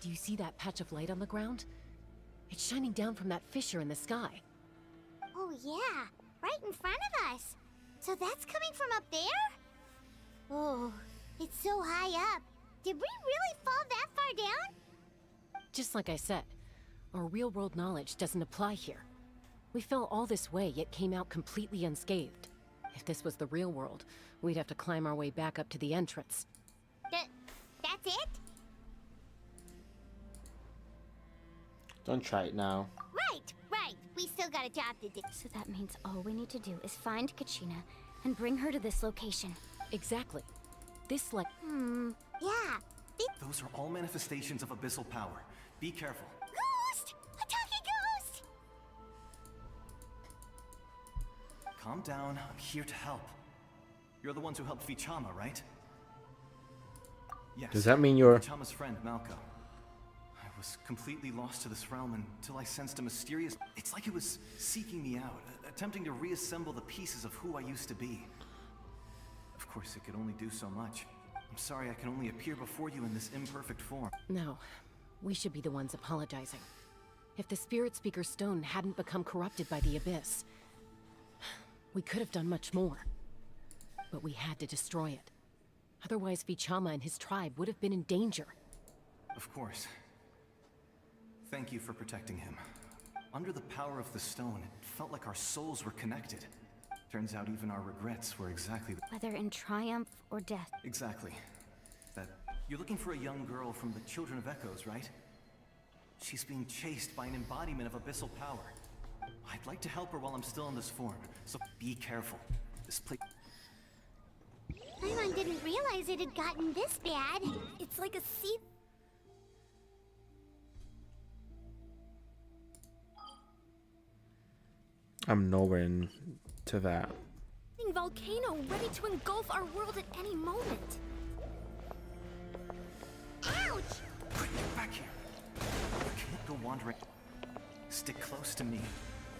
Do you see that patch of light on the ground? It's shining down from that fissure in the sky. Oh yeah, right in front of us. So that's coming from up there? Oh, it's so high up. Did we really fall that far down? Just like I said, our real-world knowledge doesn't apply here. We fell all this way, yet came out completely unscathed. If this was the real world, we'd have to climb our way back up to the entrance. That's it? Don't try it now. Right. We still got a job to do. So that means all we need to do is find Kachina and bring her to this location. Exactly. This Yeah. Those are all manifestations of abyssal power. Be careful. Ghost! A talking ghost! Calm down. I'm here to help. You're the ones who helped Vichama, right? Yes. Does that mean you're... Vichama's friend, Malco. I was completely lost to this realm until I sensed a mysterious... It's like it was seeking me out, attempting to reassemble the pieces of who I used to be. Of course, it could only do so much. I'm sorry I can only appear before you in this imperfect form. No, we should be the ones apologizing. If the Spirit Speaker's stone hadn't become corrupted by the Abyss, we could have done much more. But we had to destroy it. Otherwise, Vichama and his tribe would have been in danger. Of course. Thank you for protecting him. Under the power of the stone, it felt like our souls were connected. Turns out even our regrets were exactly Whether in triumph or death. Exactly. That you're looking for a young girl from the Children of Echoes, right? She's being chased by an embodiment of abyssal power. I'd like to help her while I'm still in this form, so be careful. This place... Paimon didn't realize it had gotten this bad. It's like a sea... I'm nowhere into that. volcano ready to engulf our world at any moment. Ouch! Quick, get back here. You can't go wandering. Stick close to me.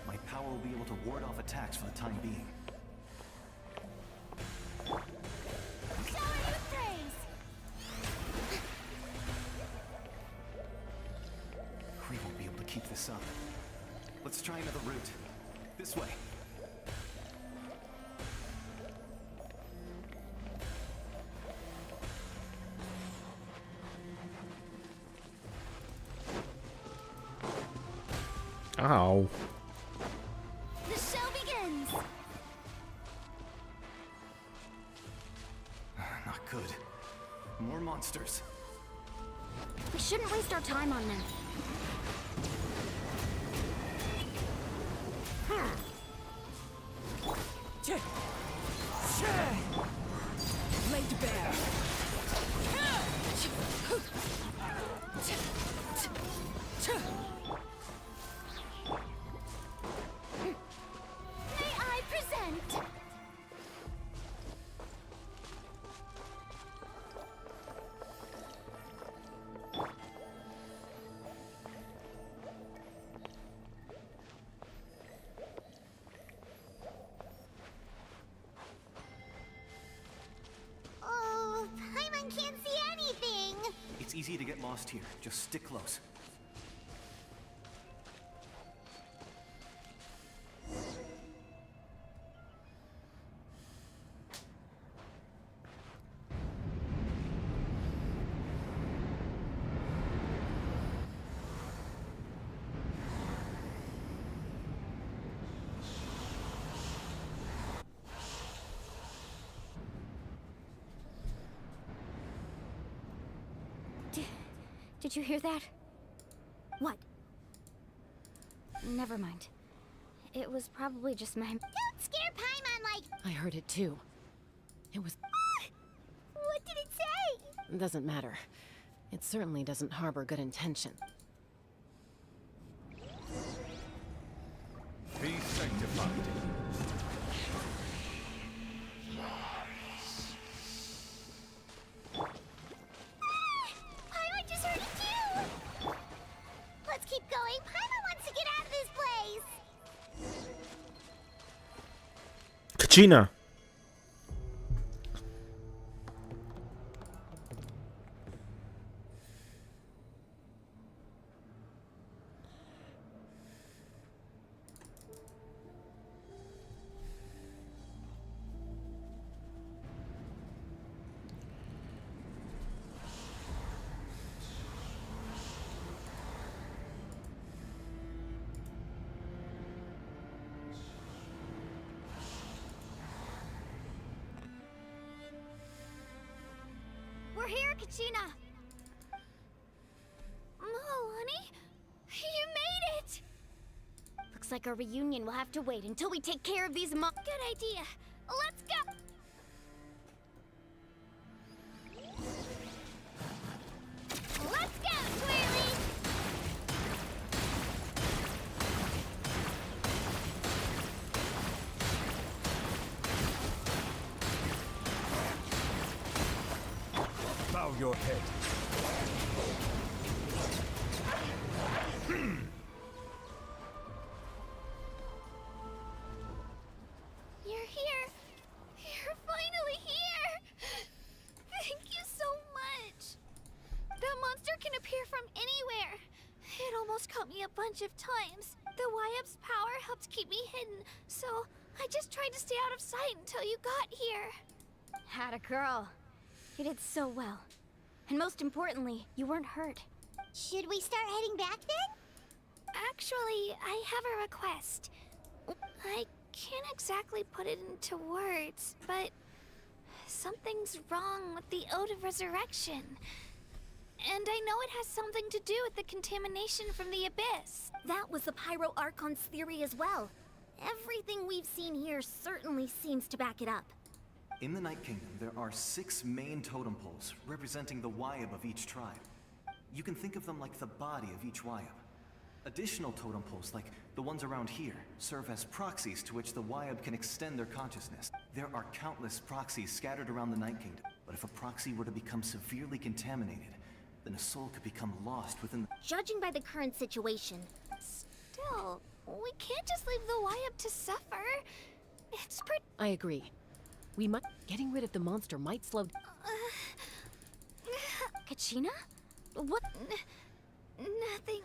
My power will be able to ward off attacks for the time being. Shower you praise! We won't be able to keep this up. Let's try another route. This way. Ow. The show begins! Not good. More monsters. We shouldn't waste our time on them. Laid bare. May I present? Oh, Paimon can't see anything! It's easy to get lost here. Just stick close. Did you hear that? What? Never mind. It was probably just my... Don't scare Paimon like... I heard it too. It was... What did it say? Doesn't matter. It certainly doesn't harbor good intention. Be sanctified. Paimon just heard it too! Let's keep going. Paimon wants to get out of this place! Kachina. We're here, Kachina! Milani? You made it! Looks like our reunion will have to wait until we take care of these Good idea. Let's go! Let's go, Twirly! Bow your head. You're here. You're finally here. Thank you so much. That monster can appear from anywhere. It almost caught me a bunch of times. The YF's power helped keep me hidden, so I just tried to stay out of sight until you got here. Had a girl. You did so well. And most importantly, you weren't hurt. Should we start heading back then? Actually, I have a request. I can't exactly put it into words, but something's wrong with the Ode of Resurrection. And I know it has something to do with the contamination from the Abyss. That was the Pyro Archon's theory as well. Everything we've seen here certainly seems to back it up. In the Night Kingdom, there are 6 main totem poles representing the Wyab of each tribe. You can think of them like the body of each Wyab. Additional totem poles, like the ones around here, serve as proxies to which the Wyab can extend their consciousness. There are countless proxies scattered around the Night Kingdom, but if a proxy were to become severely contaminated, then a soul could become lost within the... Judging by the current situation, still, we can't just leave the Wyab to suffer. It's pretty... I agree. We might... Getting rid of the monster might slow... Kachina? What? Nothing.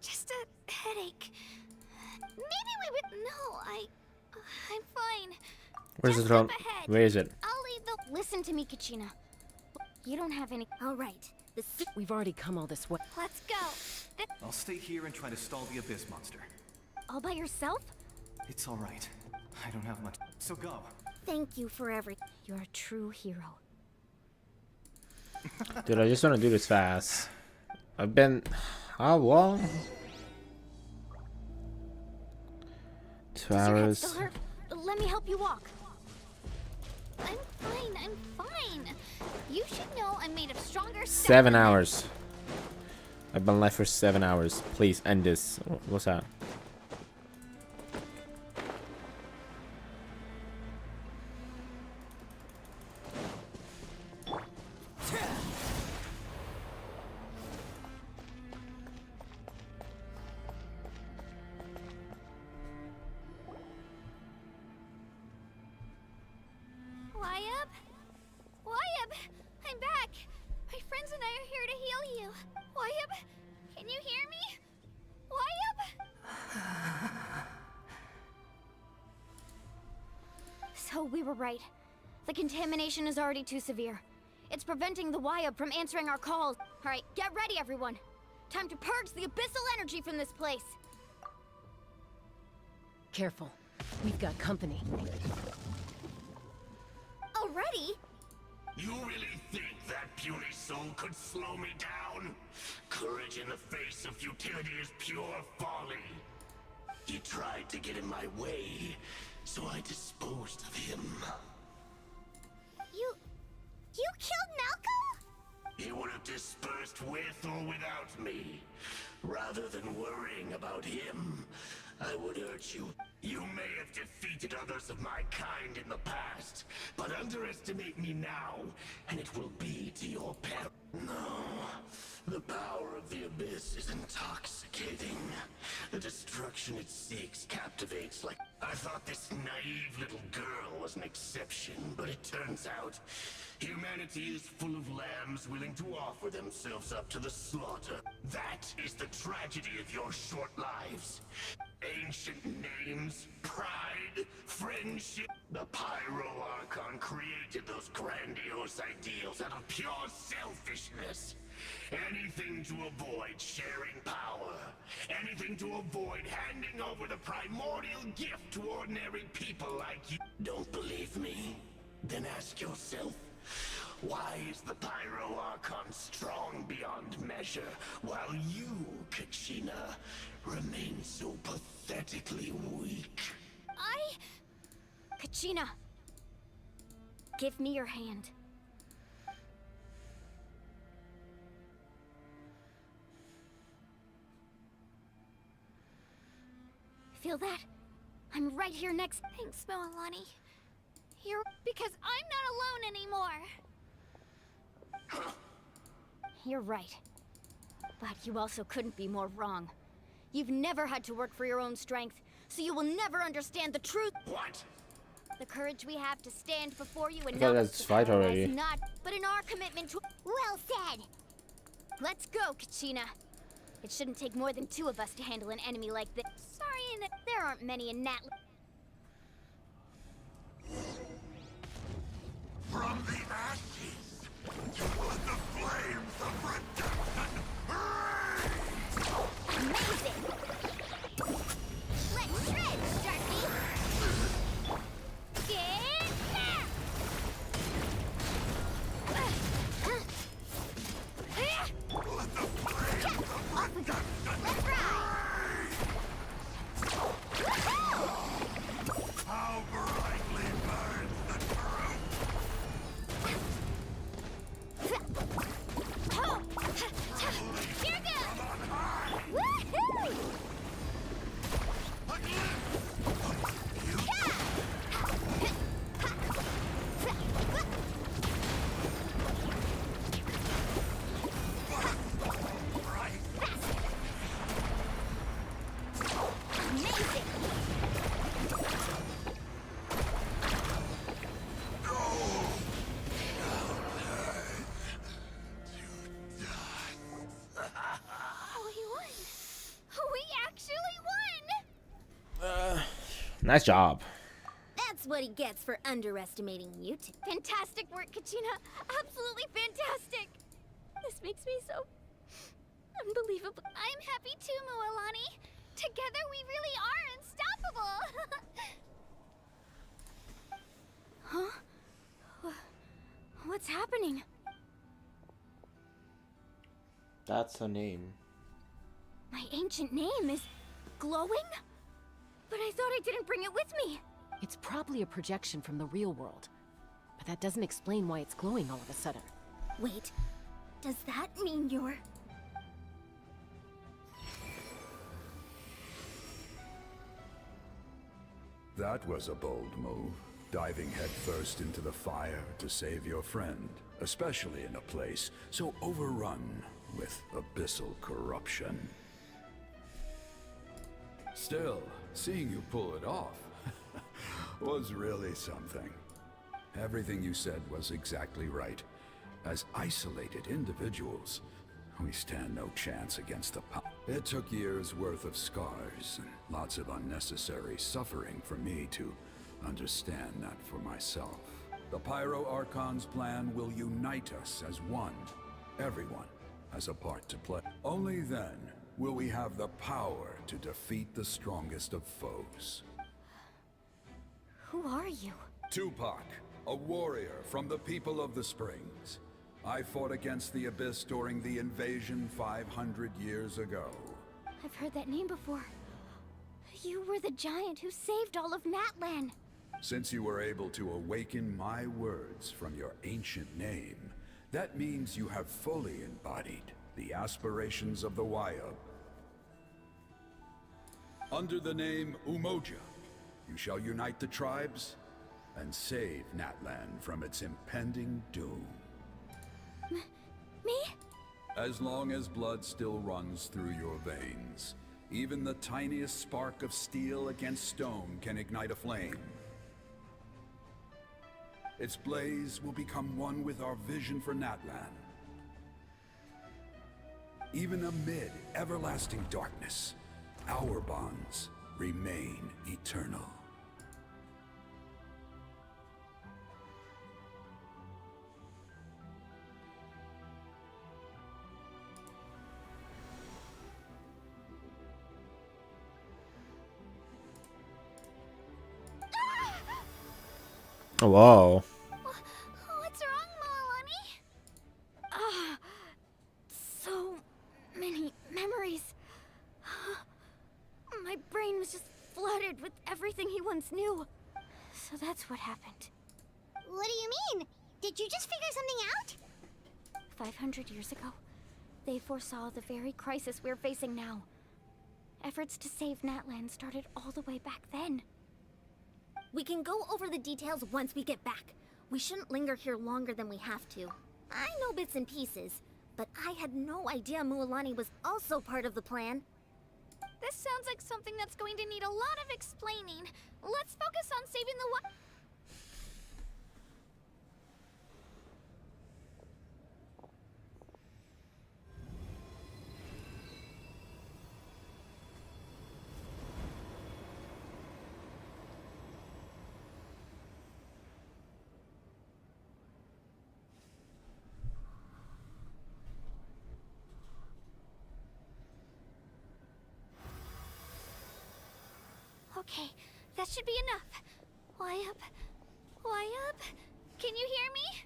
Just a headache. Maybe we would... No, I'm fine. Where's Just the throne? up ahead. Where is it? I'll leave the... Listen to me, Kachina. You don't have any... All right. We've already come all this way. Let's go. I'll stay here and try to stall the Abyss monster. All by yourself? It's all right. I don't have much. So go. Thank you for everything. You're a true hero. Dude, I just want to do this fast. I've been... How long? 2 Does your head hours. still hurt? Let me help you walk. I'm fine. You should know I'm made of stronger stuff 7 than hours. I've been live for 7 hours. Please end this. What's that? Wyab, I'm back. My friends and I are here to heal you. Wyab, can you hear me? Wyab? So we were right. The contamination is already too severe. It's preventing the Wyab from answering our calls. All right, get ready, everyone. Time to purge the abyssal energy from this place. Careful. We've got company. Already? You really think that puny soul could slow me down? Courage in the face of futility is pure folly. He tried to get in my way, so I disposed of him. You killed Malcolm? He would have dispersed with or without me. Rather than worrying about him, I would urge you. You may have defeated others of my kind in the past, but underestimate me now, and it will be to your peril. No, the power of the Abyss is intoxicating. The destruction it seeks captivates like... I thought this naive little girl was an exception, but it turns out humanity is full of lambs willing to offer themselves up to the slaughter. That is the tragedy of your short lives. Ancient names, pride, friendship. The Pyro Archon created those grandiose ideals out of pure selfishness. Anything to avoid sharing power. Anything to avoid handing over the primordial gift to ordinary people like you. Don't believe me? Then ask yourself, why is the Pyro Archon strong beyond measure, while you, Kachina, remain so pathetically weak? Kachina, give me your hand. Feel that? I'm right here next. Thanks, Moalani. You're... because I'm not alone anymore. You're right. But you also couldn't be more wrong. You've never had to work for your own strength, so you will never understand the truth. What? The courage we have to stand before you and I thought not that's fight already. not, but in our commitment to... Well said! Let's go, Kachina. It shouldn't take more than 2 of us to handle an enemy like this. Sorry, there aren't many in Nat... From the ashes, toward the flames of redemption. Amazing! Let's shred, Starkey! Get back! Let the flames of Off we go! Let's ride! Woohoo! Nice job. That's what he gets for underestimating you two. Fantastic work, Kachina. Absolutely fantastic. This makes me so unbelievable. I'm happy too, Mualani. Together we really are unstoppable. Huh? What's happening? That's her name. My ancient name is glowing? But I thought I didn't bring it with me. It's probably a projection from the real world. But that doesn't explain why it's glowing all of a sudden. Wait, does that mean you're... That was a bold move, diving headfirst into the fire to save your friend, especially in a place so overrun with abyssal corruption. Still, seeing you pull it off was really something. Everything you said was exactly right. As isolated individuals, we stand no chance against the power. It took years worth of scars and lots of unnecessary suffering for me to understand that for myself. The Pyro Archon's plan will unite us as one. Everyone has a part to play. Only then will we have the power to defeat the strongest of foes. Who are you? Tupac, a warrior from the people of the Springs. I fought against the Abyss during the invasion 500 years ago. I've heard that name before. You were the giant who saved all of Natlan. Since you were able to awaken my words from your ancient name, that means you have fully embodied the aspirations of the Wayab. Under the name Umoja, you shall unite the tribes and save Natlan from its impending doom. Me? As long as blood still runs through your veins, even the tiniest spark of steel against stone can ignite a flame. Its blaze will become one with our vision for Natlan. Even amid everlasting darkness, our bonds remain eternal. Oh, wow. What's wrong, Mualani? Ah, so many memories. My brain was just flooded with everything he once knew. So that's what happened. What do you mean? Did you just figure something out? 500 years ago, they foresaw the very crisis we're facing now. Efforts to save Natlan started all the way back then. We can go over the details once we get back. We shouldn't linger here longer than we have to. I know bits and pieces, but I had no idea Mualani was also part of the plan. This sounds like something that's going to need a lot of explaining. Let's focus on saving the Okay, that should be enough. Why up? Why up? Can you hear me?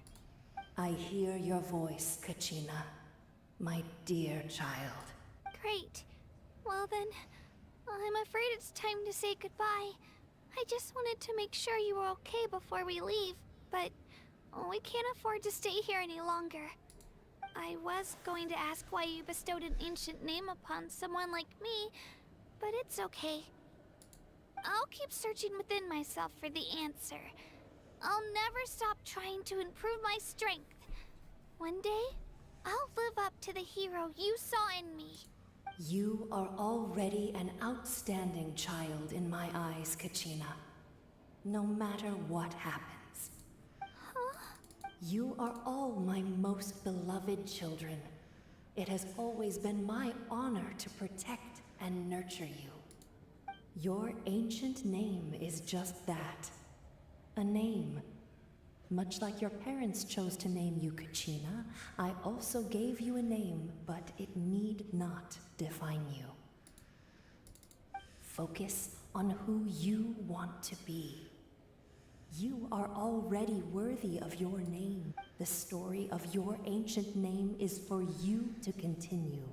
I hear your voice, Kachina, my dear child. Great. Well then, I'm afraid it's time to say goodbye. I just wanted to make sure you were okay before we leave, but we can't afford to stay here any longer. I was going to ask why you bestowed an ancient name upon someone like me, but it's okay. I'll keep searching within myself for the answer. I'll never stop trying to improve my strength. One day, I'll live up to the hero you saw in me. You are already an outstanding child in my eyes, Kachina. No matter what happens. Huh? You are all my most beloved children. It has always been my honor to protect and nurture you. Your ancient name is just that. A name. Much like your parents chose to name you Kachina, I also gave you a name, but it need not define you. Focus on who you want to be. You are already worthy of your name. The story of your ancient name is for you to continue.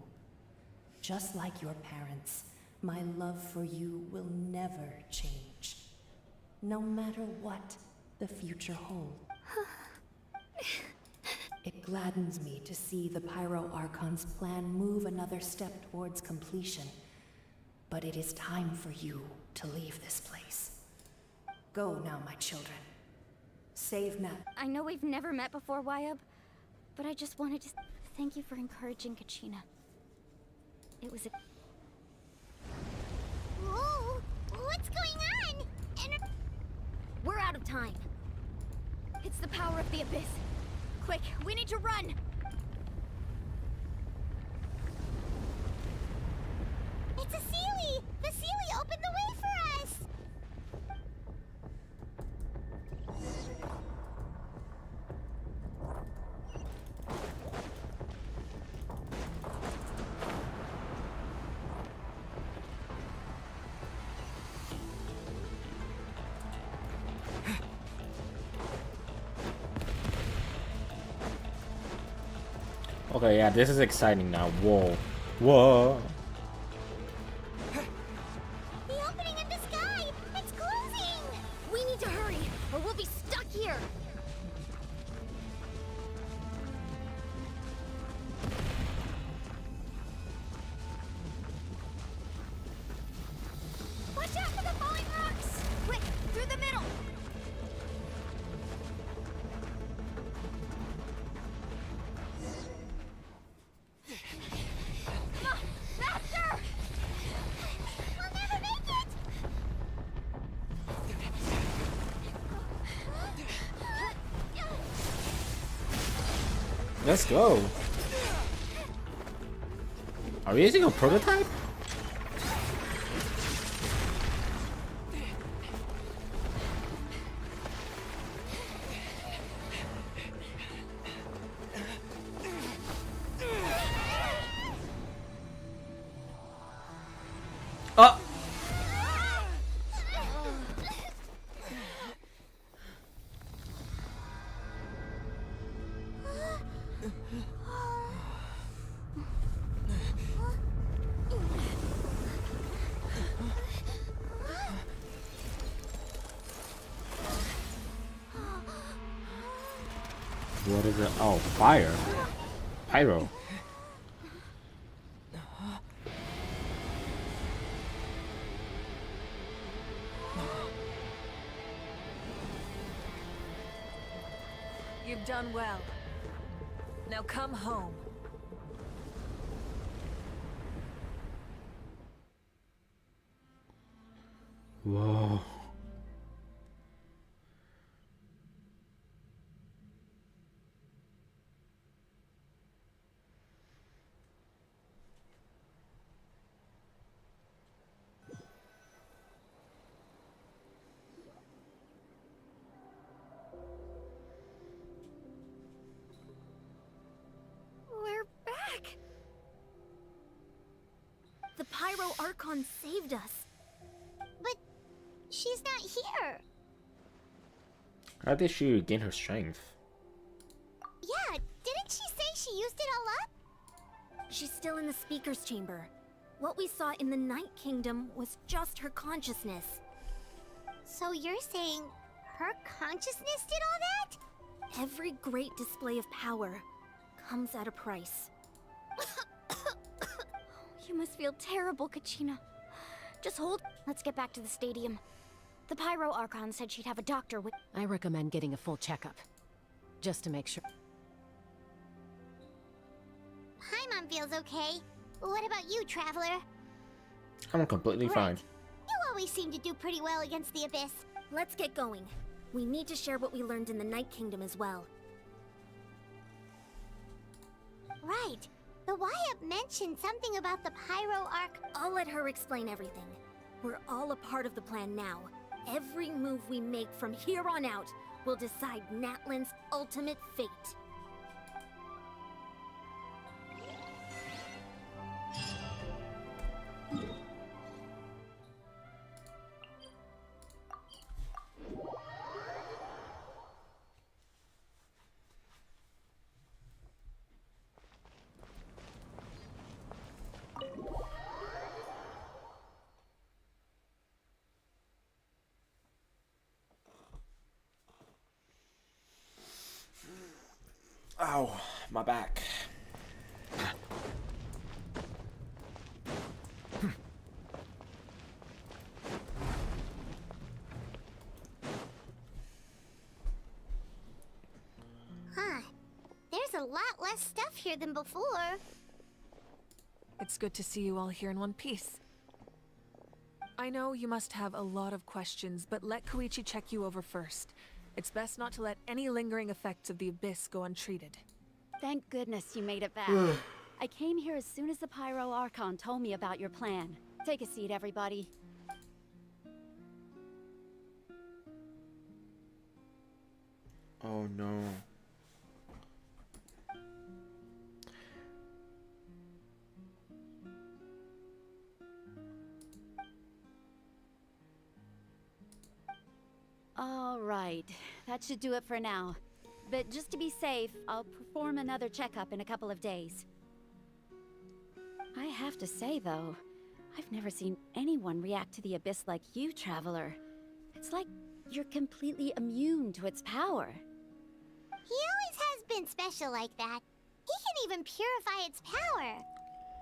Just like your parents, my love for you will never change. No matter what the future holds. It gladdens me to see the Pyro Archon's plan move another step towards completion. But it is time for you to leave this place. Go now, my children. Save Nat. I know we've never met before, Wyab, but I just wanted to thank you for encouraging Kachina. It was a... Whoa! What's going on? We're out of time. It's the power of the Abyss. Quick, we need to run! It's a Seelie! The Seelie opened the way for us! Okay, yeah, this is exciting now. Whoa. Whoa. The opening in the sky! It's closing! We need to hurry, or we'll be stuck here! Watch out for the falling rocks! Quick, through the middle! Faster! We'll never make it! Let's go. Are we using a prototype? Oh! What is it? Oh, fire. Pyro. You've done well. Now come home. Whoa. We're back! The Pyro Archon saved us. But she's not here. How did she regain her strength? Yeah, didn't she say she used it all up? She's still in the speaker's chamber. What we saw in the Night Kingdom was just her consciousness. So you're saying her consciousness did all that? Every great display of power comes at a price. You must feel terrible, Kachina. Just hold. Let's get back to the stadium. The Pyro Archon said she'd have a doctor with... I recommend getting a full checkup. Just to make sure. Paimon feels okay. What about you, Traveler? I'm completely fine. You always seem to do pretty well against the Abyss. Let's get going. We need to share what we learned in the Night Kingdom as well. Right. The Wyap mentioned something about the Pyro Arc. I'll let her explain everything. We're all a part of the plan now. Every move we make from here on out will decide Natlan's ultimate fate. Ow, my back. Huh. There's a lot less stuff here than before. It's good to see you all here in one piece. I know you must have a lot of questions, but let Koichi check you over first. It's best not to let any lingering effects of the Abyss go untreated. Thank goodness you made it back. I came here as soon as the Pyro Archon told me about your plan. Take a seat, everybody. Oh no. All right, that should do it for now. But just to be safe, I'll perform another checkup in a couple of days. I have to say, though, I've never seen anyone react to the Abyss like you, Traveler. It's like you're completely immune to its power. He always has been special like that. He can even purify its power.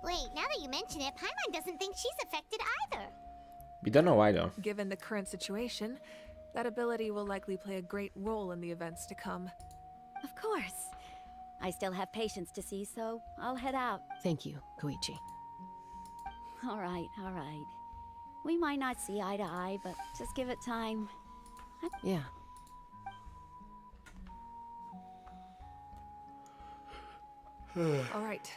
Wait, now that you mention it, Paimon doesn't think she's affected either. We don't know why, though. Given the current situation, that ability will likely play a great role in the events to come. Of course. I still have patients to see, so I'll head out. Thank you, Koichi. All right, all right. We might not see eye to eye, but just give it time. Yeah. All right.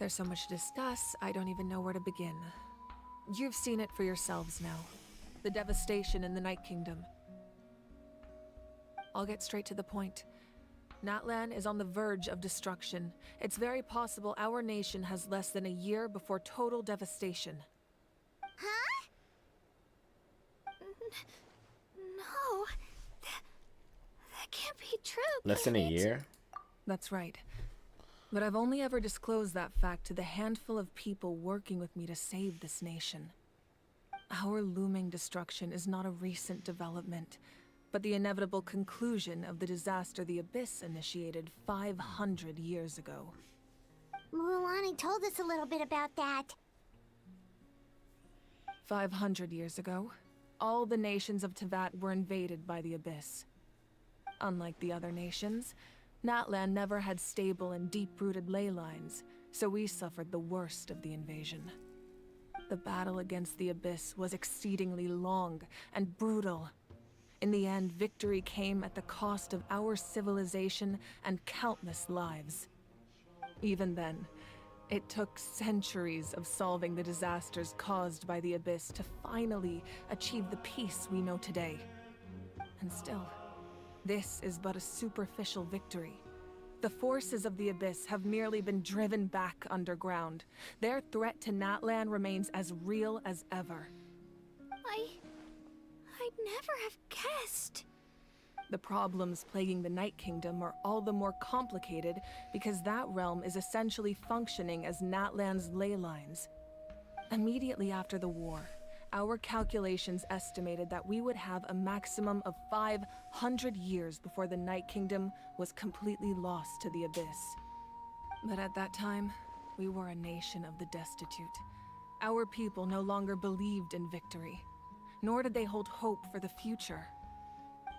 There's so much to discuss, I don't even know where to begin. You've seen it for yourselves now. The devastation in the Night Kingdom. I'll get straight to the point. Natlan is on the verge of destruction. It's very possible our nation has less than a year before total devastation. Huh? No. That can't be true. Less than a year? That's right. But I've only ever disclosed that fact to the handful of people working with me to save this nation. Our looming destruction is not a recent development, but the inevitable conclusion of the disaster the Abyss initiated 500 years ago. Mulani told us a little bit about that. 500 years ago, all the nations of Teyvat were invaded by the Abyss. Unlike the other nations, Natlan never had stable and deep-rooted ley lines, so we suffered the worst of the invasion. The battle against the Abyss was exceedingly long and brutal. In the end, victory came at the cost of our civilization and countless lives. Even then, it took centuries of solving the disasters caused by the Abyss to finally achieve the peace we know today. And still, this is but a superficial victory. The forces of the Abyss have merely been driven back underground. Their threat to Natlan remains as real as ever. I'd never have guessed. The problems plaguing the Night Kingdom are all the more complicated because that realm is essentially functioning as Natlan's ley lines. Immediately after the war, our calculations estimated that we would have a maximum of 500 years before the Night Kingdom was completely lost to the Abyss. But at that time, we were a nation of the destitute. Our people no longer believed in victory, nor did they hold hope for the future.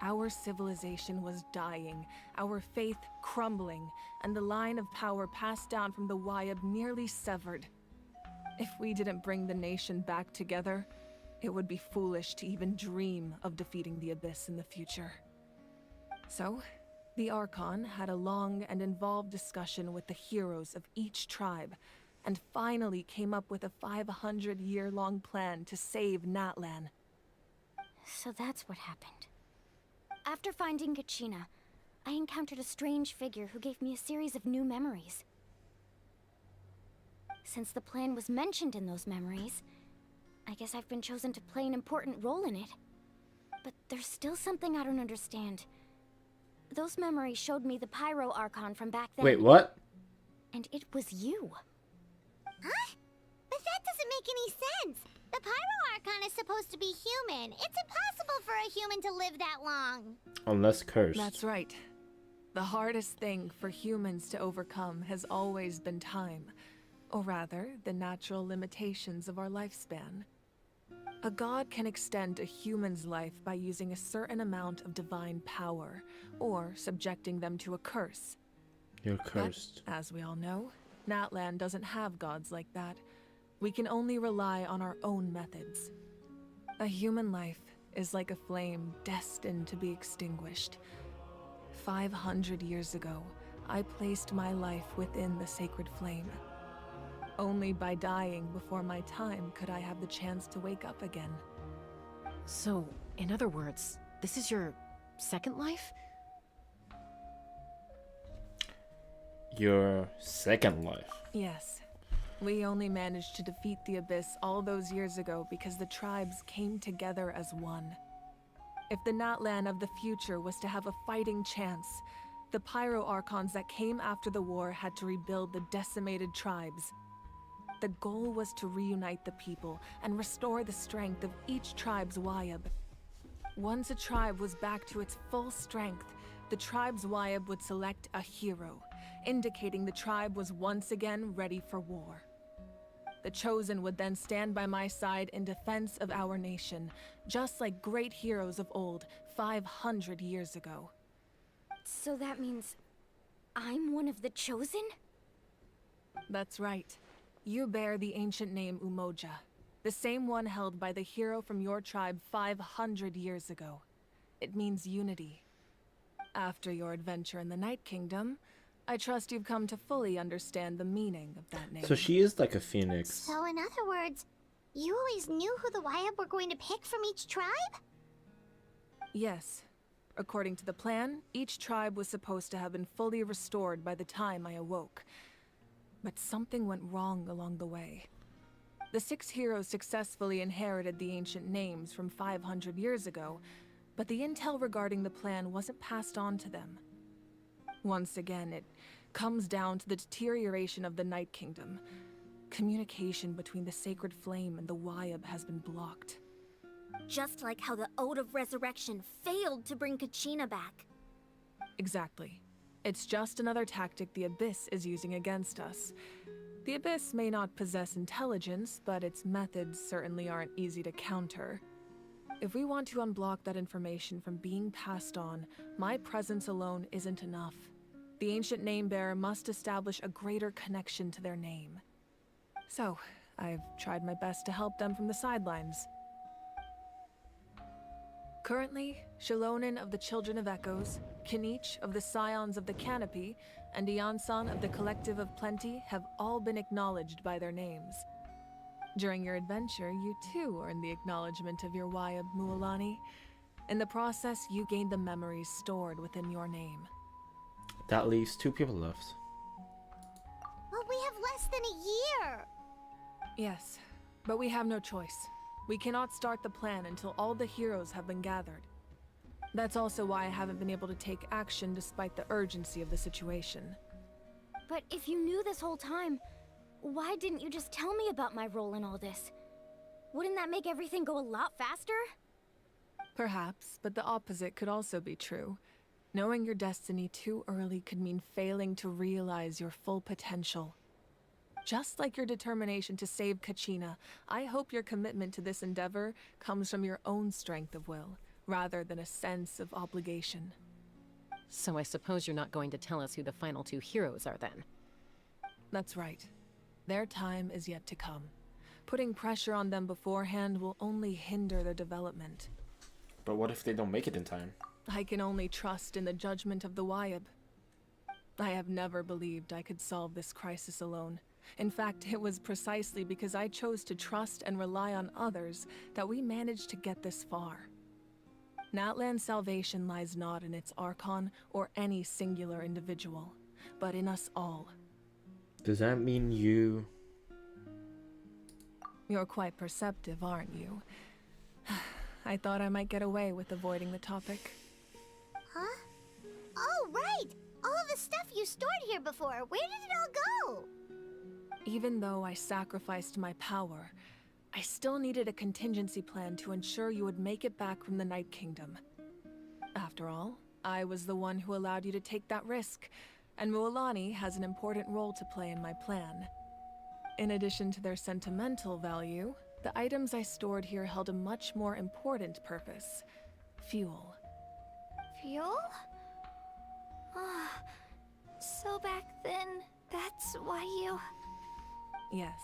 Our civilization was dying, our faith crumbling, and the line of power passed down from the Wayab nearly severed. If we didn't bring the nation back together, it would be foolish to even dream of defeating the Abyss in the future. So, the Archon had a long and involved discussion with the heroes of each tribe and finally came up with a 500-year-long plan to save Natlan. So that's what happened. After finding Kachina, I encountered a strange figure who gave me a series of new memories. Since the plan was mentioned in those memories, I guess I've been chosen to play an important role in it. But there's still something I don't understand. Those memories showed me the Pyro Archon from back then. Wait, what? And it was you. Huh? But that doesn't make any sense. The Pyro Archon is supposed to be human. It's impossible for a human to live that long. Unless cursed. That's right. The hardest thing for humans to overcome has always been time, or rather, the natural limitations of our lifespan. A god can extend a human's life by using a certain amount of divine power, or subjecting them to a curse. You're cursed. But, as we all know, Natlan doesn't have gods like that. We can only rely on our own methods. A human life is like a flame destined to be extinguished. 500 years ago, I placed my life within the sacred flame. Only by dying before my time could I have the chance to wake up again. So, in other words, this is your second life? Your second life. Yes. We only managed to defeat the Abyss all those years ago because the tribes came together as one. If the Natlan of the future was to have a fighting chance, the Pyro Archons that came after the war had to rebuild the decimated tribes. The goal was to reunite the people and restore the strength of each tribe's Wayab. Once a tribe was back to its full strength, the tribe's Wayab would select a hero, indicating the tribe was once again ready for war. The Chosen would then stand by my side in defense of our nation, just like great heroes of old 500 years ago. So that means I'm one of the Chosen? That's right. You bear the ancient name Umoja, the same one held by the hero from your tribe 500 years ago. It means unity. After your adventure in the Night Kingdom, I trust you've come to fully understand the meaning of that name. So she is like a phoenix. So in other words, you always knew who the Wayab were going to pick from each tribe? Yes. According to the plan, each tribe was supposed to have been fully restored by the time I awoke. But something went wrong along the way. The 6 heroes successfully inherited the ancient names from 500 years ago, but the intel regarding the plan wasn't passed on to them. Once again, it comes down to the deterioration of the Night Kingdom. Communication between the Sacred Flame and the Wayab has been blocked. Just like how the Ode of Resurrection failed to bring Kachina back. Exactly. It's just another tactic the Abyss is using against us. The Abyss may not possess intelligence, but its methods certainly aren't easy to counter. If we want to unblock that information from being passed on, my presence alone isn't enough. The ancient name-bearer must establish a greater connection to their name. So, I've tried my best to help them from the sidelines. Currently, Shilonen of the Children of Echoes, Kinich of the Scions of the Canopy, and Iansan of the Collective of Plenty have all been acknowledged by their names. During your adventure, you too earned the acknowledgement of your Wayab, Mualani. In the process, you gained the memories stored within your name. That leaves 2 people left. Well, we have less than a year. Yes, but we have no choice. We cannot start the plan until all the heroes have been gathered. That's also why I haven't been able to take action despite the urgency of the situation. But if you knew this whole time, why didn't you just tell me about my role in all this? Wouldn't that make everything go a lot faster? Perhaps, but the opposite could also be true. Knowing your destiny too early could mean failing to realize your full potential. Just like your determination to save Kachina, I hope your commitment to this endeavor comes from your own strength of will, rather than a sense of obligation. So I suppose you're not going to tell us who the final 2 heroes are then? That's right. Their time is yet to come. Putting pressure on them beforehand will only hinder their development. But what if they don't make it in time? I can only trust in the judgment of the Wayab. I have never believed I could solve this crisis alone, In fact, it was precisely because I chose to trust and rely on others that we managed to get this far. Natlan's salvation lies not in its Archon or any singular individual, but in us all. Does that mean you... You're quite perceptive, aren't you? I thought I might get away with avoiding the topic. Huh? Oh, right! All of the stuff you stored here before, where did it all go? Even though I sacrificed my power, I still needed a contingency plan to ensure you would make it back from the Night Kingdom. After all, I was the one who allowed you to take that risk, and Mualani has an important role to play in my plan. In addition to their sentimental value, the items I stored here held a much more important purpose: fuel. Fuel? Ah, so back then, that's why you... Yes.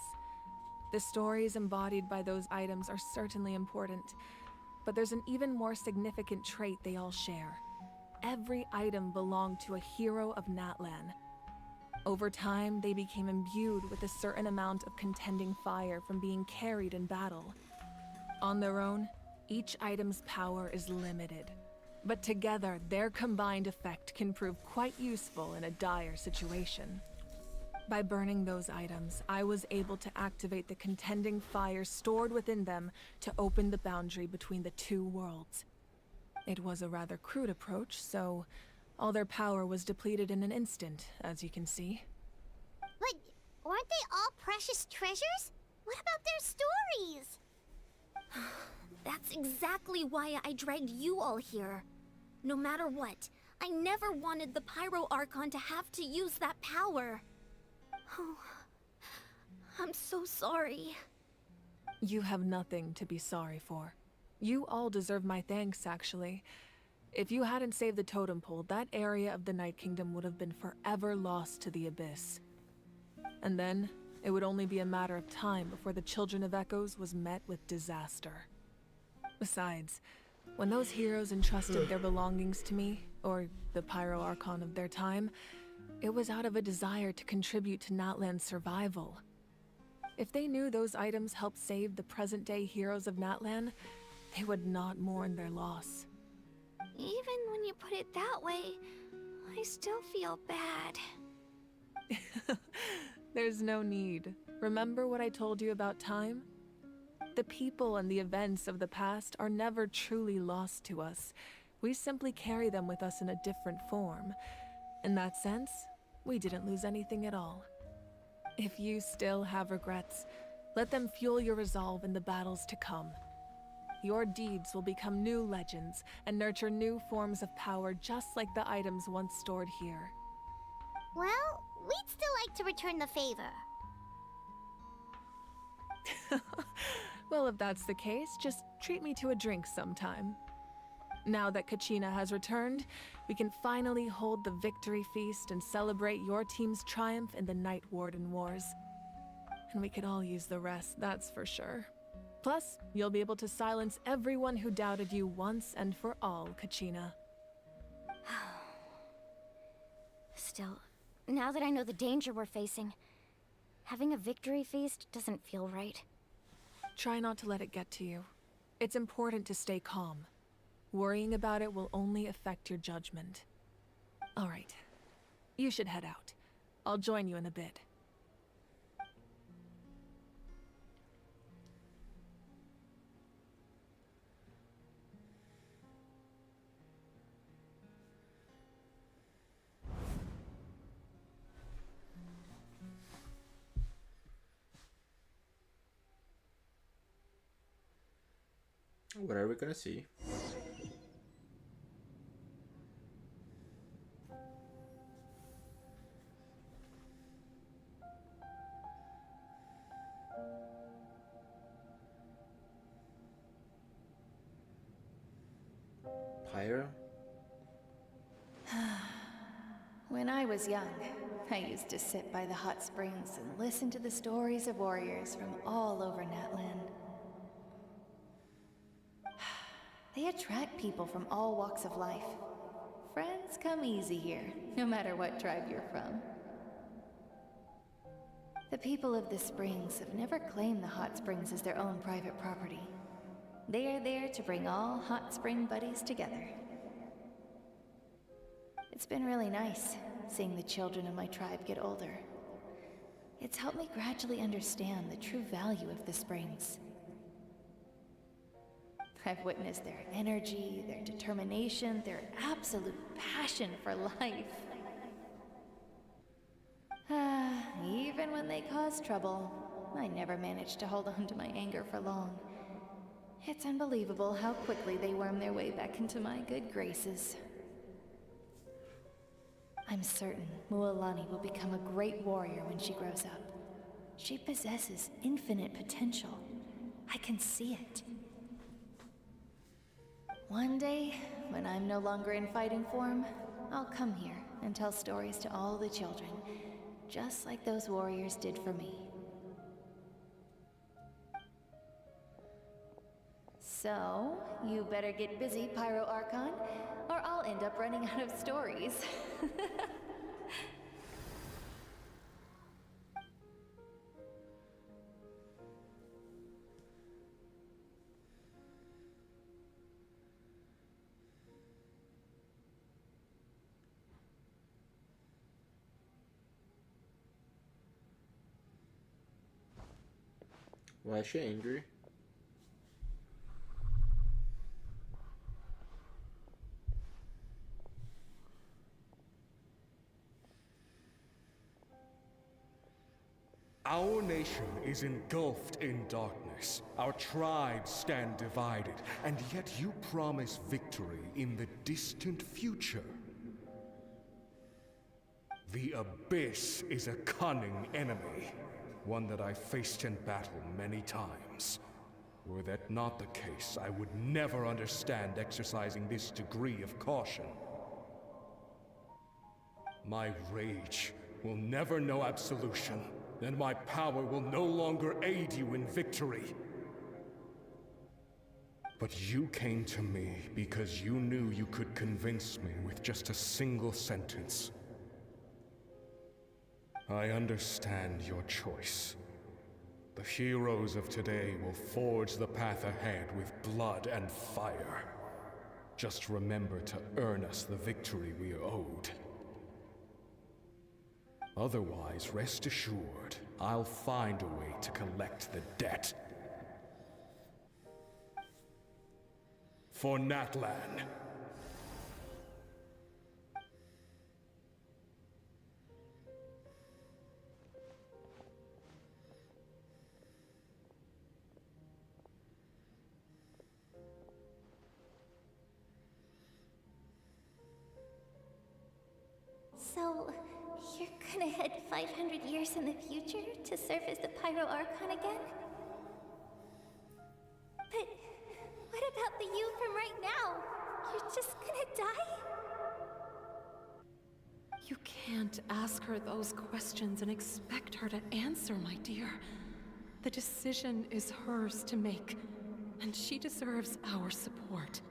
The stories embodied by those items are certainly important, but there's an even more significant trait they all share. Every item belonged to a hero of Natlan. Over time, they became imbued with a certain amount of contending fire from being carried in battle. On their own, each item's power is limited, but together, their combined effect can prove quite useful in a dire situation. By burning those items, I was able to activate the contending fire stored within them to open the boundary between the two worlds. It was a rather crude approach, so all their power was depleted in an instant, as you can see. But weren't they all precious treasures? What about their stories? That's exactly why I dragged you all here. No matter what, I never wanted the Pyro Archon to have to use that power. Oh, I'm so sorry. You have nothing to be sorry for. You all deserve my thanks, actually. If you hadn't saved the totem pole, that area of the Night Kingdom would have been forever lost to the Abyss. And then, it would only be a matter of time before the Children of Echoes was met with disaster. Besides, when those heroes entrusted their belongings to me, or the Pyro Archon of their time, it was out of a desire to contribute to Natlan's survival. If they knew those items helped save the present-day heroes of Natlan, they would not mourn their loss. Even when you put it that way, I still feel bad. There's no need. Remember what I told you about time? The people and the events of the past are never truly lost to us. We simply carry them with us in a different form. In that sense, we didn't lose anything at all. If you still have regrets, let them fuel your resolve in the battles to come. Your deeds will become new legends and nurture new forms of power just like the items once stored here. Well, we'd still like to return the favor. Well, if that's the case, just treat me to a drink sometime. Now that Kachina has returned, we can finally hold the victory feast and celebrate your team's triumph in the Night Warden Wars. And we could all use the rest, that's for sure. Plus, you'll be able to silence everyone who doubted you once and for all, Kachina. Still, now that I know the danger we're facing, having a victory feast doesn't feel right. Try not to let it get to you. It's important to stay calm. Worrying about it will only affect your judgment. All right. You should head out. I'll join you in a bit. What are we gonna see? Pyro? When I was young, I used to sit by the hot springs and listen to the stories of warriors from all over Natlan. They attract people from all walks of life. Friends come easy here, no matter what tribe you're from. The people of the Springs have never claimed the hot springs as their own private property. They are there to bring all hot spring buddies together. It's been really nice, seeing the children of my tribe get older. It's helped me gradually understand the true value of the springs. I've witnessed their energy, their determination, their absolute passion for life. Even when they cause trouble, I never managed to hold on to my anger for long. It's unbelievable how quickly they worm their way back into my good graces. I'm certain Mualani will become a great warrior when she grows up. She possesses infinite potential. I can see it. One day, when I'm no longer in fighting form, I'll come here and tell stories to all the children, just like those warriors did for me. So, you better get busy, Pyro Archon, or I'll end up running out of stories. Why is she angry? Our nation is engulfed in darkness. Our tribes stand divided, and yet you promise victory in the distant future. The Abyss is a cunning enemy, one that I faced in battle many times. Were that not the case, I would never understand exercising this degree of caution. My rage will never know absolution, and my power will no longer aid you in victory. But you came to me because you knew you could convince me with just a single sentence. I understand your choice. The heroes of today will forge the path ahead with blood and fire. Just remember to earn us the victory we are owed. Otherwise, rest assured, I'll find a way to collect the debt. For Natlan. So, you're gonna head 500 years in the future to serve as the Pyro Archon again? But what about the you from right now? You're just gonna die? You can't ask her those questions and expect her to answer, my dear. The decision is hers to make, and she deserves our support.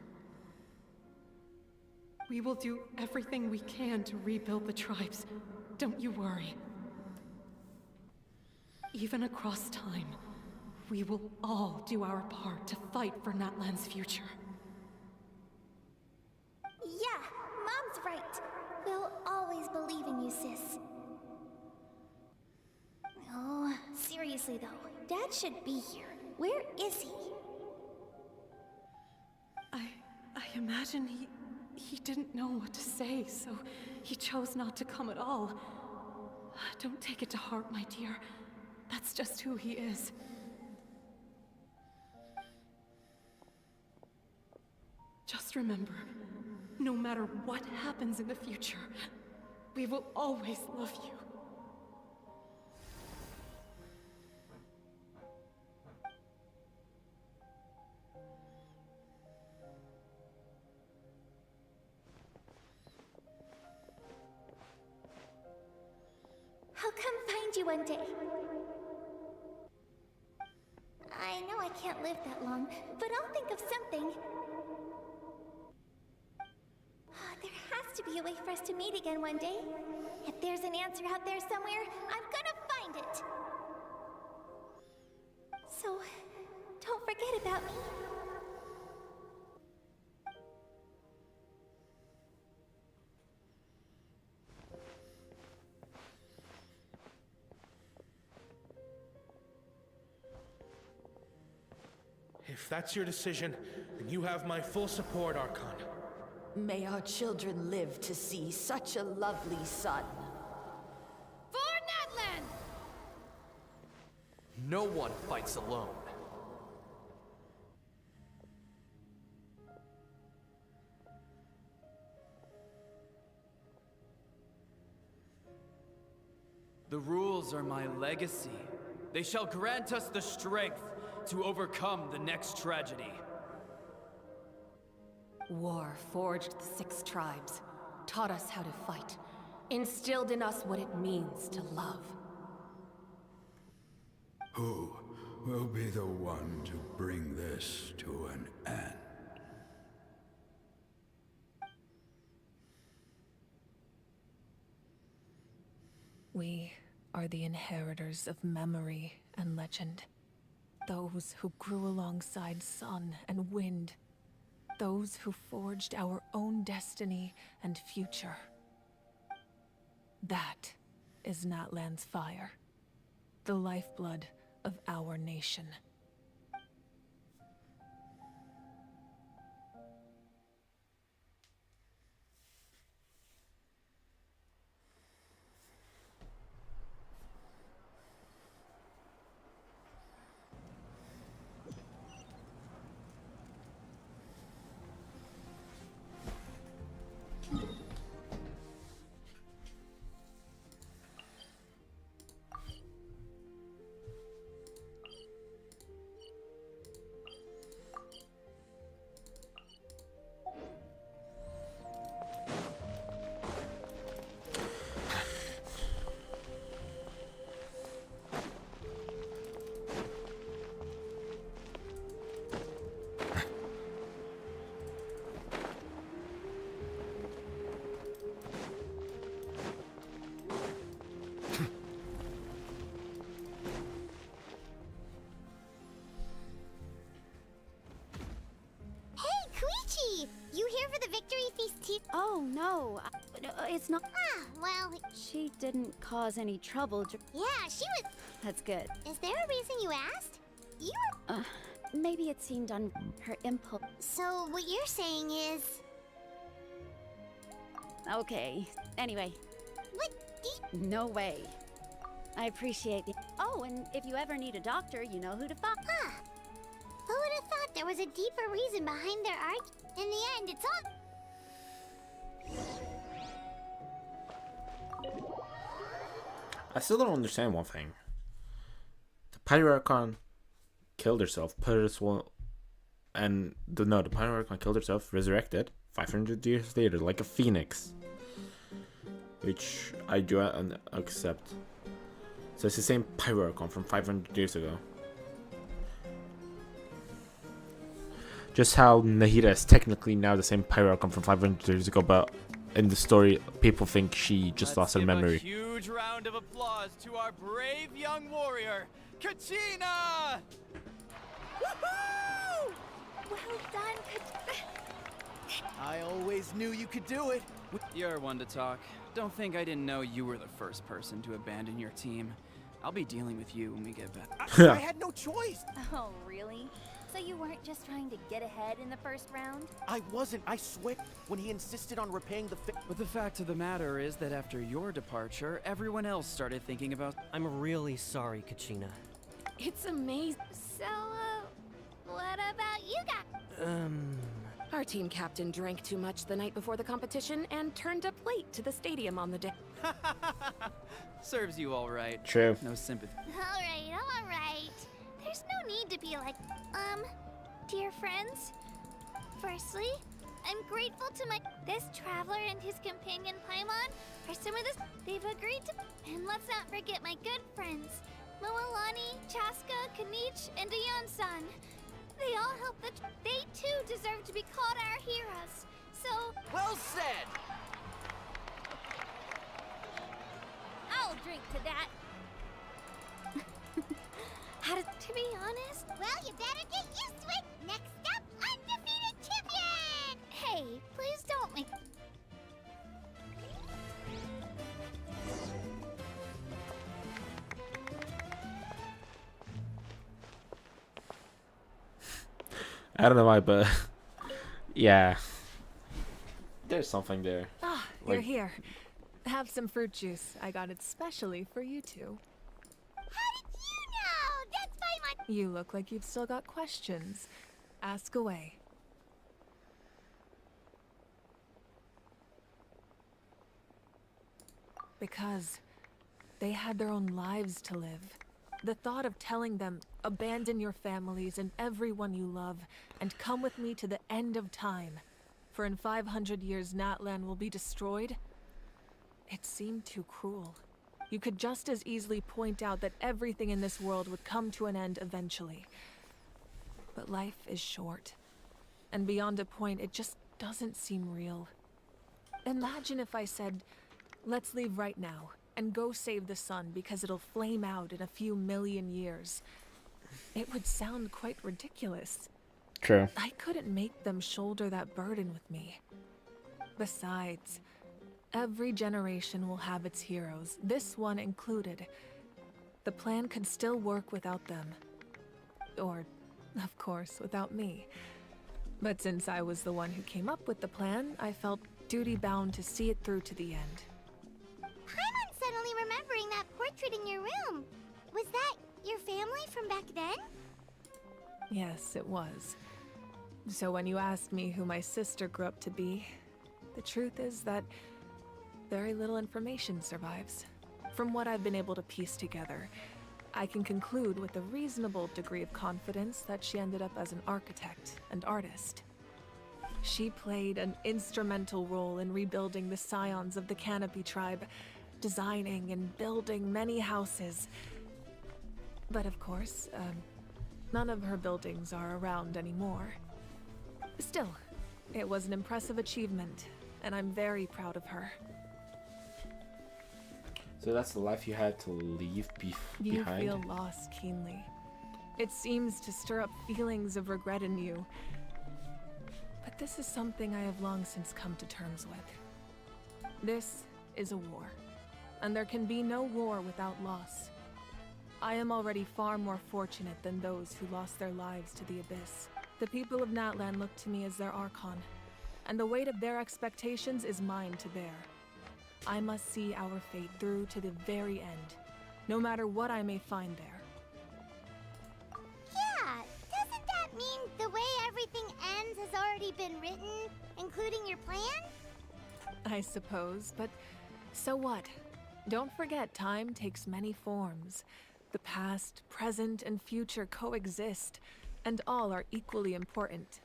We will do everything we can to rebuild the tribes. Don't you worry. Even across time, we will all do our part to fight for Natlan's future. Yeah, Mom's right. We'll always believe in you, sis. Oh, seriously though, Dad should be here. Where is he? I imagine he didn't know what to say, so he chose not to come at all. Don't take it to heart, my dear. That's just who he is. Just remember, no matter what happens in the future, we will always love you. I'll come find you one day. I know I can't live that long, but I'll think of something. There has to be a way for us to meet again one day. If there's an answer out there somewhere, I'm gonna find it. So, don't forget about me. If that's your decision, then you have my full support, Archon. May our children live to see such a lovely son. For Natlan! No one fights alone. The rules are my legacy. They shall grant us the strength to overcome the next tragedy. War forged the 6 tribes, taught us how to fight, instilled in us what it means to love. Who will be the one to bring this to an end? We are the inheritors of memory and legend. Those who grew alongside sun and wind. Those who forged our own destiny and future. That is Natlan's fire. The lifeblood of our nation. You here for the victory feast too? Oh, no. It's not. Ah, well... She didn't cause any trouble. Yeah, she was... That's good. Is there a reason you asked? You were... Maybe it seemed on her impulse. So, what you're saying is... Okay. Anyway. What? No way. I appreciate the... Oh, and if you ever need a doctor, you know who to find. Huh. Who would have thought there was a deeper reason behind their argument? In the end, it's all... I still don't understand one thing. The Pyroarchon killed herself, put her soul, and the Pyroarchon killed herself, resurrected 500 years later, like a phoenix, which I do accept. So it's the same Pyroarchon from 500 years ago. Just how Nahida is technically now the same Pyroarchon from 500 years ago, but in the story, people think she just lost her memory. A huge round of applause to our brave young warrior, Kachina! Woohoo! Well done, I always knew you could do it. You're one to talk. Don't think I didn't know you were the first person to abandon your team. I'll be dealing with you when we get back. I had no choice. Oh, really? So you weren't just trying to get ahead in the first round? I wasn't, I swear, when he insisted on repaying the But the fact of the matter is that after your departure, everyone else started thinking about... I'm really sorry, Kachina. It's amazing. So, what about you guys? Our team captain drank too much the night before the competition and turned up late to the stadium on the day. Serves you all right. True. No sympathy. All right. There's no need to be like, dear friends. Firstly, I'm grateful to this traveler and his companion Paimon are some of this they've agreed to. And let's not forget my good friends, Moalani, Chaska, Kanich, and Ayan-san. They all help they too deserve to be called our heroes. So... Well said! I'll drink to that. To be honest, Well, you better get used to it. Next up, undefeated champion! Hey, please don't make... I don't know why, but yeah, there's something there. Ah, you're here. Have some fruit juice. I got it specially for you two. How did you know? That's by my... You look like you've still got questions. Ask away. Because they had their own lives to live. The thought of telling them, abandon your families and everyone you love, and come with me to the end of time, for in 500 years Natlan will be destroyed, it seemed too cruel. You could just as easily point out that everything in this world would come to an end eventually. But life is short, and beyond a point, it just doesn't seem real. Imagine if I said, let's leave right now, and go save the sun because it'll flame out in a few million years. It would sound quite ridiculous. True. I couldn't make them shoulder that burden with me. Besides, every generation will have its heroes, this one included. The plan could still work without them. Or, of course, without me. But since I was the one who came up with the plan, I felt duty-bound to see it through to the end. I'm suddenly remembering that portrait in your room. Was that your family from back then? Yes, it was. So when you asked me who my sister grew up to be, the truth is that very little information survives. From what I've been able to piece together, I can conclude with a reasonable degree of confidence that she ended up as an architect and artist. She played an instrumental role in rebuilding the scions of the Canopy tribe, designing and building many houses. But of course, none of her buildings are around anymore. Still, it was an impressive achievement, and I'm very proud of her. So that's the life you had to leave You behind? feel loss keenly. It seems to stir up feelings of regret in you. But this is something I have long since come to terms with. This is a war, and there can be no war without loss. I am already far more fortunate than those who lost their lives to the Abyss. The people of Natlan look to me as their Archon, and the weight of their expectations is mine to bear. I must see our fate through to the very end, no matter what I may find there. Yeah, doesn't that mean the way everything ends has already been written, including your plan? I suppose, but so what? Don't forget, time takes many forms. The past, present, and future coexist, and all are equally important.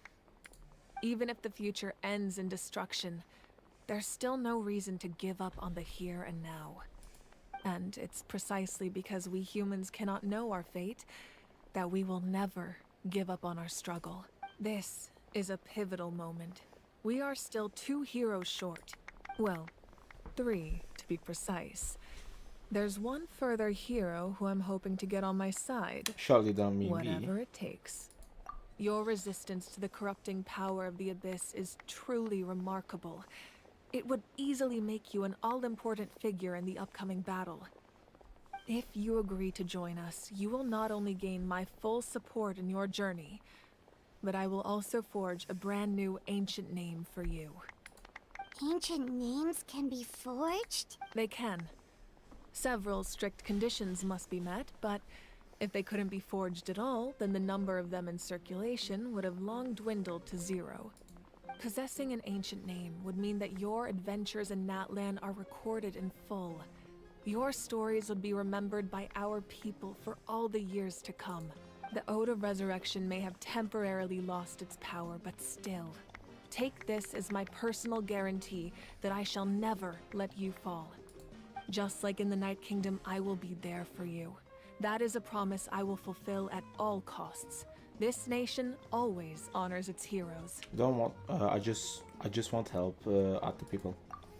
Even if the future ends in destruction, there's still no reason to give up on the here and now. And it's precisely because we humans cannot know our fate that we will never give up on our struggle. This is a pivotal moment. We are still 2 heroes short. Well, 3 to be precise. There's one further hero who I'm hoping to get on my side. Surely don't mean Whatever me. it takes. Your resistance to the corrupting power of the Abyss is truly remarkable. It would easily make you an all-important figure in the upcoming battle. If you agree to join us, you will not only gain my full support in your journey, but I will also forge a brand new ancient name for you. Ancient names can be forged? They can. Several strict conditions must be met, but if they couldn't be forged at all, then the number of them in circulation would have long dwindled to 0. Possessing an ancient name would mean that your adventures in Natlan are recorded in full. Your stories would be remembered by our people for all the years to come. The Ode of Resurrection may have temporarily lost its power, but still, take this as my personal guarantee that I shall never let you fall. Just like in the Night Kingdom, I will be there for you. That is a promise I will fulfill at all costs. This nation always honors its heroes. Don't want. I just want help out the people.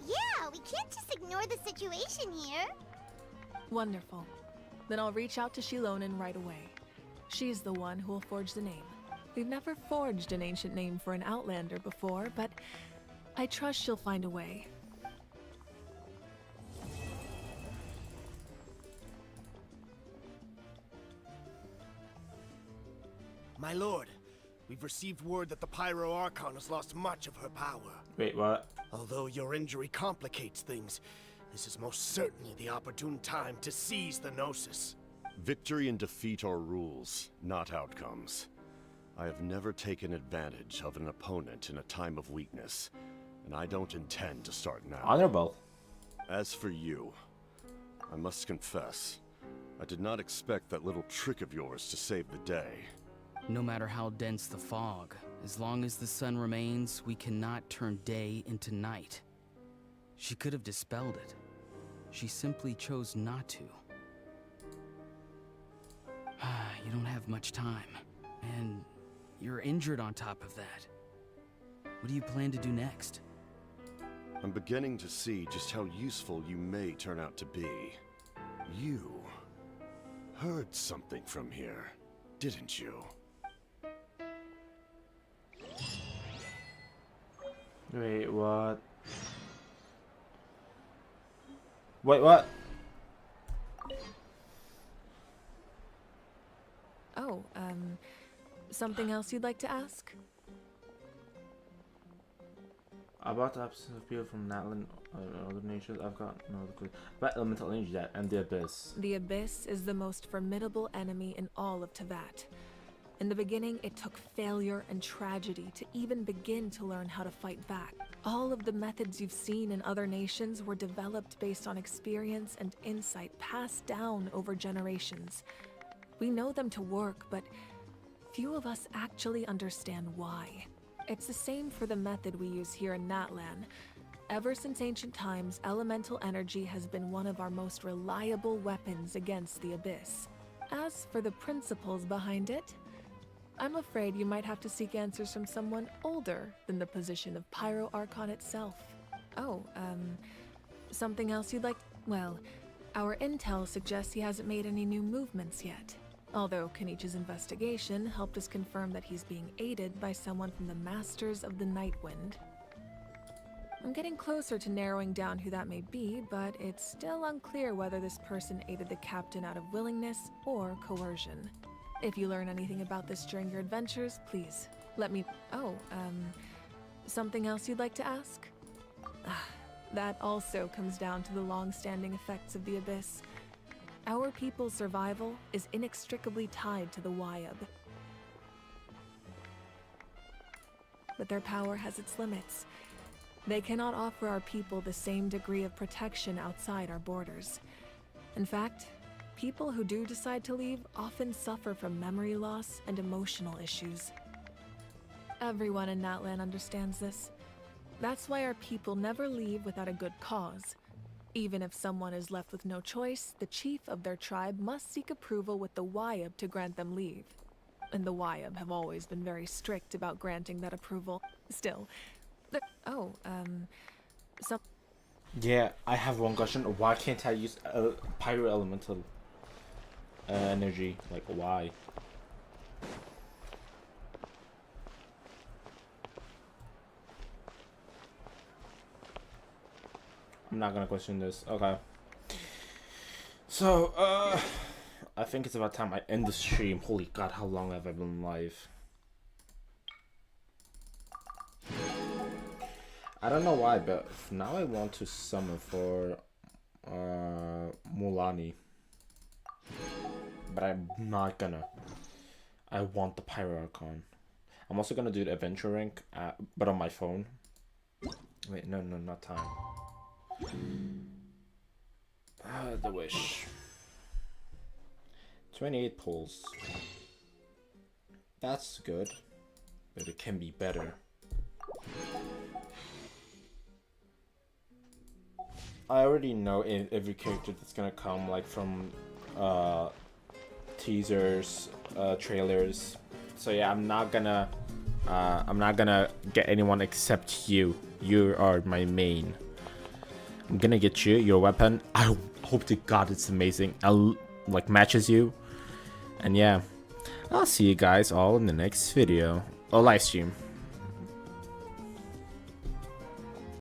Yeah, we can't just ignore the situation here. Wonderful. Then I'll reach out to Shilonen right away. She's the one who will forge the name. We've never forged an ancient name for an Outlander before, but I trust she'll find a way. My lord, we've received word that the Pyro Archon has lost much of her power. Wait, what? Although your injury complicates things, this is most certainly the opportune time to seize the Gnosis. Victory and defeat are rules, not outcomes. I have never taken advantage of an opponent in a time of weakness, and I don't intend to start now. Honorable. As for you, I must confess, I did not expect that little trick of yours to save the day. No matter how dense the fog, as long as the sun remains, we cannot turn day into night. She could have dispelled it. She simply chose not to. You don't have much time, and you're injured on top of that. What do you plan to do next? I'm beginning to see just how useful you may turn out to be. You heard something from here, didn't you? Wait, what? Wait, what? Oh, something else you'd like to ask? About the absence of people from Natlan or other nations, I've got no clue. About elemental energy that and the Abyss. The Abyss is the most formidable enemy in all of Teyvat. In the beginning, it took failure and tragedy to even begin to learn how to fight back. All of the methods you've seen in other nations were developed based on experience and insight passed down over generations. We know them to work, but few of us actually understand why. It's the same for the method we use here in Natlan. Ever since ancient times, elemental energy has been one of our most reliable weapons against the Abyss. As for the principles behind it, I'm afraid you might have to seek answers from someone older than the position of Pyro Archon itself. Oh, something else you'd like? Well, our intel suggests he hasn't made any new movements yet. Although Kenichi's investigation helped us confirm that he's being aided by someone from the Masters of the Nightwind. I'm getting closer to narrowing down who that may be, but it's still unclear whether this person aided the captain out of willingness or coercion. If you learn anything about this during your adventures, please let me... Oh, something else you'd like to ask? That also comes down to the long-standing effects of the Abyss. Our people's survival is inextricably tied to the Wyab. But their power has its limits. They cannot offer our people the same degree of protection outside our borders. In fact, people who do decide to leave often suffer from memory loss and emotional issues. Everyone in Natlan understands this. That's why our people never leave without a good cause. Even if someone is left with no choice, the chief of their tribe must seek approval with the Wyab to grant them leave. And the Wyab have always been very strict about granting that approval. Still, Yeah, I have one question. Why can't I use pyro elemental energy? Like, why? I'm not gonna question this. Okay. So, I think it's about time I end the stream. Holy God, how long have I been live? I don't know why, but now I want to summon for Mulani. But I'm not gonna. I want the Pyro Archon. I'm also gonna do the adventure rank, but on my phone. Wait, no, not time. The wish. 28 pulls. That's good, but it can be better. I already know every character that's gonna come, like from teasers, trailers. So yeah, I'm not gonna get anyone except you. You are my main. I'm gonna get you your weapon. I hope to God it's amazing. I'll like matches you, and yeah, I'll see you guys all in the next video or live stream.